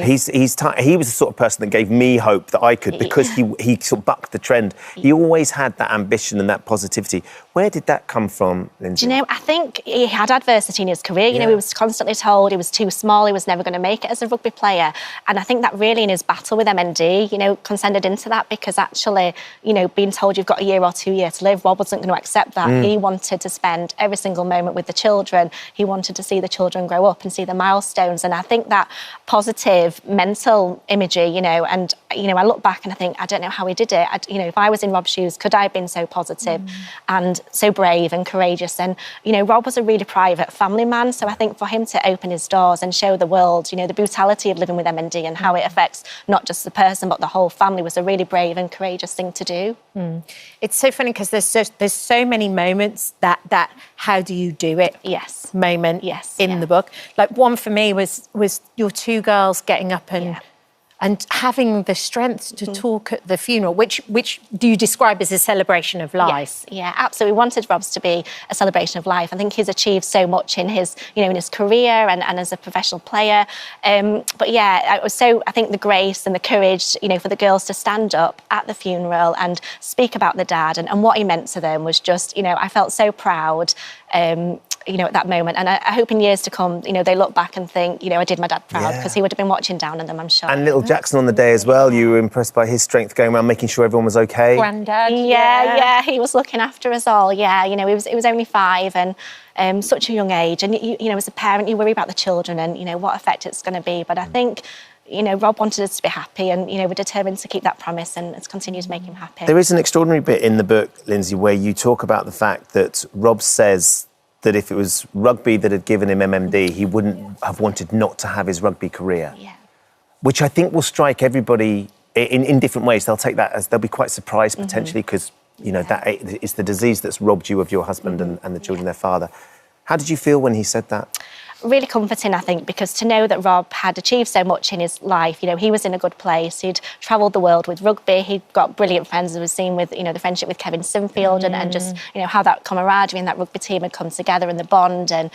He was the sort of person that gave me hope that I could, because he sort of bucked the trend. He always had that ambition and that positivity. Where did that come from, Lindsay? know, I think he had adversity in his career. You know, he was constantly told he was too small, he was never going to make it as a rugby player. And I think that really in his battle with MND, you know, consented into that, because actually, you know, being told you've got a year or 2 years to live, Rob wasn't going to accept that. He wanted to spend every single moment with the children. He wanted to see the children grow up and see the milestones. And I think that positive mental imagery, you know, and, you know, I look back and I think, I don't know how he did it. You know, if I was in Rob's shoes, could I have been so positive and so brave and courageous? And, you know, Rob was a really private family man. So I think for him to open his doors and show the world, you know, the brutality of living with MND and how it affects not just the person, but the whole family was a really brave and courageous thing to do. It's so funny because there's so many moments that how do you do it moment in the book. Like one for me was your two girls getting up and having the strength to talk at the funeral, which do you describe as a celebration of life? Yes, yeah, absolutely. We wanted Rob's to be a celebration of life. I think he's achieved so much in his, you know, in his career and as a professional player. But yeah, I think the grace and the courage, you know, for the girls to stand up at the funeral and speak about the dad and what he meant to them was just, you know, I felt so proud. You know, at that moment. And I hope in years to come, you know, they look back and think, you know, I did my dad proud, because he would have been watching down on them, I'm sure. And little Jackson on the day as well, you were impressed by his strength going around making sure everyone was okay? Granddad. Yeah, he was looking after us all. Yeah, you know, he was only 5 and such a young age. And, you know, as a parent, you worry about the children and, you know, what effect it's going to be. But I think, you know, Rob wanted us to be happy and, you know, we're determined to keep that promise and let's continue to make him happy. There is an extraordinary bit in the book, Lindsay, where you talk about the fact that Rob says that if it was rugby that had given him MMD, he wouldn't have wanted not to have his rugby career. Yeah. Which I think will strike everybody in different ways. They'll take that as, they'll be quite surprised potentially because, you know, that it's the disease that's robbed you of your husband and the children, their father. How did you feel when he said that? Really comforting, I think, because to know that Rob had achieved so much in his life, you know, he was in a good place. He'd travelled the world with rugby. He'd got brilliant friends, as we've seen with, you know, the friendship with Kevin Sinfield and just, you know, how that camaraderie and that rugby team had come together and the bond. And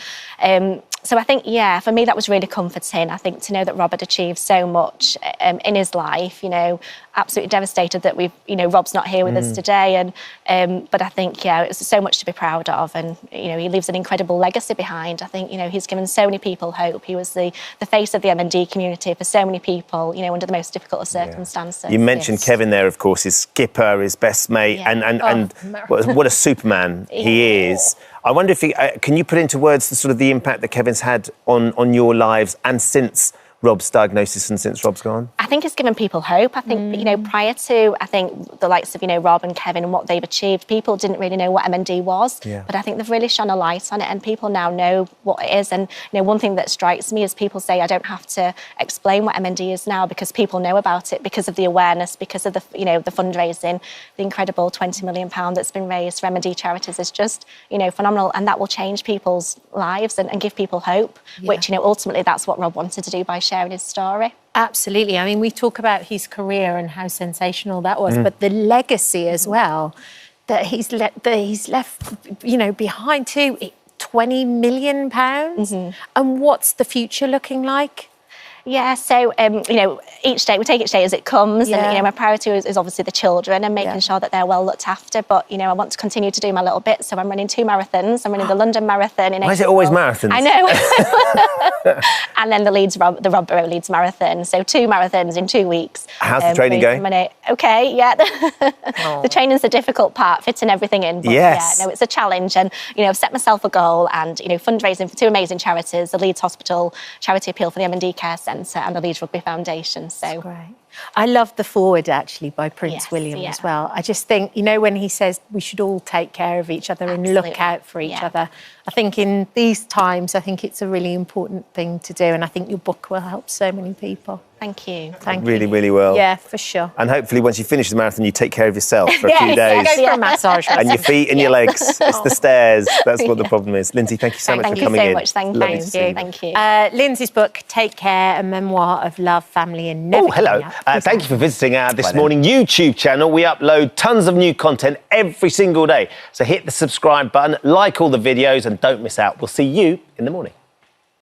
so I think, yeah, for me, that was really comforting. I think to know that Rob had achieved so much in his life, you know, absolutely devastated that you know, Rob's not here with us today. And but I think, yeah, it's so much to be proud of. And, you know, he leaves an incredible legacy behind. I think, you know, he's given so many people hope. He was the face of the MND community for so many people, you know, under the most difficult of circumstances. You mentioned Kevin there, of course, his skipper, his best mate, and what a Superman he is. I wonder if can you put into words the sort of the impact that Kevin's had on your lives and since Rob's diagnosis and since Rob's gone? I think it's given people hope. I think, you know, prior to, I think, the likes of, you know, Rob and Kevin and what they've achieved, people didn't really know what MND was. Yeah. But I think they've really shone a light on it and people now know what it is. And, you know, one thing that strikes me is people say, I don't have to explain what MND is now because people know about it because of the awareness, because of the, you know, the fundraising, the incredible £20 million that's been raised for MND charities is just, you know, phenomenal. And that will change people's lives and give people hope, which, you know, ultimately that's what Rob wanted to do by sharing his story. Absolutely. I mean, we talk about his career and how sensational that was, but the legacy as well that he's left, you know, behind too. £20 million. And what's the future looking like? Yeah, so, you know, we take each day as it comes. And, you know, my priority is obviously the children and making sure that they're well looked after. But, you know, I want to continue to do my little bit. So I'm running 2 marathons. I'm running the London Marathon in April. Why is it always marathons? I know. And then the Rob Borough Leeds Marathon. So 2 marathons in 2 weeks. How's the training going? Okay, yeah. The training's the difficult part, fitting everything in. But yeah, no, it's a challenge. And, you know, I've set myself a goal and, you know, fundraising for 2 amazing charities, the Leeds Hospital Charity Appeal for the MND Care Centre and the Leeds Rugby Foundation. So that's great. I love the foreword actually by Prince William as well. I just think, you know, when he says we should all take care of each other and look out for each other, I think in these times, I think it's a really important thing to do. And I think your book will help so many people. Thank you. Thank you. Really well. Yeah, for sure. And hopefully once you finish the marathon, you take care of yourself for a few days. Go for a massage. And your feet and your legs. It's the stairs. That's what the problem is. Lindsay, thank you so much for coming in. Thank you so much. Thank you. Lindsay's book, Take Care, a memoir of love, family and never. Oh, hello. Thank you for visiting our This Morning YouTube channel. We upload tons of new content every single day. So hit the subscribe button, like all the videos and don't miss out. We'll see you in the morning.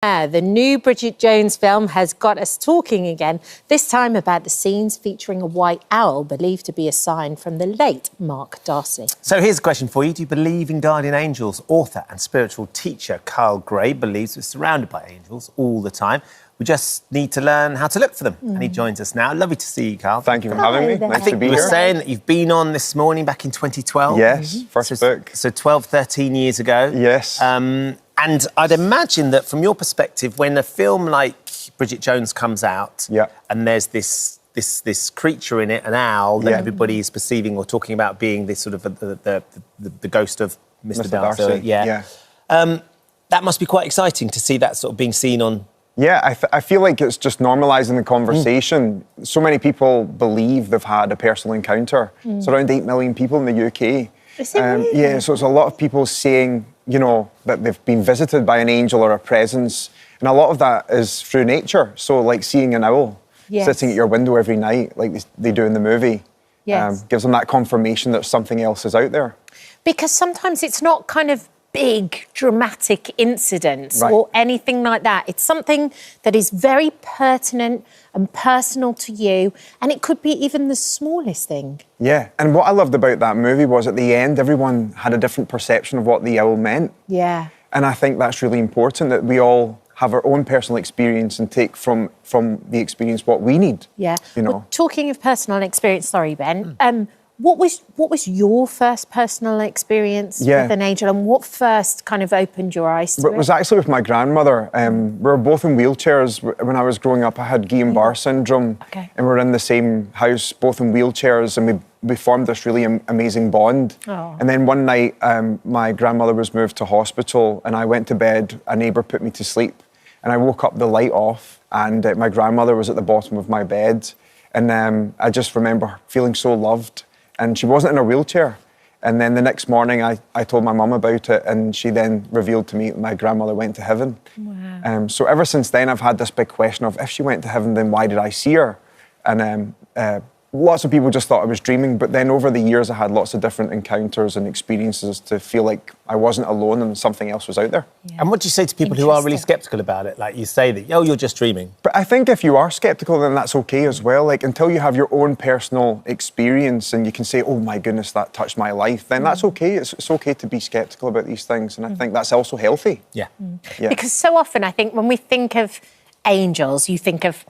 The new Bridget Jones film has got us talking again, this time about the scenes featuring a white owl believed to be a sign from the late Mark Darcy. So here's a question for you. Do you believe in guardian angels? Author and spiritual teacher Carl Gray believes we're surrounded by angels all the time. We just need to learn how to look for them. And he joins us now. Lovely to see you, Carl. Thank you for having me. Nice to be you here. were saying that you've been on this morning back in 2012. Yes, first book. So 12, 13 years ago. Yes. And I'd imagine that from your perspective, when a film like Bridget Jones comes out and there's this creature in it, an owl, that everybody is perceiving or talking about being this sort of the ghost of Mr. Darcy. That must be quite exciting to see that sort of being seen on. Yeah, I feel like it's just normalising the conversation. So many people believe they've had a personal encounter. It's around 8 million people in the UK. Is it really? Yeah, so it's a lot of people saying, you know, that they've been visited by an angel or a presence. And a lot of that is through nature. So like seeing an owl sitting at your window every night, like they do in the movie, gives them that confirmation that something else is out there. Because sometimes it's not kind of big dramatic incidents or anything like that. It's something that is very pertinent and personal to you, and it could be even the smallest thing. Yeah, and what I loved about that movie was at the end, everyone had a different perception of what the owl meant. Yeah. And I think that's really important, that we all have our own personal experience and take from the experience what we need. Yeah. You know. Well, talking of personal experience, sorry, Ben, what was your first personal experience with an angel, and what first kind of opened your eyes to It was actually with my grandmother. We were both in wheelchairs when I was growing up. I had Guillain-Barré syndrome, and we were in the same house, both in wheelchairs, and we formed this really amazing bond. Oh. And then one night, my grandmother was moved to hospital, and I went to bed. A neighbour put me to sleep, and I woke up, the light off, and my grandmother was at the bottom of my bed, and I just remember feeling so loved. And she wasn't in a wheelchair. And then the next morning, I told my mum about it, and she then revealed to me that my grandmother went to heaven. Wow. So ever since then, I've had this big question of, if she went to heaven, then why did I see her? And lots of people just thought I was dreaming, but then over the years, I had lots of different encounters and experiences to feel like I wasn't alone and something else was out there. And what do you say to people who are really sceptical about it? Like you say that, oh, you're just dreaming. But I think if you are sceptical, then that's okay as well. Like until you have your own personal experience and you can say, oh my goodness, that touched my life, then that's okay. It's okay to be sceptical about these things. And I think that's also healthy. Yeah. Because so often I think when we think of angels, you think of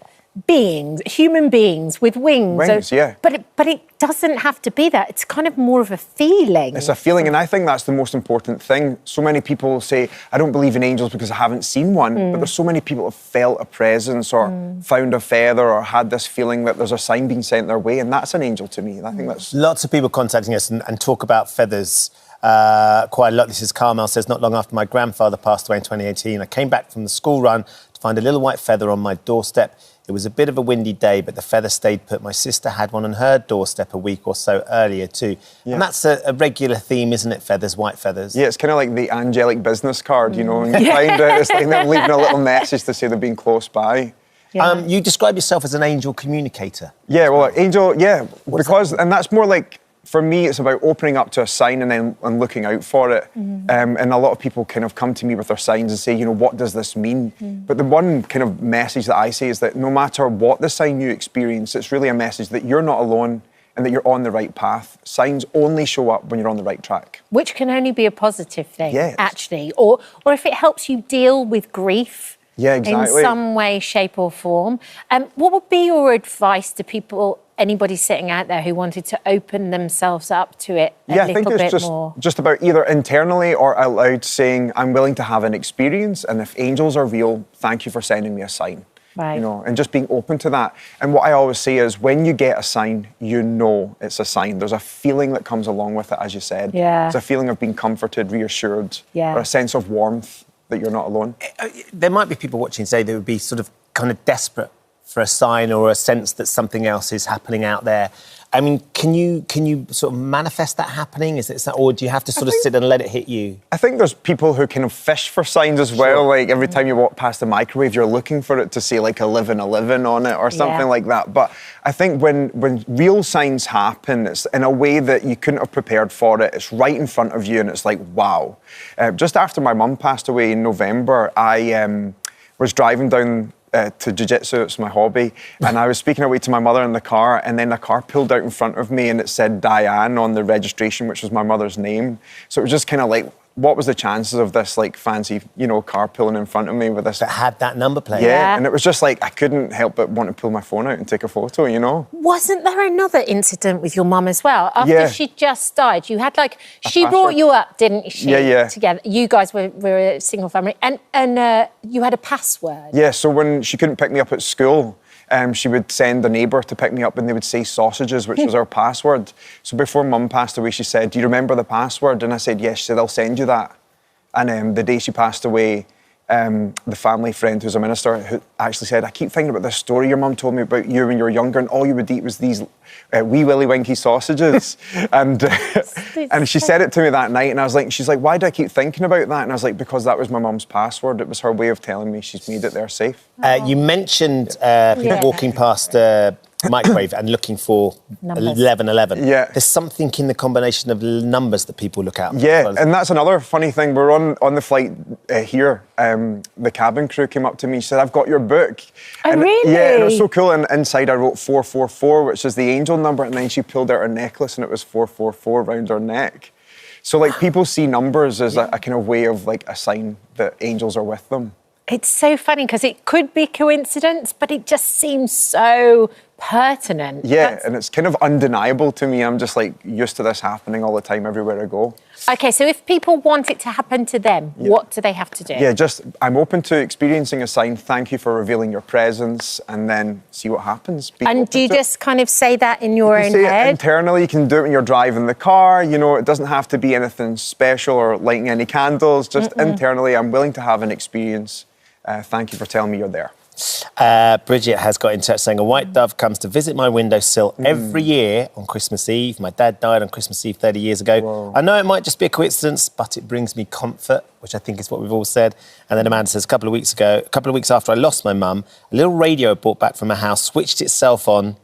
beings, human beings with wings. Wings, yeah. But it doesn't have to be that. It's kind of more of a feeling. It's a feeling, and I think that's the most important thing. So many people say, I don't believe in angels because I haven't seen one, but there's so many people who have felt a presence or found a feather or had this feeling that there's a sign being sent their way, and that's an angel to me. I think that's... Lots of people contacting us and talk about feathers quite a lot. This is Carmel says, not long after my grandfather passed away in 2018, I came back from the school run to find a little white feather on my doorstep. It was a bit of a windy day, but the feather stayed put. My sister had one on her doorstep a week or so earlier too. Yeah. And that's a regular theme, isn't it, feathers, white feathers? Yeah, it's kind of like the angelic business card, you know, and you find it, it's like them leaving a little message to say they're being close by. Yeah. You describe yourself as an angel communicator. Yeah, well, angel, because, and that's more like, for me, it's about opening up to a sign and looking out for it. And a lot of people kind of come to me with their signs and say, you know, what does this mean? But the one kind of message that I say is that no matter what the sign you experience, it's really a message that you're not alone and that you're on the right path. Signs only show up when you're on the right track. Which can only be a positive thing, Yes. actually. Or if it helps you deal with grief in some way, shape or form. What would be your advice to people, anybody sitting out there who wanted to open themselves up to it a little bit more? I think it's just about either internally or out loud saying, I'm willing to have an experience, and if angels are real, thank you for sending me a sign. Right. You know, and just being open to that. And what I always say is, when you get a sign, you know it's a sign. There's a feeling that comes along with it, as you said. Yeah. It's a feeling of being comforted, reassured, or a sense of warmth that you're not alone. There might be people watching today that would be sort of kind of desperate for a sign or a sense that something else is happening out there. I mean, can you sort of manifest that happening? Is it, or do you have to sort of sit and let it hit you? I think there's people who kind of fish for signs as well. Like every time you walk past the microwave, you're looking for it to say like 11 on it or something like that. But I think when real signs happen, it's in a way that you couldn't have prepared for it. It's right in front of you and it's like, wow. Just after my mum passed away in November, was driving down to jiu-jitsu, it's my hobby, and I was speaking away to my mother in the car, and then a car pulled out in front of me and it said Diane on the registration, which was my mother's name. So it was just kind of like, what was the chances of this like fancy, car pulling in front of me with this? That had that number plate. Yeah, and it was just like, I couldn't help but want to pull my phone out and take a photo, Wasn't there another incident with your mum as well? After Yeah. she just died, you had she password. brought you up, didn't she? Yeah. Together. You guys were a single family. And you had a password. Yeah, so when she couldn't pick me up at school, she would send a neighbour to pick me up and they would say sausages, which was our password. So before Mum passed away, she said, do you remember the password? And I said, yes. She said, I'll send you that. And the day she passed away, the family friend who's a minister who actually said, I keep thinking about this story your mum told me about you when you were younger and all you would eat was these wee willy winky sausages. and she said it to me that night and I was like, she's like, why do I keep thinking about that? And I was like, because that was my mum's password. It was her way of telling me she's made it there safe. You mentioned people walking past microwave and looking for Numbers. 1111. Yeah. There's something in the combination of numbers that people look out for. Yeah, and that's another funny thing. We're on the flight here. The cabin crew came up to me and said, I've got your book. Oh, and, really? Yeah, and it was so cool. And inside I wrote 444, which is the angel number. And then she pulled out her necklace and it was 444 around her neck. So people see numbers as a kind of way of a sign that angels are with them. It's so funny because it could be coincidence, but it just seems so pertinent. Yeah, and it's kind of undeniable to me. I'm just used to this happening all the time everywhere I go. Okay, so if people want it to happen to them, what do they have to do? Yeah, I'm open to experiencing a sign. Thank you for revealing your presence, and then see what happens. And do you just kind of say that in your own say it head? internally. You can do it when you're driving the car. It doesn't have to be anything special or lighting any candles. Just internally, I'm willing to have an experience. Thank you for telling me you're there. Bridget has got in touch saying, a white dove comes to visit my windowsill every year on Christmas Eve. My dad died on Christmas Eve 30 years ago. Whoa. I know it might just be a coincidence, but it brings me comfort, which I think is what we've all said. And then Amanda says, a couple of weeks after I lost my mum, a little radio brought back from my house switched itself on,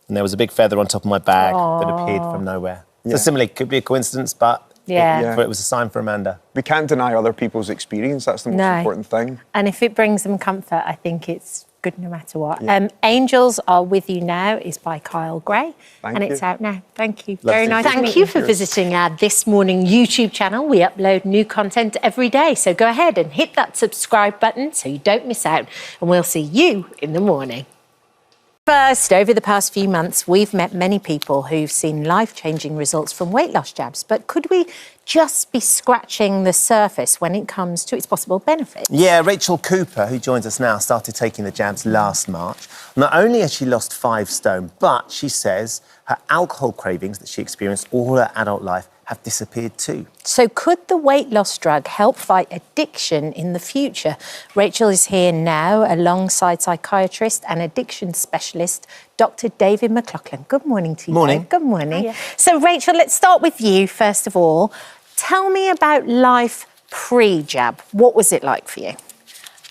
and there was a big feather on top of my bag that appeared from nowhere. Yeah. So similarly, it could be a coincidence, but it was a sign for Amanda. We can't deny other people's experience. That's the most important thing. And if it brings them comfort, I think it's good no matter what. Angels Are With You Now is by Kyle Gray. Thank It's you. out now. Thank you. Lovely. Very nice. Thank you for visiting our This Morning YouTube channel. We upload new content every day. So go ahead and hit that subscribe button so you don't miss out. And we'll see you in the morning. First, over the past few months, we've met many people who've seen life-changing results from weight loss jabs. But could we just be scratching the surface when it comes to its possible benefits? Yeah, Rachel Cooper, who joins us now, started taking the jabs last March. Not only has she lost 5 stone, but she says her alcohol cravings that she experienced all her adult life have disappeared too. So could the weight loss drug help fight addiction in the future? Rachel is here now alongside psychiatrist and addiction specialist, Dr. David McLaughlin. Good morning to you. Morning. Dave. Good morning. Hiya. So Rachel, let's start with you first of all. Tell me about life pre-jab. What was it like for you?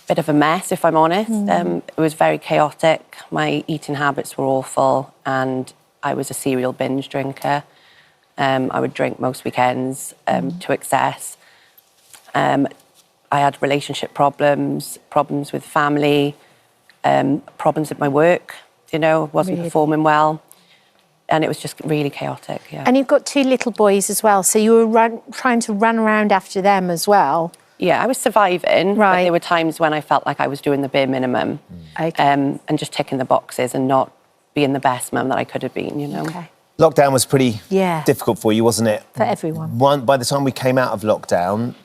Bit of a mess, if I'm honest. It was very chaotic. My eating habits were awful and I was a serial binge drinker. I would drink most weekends to excess. I had relationship problems with family, problems at my work, wasn't performing well. And it was just really chaotic, yeah. And you've got 2 little boys as well, so you were trying to run around after them as well. Yeah, I was surviving, but there were times when I felt like I was doing the bare minimum and just ticking the boxes and not being the best mum that I could have been, Okay. Lockdown was pretty difficult for you, wasn't it? For everyone. By the time we came out of lockdown,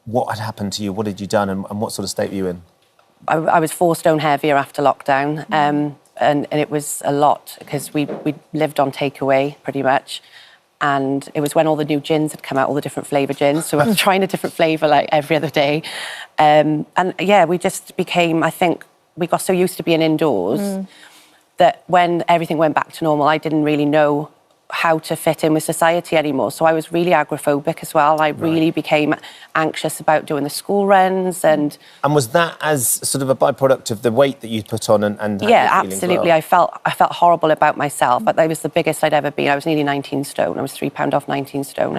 what had happened to you? What had you done and what sort of state were you in? I was 4 stone heavier after lockdown, and it was a lot because we lived on takeaway pretty much. And it was when all the new gins had come out, all the different flavour gins. So I was trying a different flavour every other day. We just became, I think, we got so used to being indoors that when everything went back to normal, I didn't really know how to fit in with society anymore. So I was really agoraphobic as well. I really became anxious about doing the school runs and was that as sort of a byproduct of the weight that you'd put on and yeah, absolutely. I felt horrible about myself. But that was the biggest I'd ever been. I was nearly 19 stone. I was 3 pound off 19 stone,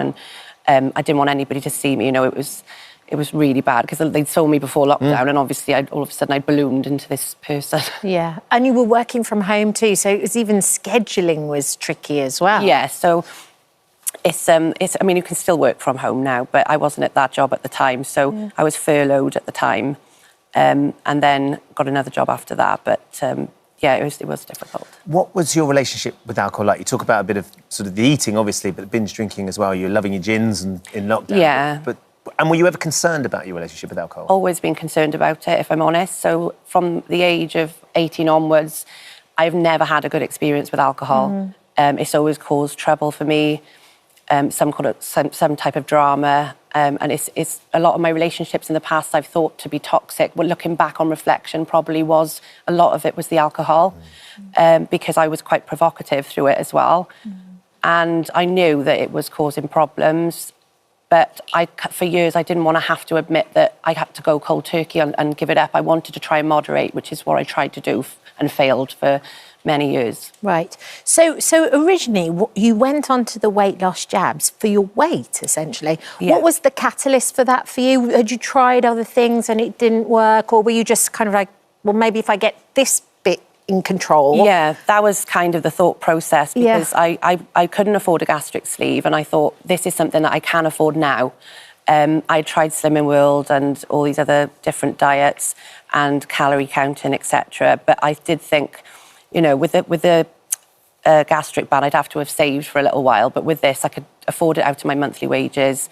and I didn't want anybody to see me. It it was really bad because they'd saw me before lockdown, and obviously all of a sudden I ballooned into this person. Yeah, and you were working from home too, so it was even scheduling was tricky as well. Yeah, so it's I mean, you can still work from home now, but I wasn't at that job at the time, so I was furloughed at the time, and then got another job after that. But yeah, it was difficult. What was your relationship with alcohol like? You talk about a bit of sort of the eating, obviously, but the binge drinking as well. You're loving your gins and in lockdown. Yeah. And were you ever concerned about your relationship with alcohol? Always been concerned about it, if I'm honest. So from the age of 18 onwards, I've never had a good experience with alcohol. It's always caused trouble for me, some type of drama. And it's a lot of my relationships in the past I've thought to be toxic. Well, looking back on reflection, probably was a lot of it was the alcohol, because I was quite provocative through it as well. And I knew that it was causing problems. But for years, I didn't want to have to admit that I had to go cold turkey and give it up. I wanted to try and moderate, which is what I tried to do and failed for many years. Right. So originally, you went onto the weight loss jabs for your weight, essentially. Yeah. What was the catalyst for that for you? Had you tried other things and it didn't work? Or were you just kind of like, well, maybe if I get this bit in control? Yeah, that was kind of the thought process, because I couldn't afford a gastric sleeve, and I thought, this is something that I can afford now. I tried Slimming World and all these other different diets and calorie counting, etc. But I did think, you know, with the gastric ban, I'd have to have saved for a little while. But with this, I could afford it out of my monthly wages.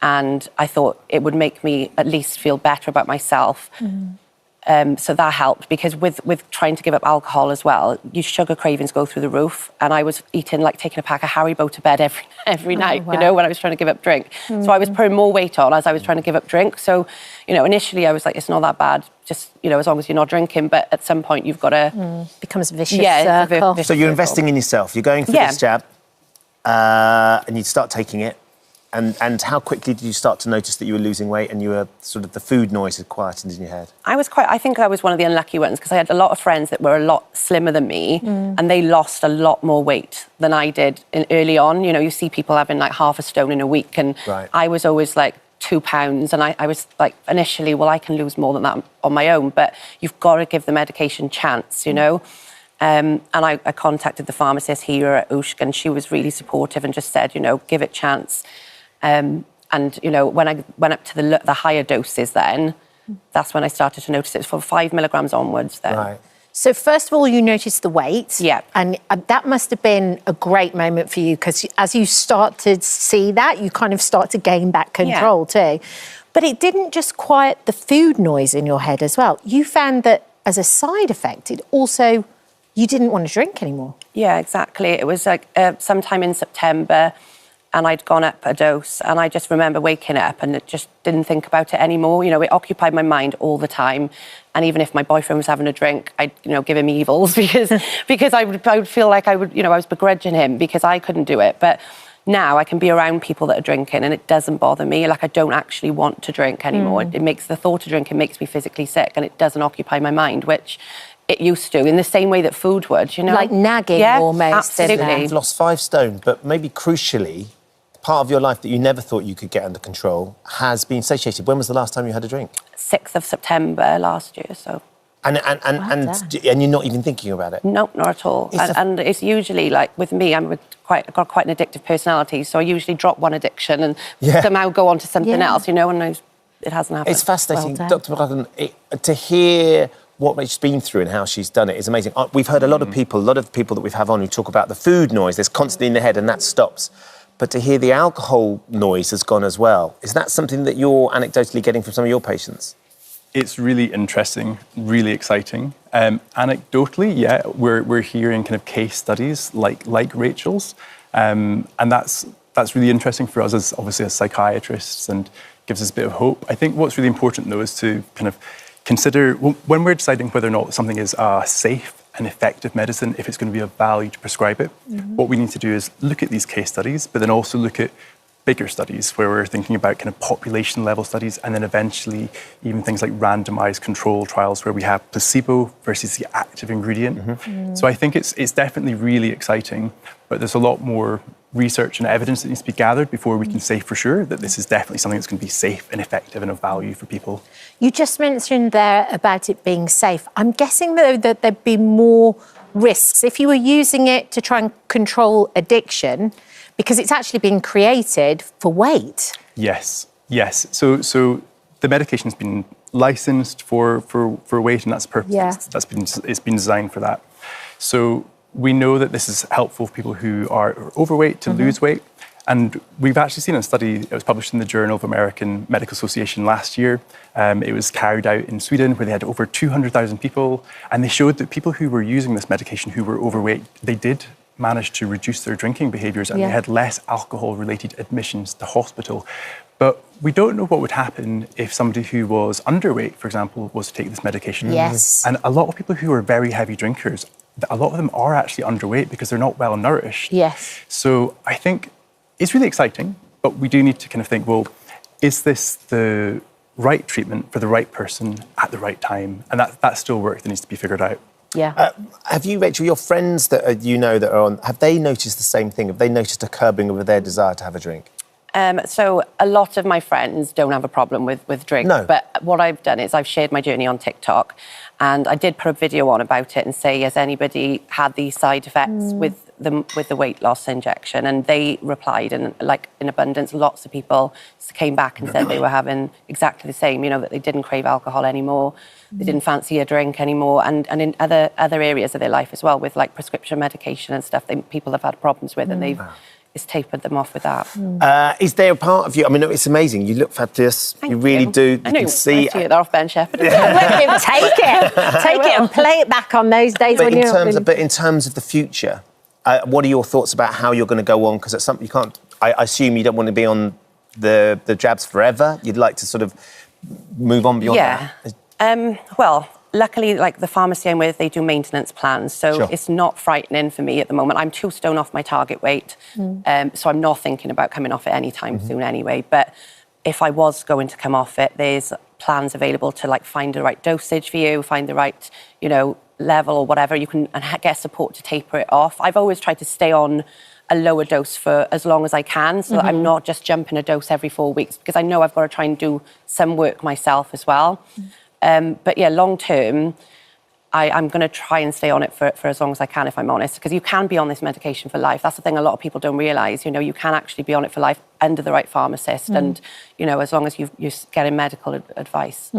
And I thought it would make me at least feel better about myself. So that helped, because with trying to give up alcohol as well, your sugar cravings go through the roof. And I was eating, like taking a pack of Haribo to bed every night, wow. you know, when I was trying to give up drink. So I was putting more weight on as I was trying to give up drink. So, you know, initially I was like, it's not that bad, just, you know, as long as you're not drinking. But at some point you've got to... Becomes a vicious circle. So you're investing in yourself. You're going for this jab, and you start taking it. And how quickly did you start to notice that you were losing weight and you were sort of the food noise had quietened in your head? I think I was one of the unlucky ones, because I had a lot of friends that were a lot slimmer than me, and they lost a lot more weight than I did early on. You know, you see people having like half a stone in a week, and I was always like 2 pounds, and I was like initially, well, I can lose more than that on my own, but you've got to give the medication a chance, you know. And I contacted the pharmacist here at Ushk, and she was really supportive and just said, you know, give it a chance. And, you know, when I went up to the higher doses then, that's when I started to notice it. From 5 milligrams onwards then. Right. So first of all, you noticed the weight. Yeah. And that must have been a great moment for you, because as you start to see that, you kind of start to gain back control too. But it didn't just quiet the food noise in your head as well. You found that as a side effect, it also, you didn't want to drink anymore. Yeah, exactly. It was like sometime in September, and I'd gone up a dose, and I just remember waking up and just didn't think about it anymore. You know, it occupied my mind all the time. And even if my boyfriend was having a drink, I'd, you know, give him evils because I would feel like I was begrudging him because I couldn't do it. But now I can be around people that are drinking and it doesn't bother me. Like, I don't actually want to drink anymore. It makes the thought of drinking makes me physically sick, and it doesn't occupy my mind, which it used to, in the same way that food would, you know? Like nagging almost. Absolutely. You've lost 5 stone, but maybe crucially, part of your life that you never thought you could get under control has been satiated. When was the last time you had a drink? 6th of September last year, so... And you're not even thinking about it? No, not at all. And it's usually, like, with me, I've got quite an addictive personality, so I usually drop one addiction and somehow go on to something else, you know, and it hasn't happened. It's fascinating. Dr. McLaughlin, to hear what she's been through and how she's done it is amazing. We've heard a lot of people that we've had on who talk about the food noise. There's constantly in their head, and that stops. But to hear the alcohol noise has gone as well. Is that something that you're anecdotally getting from some of your patients? It's really interesting, really exciting. Anecdotally, yeah, we're hearing kind of case studies like Rachel's, and that's really interesting for us as obviously as psychiatrists, and gives us a bit of hope. I think what's really important though is to kind of consider when we're deciding whether or not something is safe and effective medicine, if it's going to be of value to prescribe it. What we need to do is look at these case studies, but then also look at bigger studies where we're thinking about kind of population level studies, and then eventually even things like randomized control trials where we have placebo versus the active ingredient. So I think it's definitely really exciting, but there's a lot more research and evidence that needs to be gathered before we can say for sure that this is definitely something that's going to be safe and effective and of value for people. You just mentioned there about it being safe. I'm guessing, though, that there'd be more risks if you were using it to try and control addiction, because it's actually been created for weight. Yes. So the medication's been licensed for weight, and that's purpose. Yeah. It's been designed for that. So we know that this is helpful for people who are overweight to lose weight. And we've actually seen a study that was published in the Journal of American Medical Association last year. It was carried out in Sweden, where they had over 200,000 people. And they showed that people who were using this medication who were overweight, they did manage to reduce their drinking behaviours, and they had less alcohol-related admissions to hospital. But we don't know what would happen if somebody who was underweight, for example, was to take this medication. Yes. And a lot of people who are very heavy drinkers, a lot of them are actually underweight because they're not well nourished. Yes. So I think it's really exciting, but we do need to kind of think, well, is this the right treatment for the right person at the right time? And that's still work that needs to be figured out. Yeah. Have you, Rachel, your friends that you know that are on, have they noticed the same thing? Have they noticed a curbing of their desire to have a drink? So a lot of my friends don't have a problem with drink. No. But what I've done is I've shared my journey on TikTok, and I did put a video on about it and say, has anybody had these side effects with the weight loss injection? And they replied, and like in abundance, lots of people came back and said they were having exactly the same, that they didn't crave alcohol anymore, they didn't fancy a drink anymore, and in other areas of their life as well, with like prescription medication and stuff, people have had problems with, and they've it's tapered them off with that. Is there a part of you, I mean, it's amazing, you look fabulous, you really do, I know, you can see... they're off bench chef. Take it and play it back on those days But when in you're... terms of the future, what are your thoughts about how you're going to go on? Because it's something you can't... I assume you don't want to be on the jabs forever. You'd like to sort of move on beyond that. Well, luckily, like the pharmacy I'm with, they do maintenance plans, so it's not frightening for me at the moment. I'm 2 stone off my target weight, so I'm not thinking about coming off it anytime soon anyway. But if I was going to come off it, there's plans available to like find the right dosage for you, find the right, level or whatever. You can get support to taper it off. I've always tried to stay on a lower dose for as long as I can, so that I'm not just jumping a dose every 4 weeks, because I know I've got to try and do some work myself as well. But yeah, long term, I'm going to try and stay on it for as long as I can, if I'm honest, because you can be on this medication for life. That's the thing a lot of people don't realise. You can actually be on it for life under the right pharmacist, and, as long as you're getting medical advice.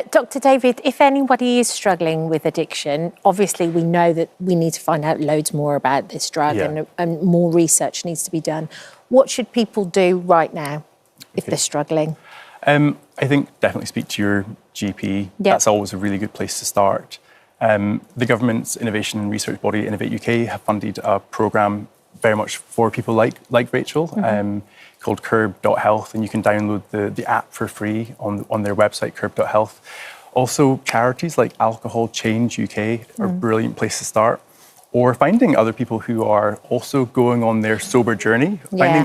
Dr. David, if anybody is struggling with addiction, obviously we know that we need to find out loads more about this drug, and more research needs to be done. What should people do right now if they're struggling? I think definitely speak to your GP. That's always a really good place to start. The government's innovation and research body, Innovate UK, have funded a programme very much for people like Rachel, called curb.health, and you can download the app for free on their website, curb.health. Also, charities like Alcohol Change UK are a brilliant place to start. Or finding other people who are also going on their sober journey,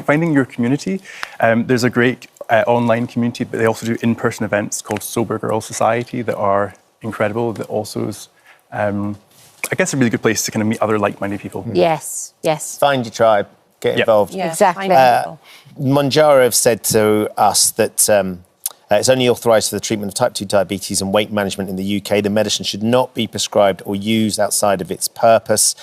finding your community. There's a great online community, but they also do in-person events called Sober Girl Society that are incredible. That also is, I guess, a really good place to kind of meet other like-minded people. Yes. Find your tribe, get involved. Yeah, exactly. Mounjaro have said to us that it's only authorised for the treatment of type 2 diabetes and weight management in the UK. The medicine should not be prescribed or used outside of its purpose.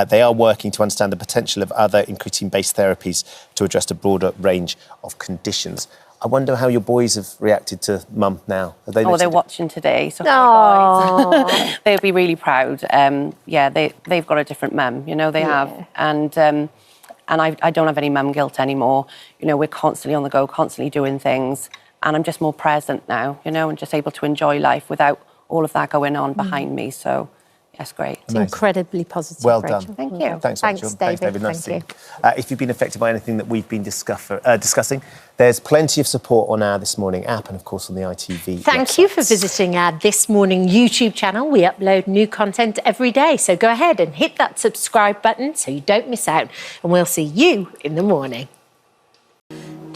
They are working to understand the potential of other incretin-based therapies to address a broader range of conditions. I wonder how your boys have reacted to Mum now. They're watching today, so hi guys. They'll be really proud. They've got a different mum, they have. And I don't have any mum guilt anymore. We're constantly on the go, constantly doing things. And I'm just more present now, and just able to enjoy life without all of that going on behind me. So, that's great. It's incredibly positive, Well Rachel. done. Thank you. Thanks, Rachel. David. Thanks, David. Nice to see Thank you. If you've been affected by anything that we've been discussing, there's plenty of support on our This Morning app and, of course, on the ITV Thank you for visiting our This Morning YouTube channel. We upload new content every day, so go ahead and hit that subscribe button so you don't miss out, and we'll see you in the morning.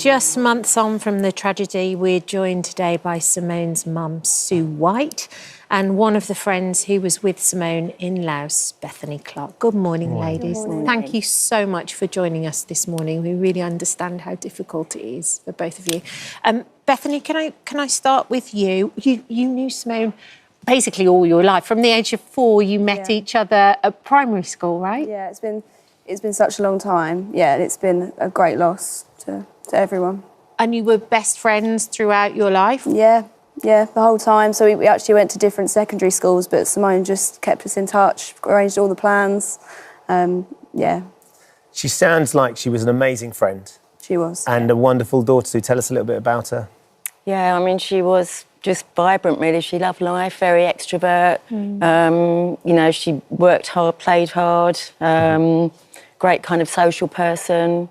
Just months on from the tragedy, we're joined today by Simone's mum, Sue White, and one of the friends who was with Simone in Laos, Bethany Clark. Good morning, ladies. Good morning. Thank you so much for joining us this morning. We really understand how difficult it is for both of you. Bethany, can I start with you? You knew Simone basically all your life. From the age of 4, you met each other at primary school, right? Yeah, it's been such a long time. Yeah, it's been a great loss to everyone. And you were best friends throughout your life? Yeah, the whole time. So we actually went to different secondary schools, but Simone just kept us in touch, arranged all the plans. Yeah. She sounds like she was an amazing friend. She was. And a wonderful daughter. So tell us a little bit about her. Yeah, I mean, she was just vibrant, really. She loved life, very extrovert. You know, she worked hard, played hard, great kind of social person.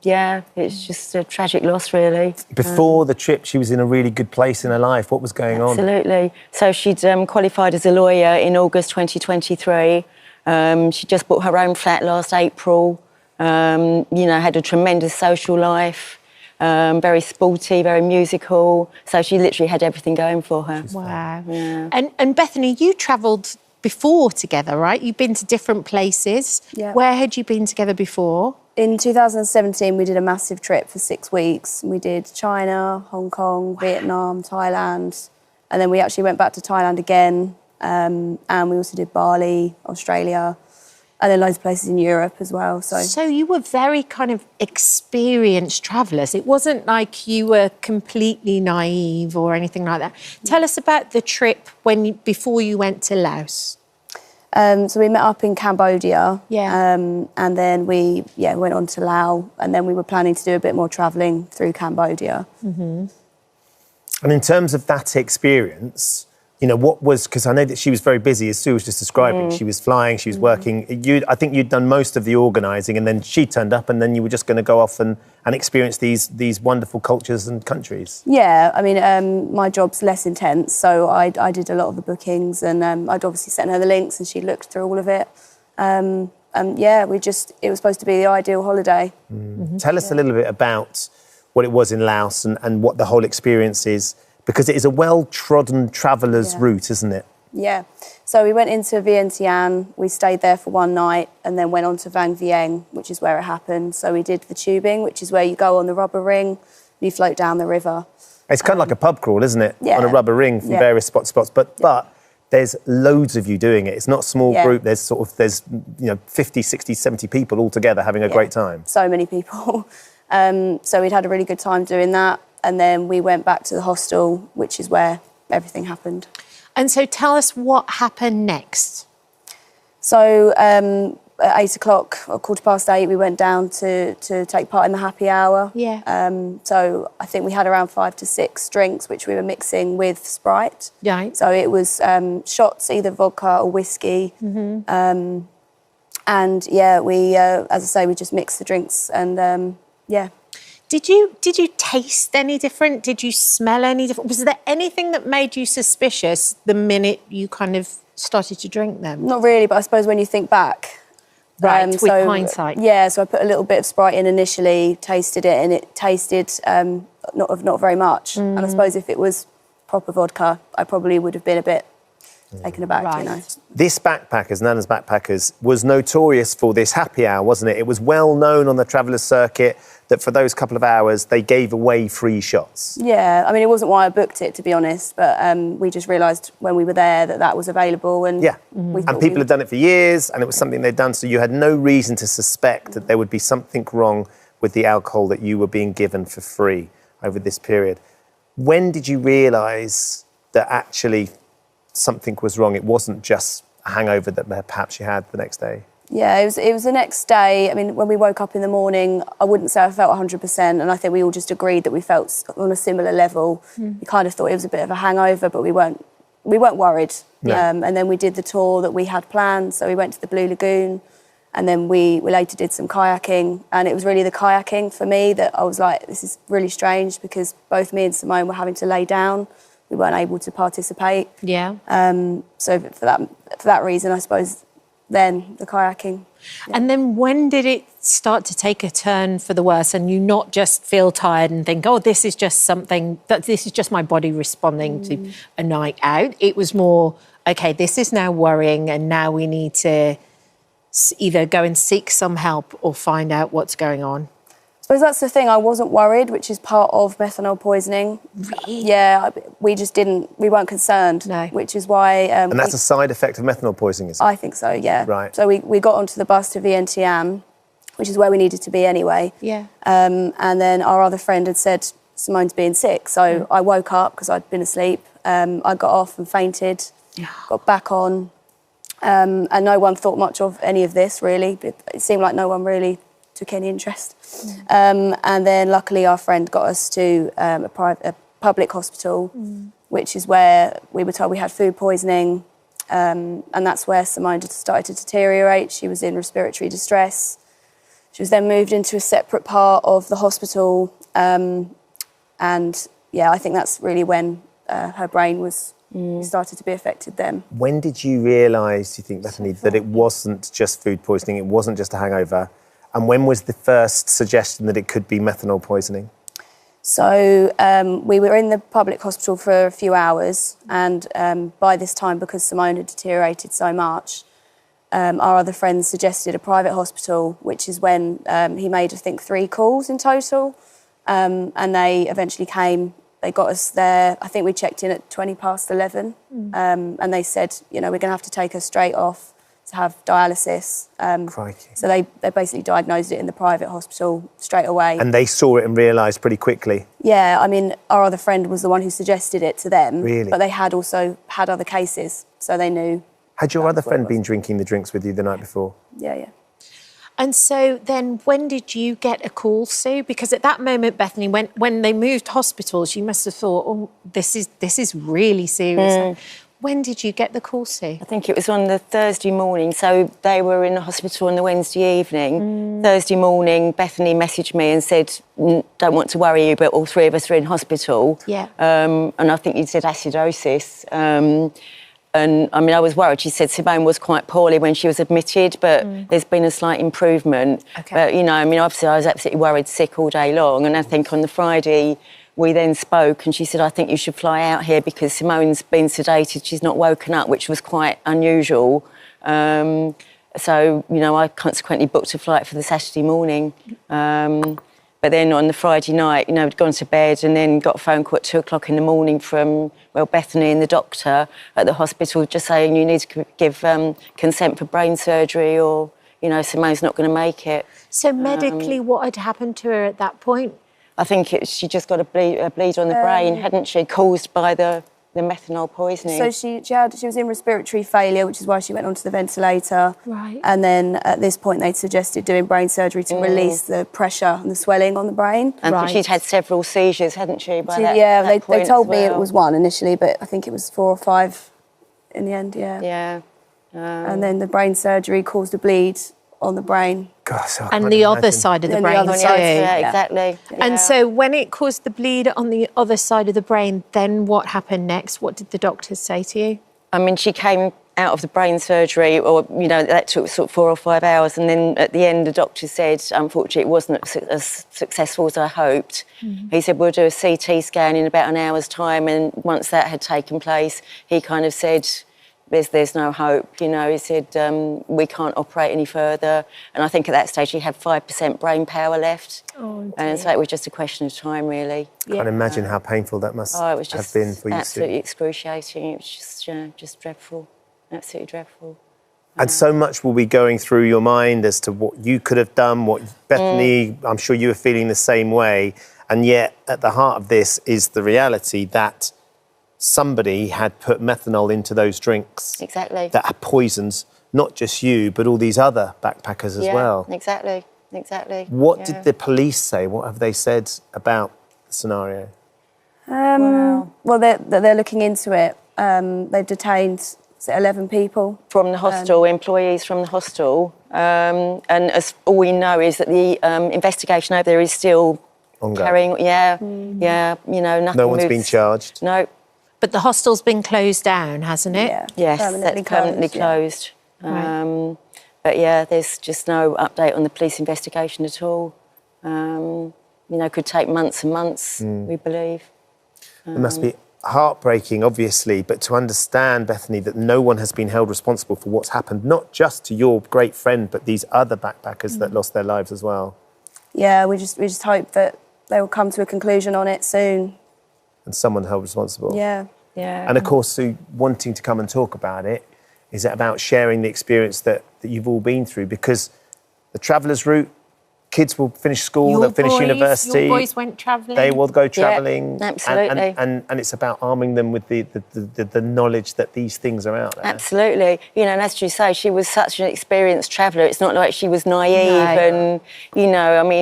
Yeah, it's just a tragic loss, really. Before the trip, she was in a really good place in her life. What was going on? Absolutely. So she'd qualified as a lawyer in August 2023. She just bought her own flat last April. You know, had a tremendous social life. Very sporty, very musical. So she literally had everything going for her. Wow. Yeah. And Bethany, you travelled before together, right? You've been to different places. Yeah. Where had you been together before? In 2017, we did a massive trip for 6 weeks. We did China, Hong Kong, Vietnam, Thailand. And then we actually went back to Thailand again. And we also did Bali, Australia, and then loads of places in Europe as well. So you were very kind of experienced travellers. It wasn't like you were completely naive or anything like that. Tell us about the trip before you went to Laos. So we met up in Cambodia. Yeah. And then we went on to Laos, and then we were planning to do a bit more travelling through Cambodia. Mm-hmm. And in terms of that experience, you know, what was, because I know that she was very busy, as Sue was just describing. She was flying, she was working. I think you'd done most of the organising, and then she turned up, and then you were just going to go off and experience these wonderful cultures and countries. Yeah, I mean, my job's less intense, so I did a lot of the bookings, and I'd obviously sent her the links, and she looked through all of it. And yeah, it was supposed to be the ideal holiday. Tell us a little bit about what it was in Laos and what the whole experience is, because it is a well-trodden traveller's route, isn't it? Yeah. So we went into Vientiane, we stayed there for one night, and then went on to Vang Vieng, which is where it happened. So we did the tubing, which is where you go on the rubber ring, and you float down the river. It's kind of like a pub crawl, isn't it? Yeah. On a rubber ring from various spots. But there's loads of you doing it. It's not a small group. There's 50, 60, 70 people all together having a great time. So many people. So we'd had a really good time doing that. And then we went back to the hostel, which is where everything happened. And so tell us what happened next. So at 8 o'clock or 8:15, we went down to take part in the happy hour. Yeah. So I think we had around 5 to 6 drinks, which we were mixing with Sprite. Right. So it was shots, either vodka or whiskey. Mm-hmm. And yeah, we, as I say, we just mixed the drinks and yeah. Did you taste any different? Did you smell any different? Was there anything that made you suspicious the minute you kind of started to drink them? Not really, but I suppose when you think back. Right, with hindsight. Yeah, so I put a little bit of Sprite in initially, tasted it, and it tasted not very much. And I suppose if it was proper vodka, I probably would have been a bit taken aback, you know. This Backpackers, Nana's Backpackers, was notorious for this happy hour, wasn't it? It was well known on the Travellers circuit that for those couple of hours, they gave away free shots. Yeah, I mean, it wasn't why I booked it, to be honest, but we just realised when we were there that was available. And and people had done it for years, and it was something they'd done, so you had no reason to suspect that there would be something wrong with the alcohol that you were being given for free over this period. When did you realise that actually something was wrong? It wasn't just a hangover that perhaps you had the next day. Yeah, it was the next day. I mean, when we woke up in the morning, I wouldn't say I felt 100%, and I think we all just agreed that we felt on a similar level. We kind of thought it was a bit of a hangover, but we weren't worried. No. And then we did the tour that we had planned. So we went to the Blue Lagoon, and then we later did some kayaking. And it was really the kayaking for me that I was like, this is really strange, because both me and Simone were having to lay down. We weren't able to participate. Yeah. So for that reason, I suppose then the kayaking. And then when did it start to take a turn for the worse and you not just feel tired and think, oh, this is just my body responding to a night out? It was more, okay, this is now worrying and now we need to either go and seek some help or find out what's going on. I suppose that's the thing, I wasn't worried, which is part of methanol poisoning. Really? Yeah, we weren't concerned, which is why... and that's a side effect of methanol poisoning, is it? I think so, yeah. Right. So we got onto the bus to Vientiane, which is where we needed to be anyway. Yeah. And then our other friend had said, Simone's being sick. So I woke up because I'd been asleep. I got off and fainted, got back on. And no one thought much of any of this, really. It seemed like no one really took any interest. And then luckily our friend got us to a public hospital, which is where we were told we had food poisoning. And that's where Simone started to deteriorate. She was in respiratory distress. She was then moved into a separate part of the hospital. And yeah, I think that's really when her brain was started to be affected then. When did you realise, do you think, Bethany, that it wasn't just food poisoning, it wasn't just a hangover? And when was the first suggestion that it could be methanol poisoning? So we were in the public hospital for a few hours, and by this time, because Simone had deteriorated so much, our other friends suggested a private hospital, which is when he made, I think, 3 calls in total, and they eventually came. They got us there. I think we checked in at 11:20, and they said, you know, we're going to have to take her straight off to have dialysis. Crikey. So they basically diagnosed it in the private hospital straight away. And they saw it and realised pretty quickly? Yeah, I mean, our other friend was the one who suggested it to them. Really? But they had also had other cases, so they knew. Had your other friend been drinking the drinks with you the night before? Yeah, yeah. And so then when did you get a call, Sue? Because at that moment, Bethany, when they moved hospitals, you must have thought, oh, this is really serious. When did you get the call, Sue? I think it was on the Thursday morning. So they were in the hospital on the Wednesday evening. Thursday morning, Bethany messaged me and said, don't want to worry you, but all 3 of us are in hospital. Yeah. And I think you said acidosis. And I mean, I was worried. She said Simone was quite poorly when she was admitted, but there's been a slight improvement. Okay. But, you know, I mean, obviously I was absolutely worried, sick all day long. And I think on the Friday, we then spoke and she said, I think you should fly out here because Simone's been sedated. She's not woken up, which was quite unusual. So, you know, I consequently booked a flight for the Saturday morning. But then on the Friday night, you know, I'd gone to bed and then got a phone call at 2 o'clock in the morning from, well, Bethany and the doctor at the hospital just saying you need to give consent for brain surgery or, you know, Simone's not going to make it. So medically, what had happened to her at that point? I think she just got a bleed on the brain, hadn't she, caused by the methanol poisoning. So she was in respiratory failure, which is why she went onto the ventilator. Right. And then at this point, they'd suggested doing brain surgery to release the pressure and the swelling on the brain. And she'd had several seizures, hadn't she? They told me it was 1 initially, but I think it was 4 or 5 in the end, yeah. Yeah. And then the brain surgery caused a bleed on the brain. God, so And the other side of the brain too. Yeah, exactly. And so when it caused the bleed on the other side of the brain, then what happened next? What did the doctors say to you? I mean, she came out of the brain surgery, or, you know, that took sort of 4 or 5 hours. And then at the end, the doctor said, unfortunately, it wasn't as successful as I hoped. He said, we'll do a CT scan in about an hour's time. And once that had taken place, he kind of said, there's no hope, you know. He said, we can't operate any further. And I think at that stage he had 5% brain power left. Oh, and so it was just a question of time, really. I can't imagine how painful that must it was just have been for you. Absolutely excruciating. It was just dreadful, absolutely dreadful. And so much will be going through your mind as to what you could have done, what Bethany, I'm sure you were feeling the same way. And yet at the heart of this is the reality that somebody had put methanol into those drinks. Exactly. That had poisons, not just you, but all these other backpackers as well. Exactly. What did the police say? What have they said about the scenario? Well, they're looking into it. They've detained 11 people. From the hostel, employees from the hostel. And as all we know is that the investigation over there is still carrying... Yeah, you know, nothing No one's moves. been charged? No. But the hostel's been closed down, hasn't it? Yes, that's permanently closed. Right. But yeah, there's just no update on the police investigation at all. Could take months and months, we believe. It must be heartbreaking, obviously, but to understand, Bethany, that no one has been held responsible for what's happened, not just to your great friend, but these other backpackers that lost their lives as well. Yeah, we just hope that they will come to a conclusion on it soon. And someone held responsible. Yeah. And of course, Sue, wanting to come and talk about it, is it about sharing the experience that you've all been through? Because the traveller's route, kids will finish school, they'll finish university. Your boys went travelling. They will go travelling. Yeah, absolutely. And it's about arming them with the knowledge that these things are out there. Absolutely. And as you say, she was such an experienced traveller. It's not like she was naive and,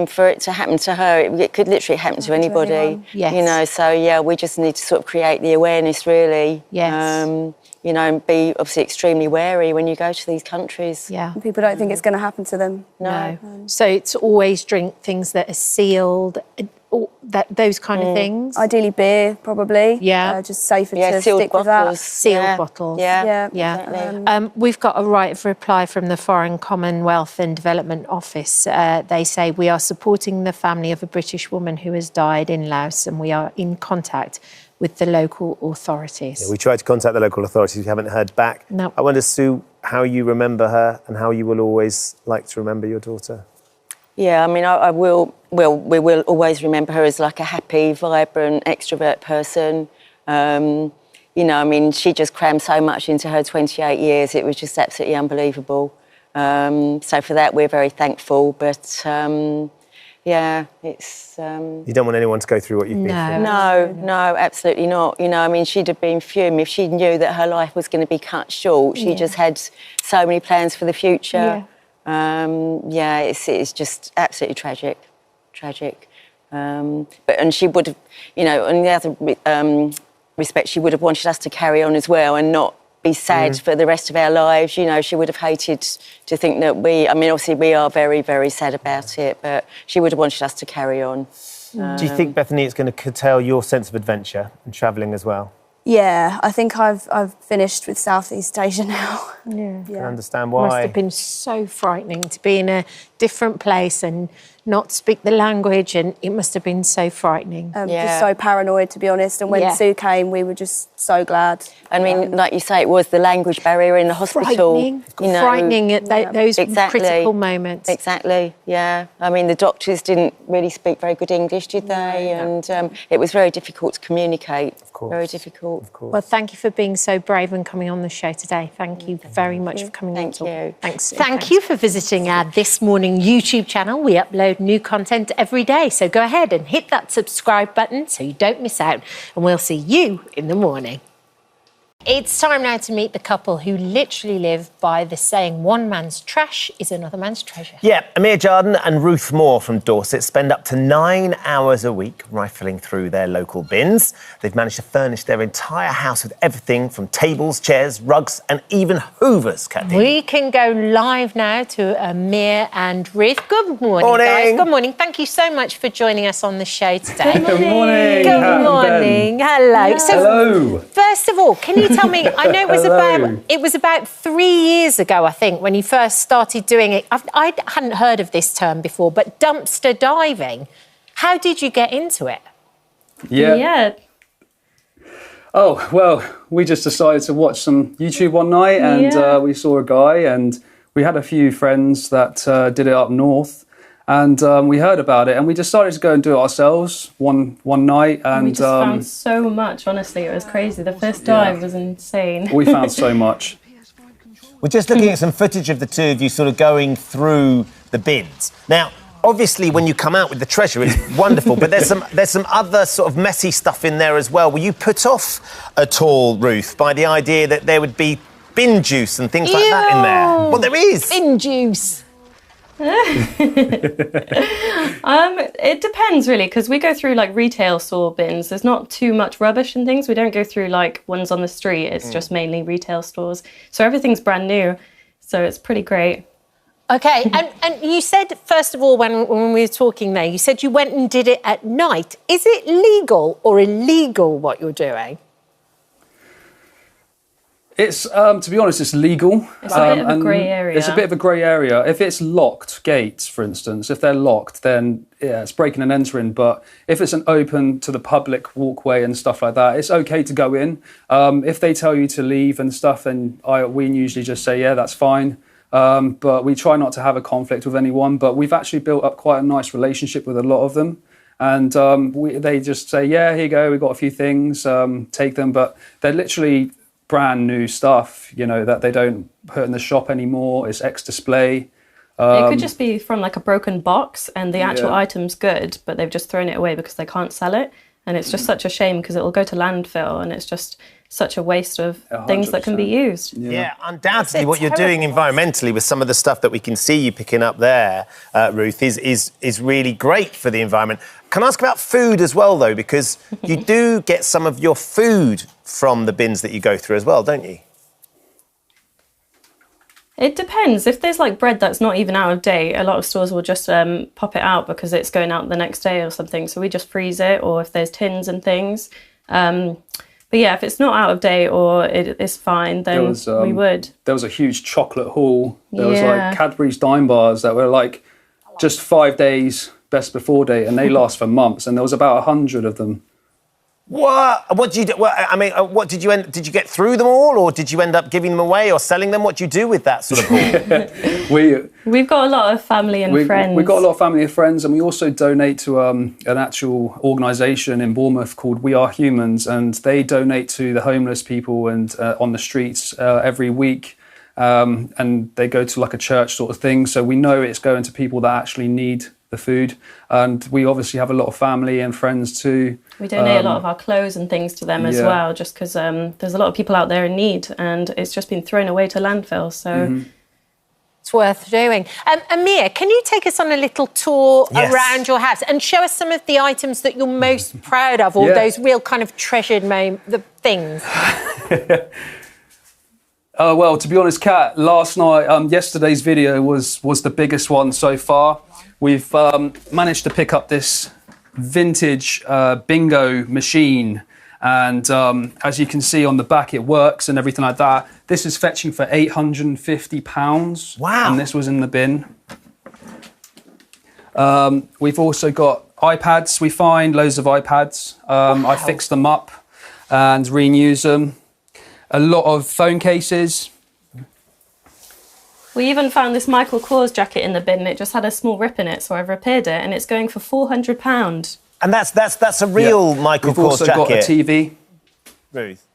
for it to happen to her, it could literally happen to anybody. Yes. So, yeah, we just need to sort of create the awareness, really. Yes. And be obviously extremely wary when you go to these countries. Yeah. And people don't think it's going to happen to them. No. So it's always drink things that are sealed, those kind of things. Ideally beer, probably. Yeah. Just safer Yeah, to sealed stick with that. bottles. Sealed bottles. Yeah. Exactly. We've got a right of reply from the Foreign Commonwealth and Development Office. They say, we are supporting the family of a British woman who has died in Laos and we are in contact with the local authorities. Yeah, we tried to contact the local authorities, we haven't heard back. No. I wonder, Sue, how you remember her and how you will always like to remember your daughter. Yeah, I will. We will always remember her as like a happy, vibrant, extrovert person. She just crammed so much into her 28 years. It was just absolutely unbelievable. So for that, we're very thankful. But it's... You don't want anyone to go through what you've been through. No, absolutely not. She'd have been fumed if she knew that her life was going to be cut short. She just had so many plans for the future. It's just absolutely tragic. And she would have, on the other respect, she would have wanted us to carry on as well and not be sad for the rest of our lives. She would have hated to think that obviously we are very, very sad about it, but she would have wanted us to carry on. Do you think, Bethany, it's going to curtail your sense of adventure and travelling as well? Yeah, I think I've finished with Southeast Asia now. Yeah. I understand why. Must have been so frightening to be in a different place and not speak the language, and it must have been so frightening. Just so paranoid, to be honest. And when Sue came, we were just so glad. Like you say, it was the language barrier in the hospital. Frightening at those critical moments. Exactly, yeah. The doctors didn't really speak very good English, did they? And it was very difficult to communicate. Of course. Very difficult. Of course. Well, thank you for being so brave and coming on the show today. Thank you very much for coming on. Thank you. Thanks. Thank you for visiting our This Morning YouTube channel. We upload new content every day, so go ahead and hit that subscribe button so you don't miss out, and we'll see you in the morning. It's time now to meet the couple who literally live by the saying, one man's trash is another man's treasure. Yeah, Amir Jardin and Ruth Moore from Dorset spend up to 9 hours a week rifling through their local bins. They've managed to furnish their entire house with everything from tables, chairs, rugs, and even hoovers, Kathy. We can go live now to Amir and Ruth. Good morning, guys. Good morning. Thank you so much for joining us on the show today. Good morning. Good morning. Hello. So, hello. First of all, can you tell me, I know it was about 3 years ago, I think, when you first started doing it. I hadn't heard of this term before, but dumpster diving. How did you get into it? Yeah. Oh, well, we just decided to watch some YouTube one night and we saw a guy, and we had a few friends that did it up north. And we heard about it, and we decided to go and do it ourselves one night. And we just found so much. Honestly, it was crazy. The first dive was insane. We found so much. We're just looking at some footage of the two of you sort of going through the bins. Now, obviously, when you come out with the treasure, it's wonderful, but there's some other sort of messy stuff in there as well. Were you put off at all, Ruth, by the idea that there would be bin juice and things like that in there? Well, there is. Bin juice. It depends really, because we go through like retail store bins. There's not too much rubbish and things. We don't go through like ones on the street. It's just mainly retail stores. So everything's brand new. So it's pretty great. Okay, and you said, first of all, when we were talking there, you said you went and did it at night. Is it legal or illegal what you're doing? It's, to be honest, it's legal. It's a bit of a grey area. It's a bit of a grey area. If it's locked gates, for instance, if they're locked, then yeah, it's breaking and entering. But if it's an open to the public walkway and stuff like that, it's okay to go in. If they tell you to leave and stuff, then we usually just say, yeah, that's fine. But we try not to have a conflict with anyone. But we've actually built up quite a nice relationship with a lot of them. And they just say, yeah, here you go, we've got a few things, take them. But they're literally brand new stuff, you know, that they don't put in the shop anymore. It's ex-display. It could just be from like a broken box and the actual item's good, but they've just thrown it away because they can't sell it. And it's just such a shame because it will go to landfill and it's just such a waste of 100%. Things that can be used. Yeah, undoubtedly what you're doing environmentally with some of the stuff that we can see you picking up there, Ruth, is really great for the environment. Can I ask about food as well, though? Because you do get some of your food from the bins that you go through as well, don't you? It depends. If there's like bread that's not even out of date, a lot of stores will just pop it out because it's going out the next day or something. So we just freeze it, or if there's tins and things. But yeah, if it's not out of date or it's fine, then we would. There was a huge chocolate haul. There was like Cadbury's Dime Bars that were like just 5 days best before date, and they last for months. And there was about 100 of them. What? What did you do? I mean, what did you did you get through them all, or did you end up giving them away or selling them? What do you do with that sort of haul? We've got a lot of family and friends. We've got a lot of family and friends, and we also donate to an actual organisation in Bournemouth called We Are Humans, and they donate to the homeless people and on the streets every week, and they go to like a church sort of thing. So we know it's going to people that actually need the food, and we obviously have a lot of family and friends too. We donate a lot of our clothes and things to them as well, just because there's a lot of people out there in need, and it's just been thrown away to landfill. So it's worth doing. Amir, can you take us on a little tour around your house and show us some of the items that you're most proud of, or those real kind of treasured things? Well, to be honest, Kat, last night, yesterday's video was the biggest one so far. We've managed to pick up this vintage bingo machine, and as you can see on the back, it works and everything like that. This is fetching for £850. Wow. And this was in the bin. We've also got iPads. We find loads of iPads. I fix them up and reuse them. A lot of phone cases. we even found this Michael Kors jacket in the bin, and it just had a small rip in it, so I've repaired it, and it's going for £400. And that's a real Michael Kors jacket. We've also got a TV. Ruth.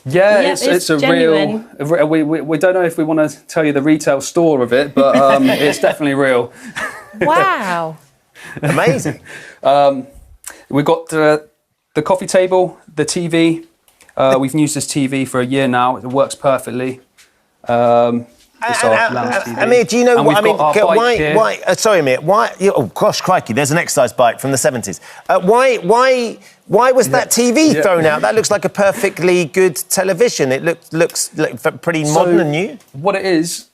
Yeah, it's a genuine. We don't know if we want to tell you the retail store of it, but it's definitely real. Wow. Amazing. We've got the coffee table, the TV. We've used this TV for a year now. It works perfectly. Amir, do you know what I mean? Why? Sorry, Amir. Why? Oh gosh, crikey! There's an exercise bike from the 70s. Why was that TV thrown out? That looks like a perfectly good television. It looks pretty modern and new. What it is?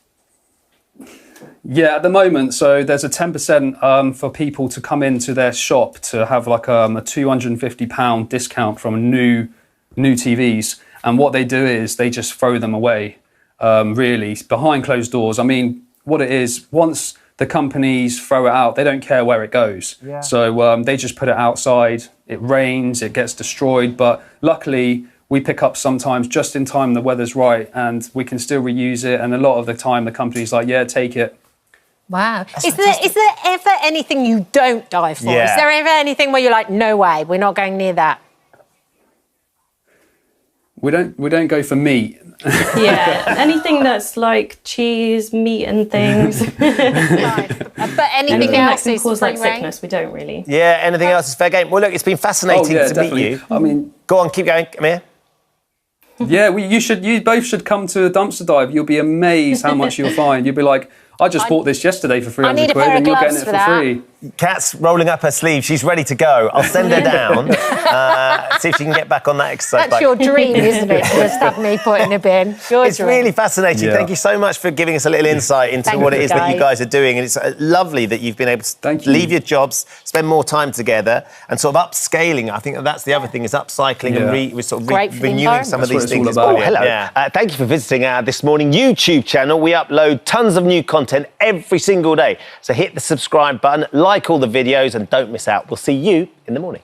Yeah, at the moment, so there's a 10% for people to come into their shop to have like a £250 discount from new TVs. And what they do is they just throw them away. Really, behind closed doors. I mean, what it is, once the companies throw it out, they don't care where it goes. Yeah. So they just put it outside, it rains, it gets destroyed. But luckily, we pick up sometimes just in time the weather's right, and we can still reuse it. And a lot of the time, the company's like, yeah, take it. Wow. Is there ever anything you don't die for? Yeah. Is there ever anything where you're like, no way, we're not going near that? We don't go for meat. Yeah, anything that's like cheese, meat, and things. But anything else that can is cause like free rein? sickness, we don't really. Yeah, anything else is fair game. Well, look, it's been fascinating to definitely. meet you. I mean, go on, keep going, Amir. Yeah, you both should come to a dumpster dive. You'll be amazed how much you'll find. You'll be like, I just bought this yesterday for 300 quid, and you're getting it for free. Kat's rolling up her sleeve. She's ready to go. I'll send her down, see if she can get back on that exercise That's bike. your dream, isn't it? Just have me put in a bin. It's really fascinating. Yeah. Thank you so much for giving us a little insight into what it is that you guys are doing. And it's lovely that you've been able to leave your jobs, spend more time together, and sort of upscaling. I think that's the other thing, is upcycling and renewing some of these things. Oh, hello. Thank you for visiting our This Morning YouTube channel. We upload tons of new content every single day. So hit the subscribe button, like all the videos, and don't miss out. We'll see you in the morning.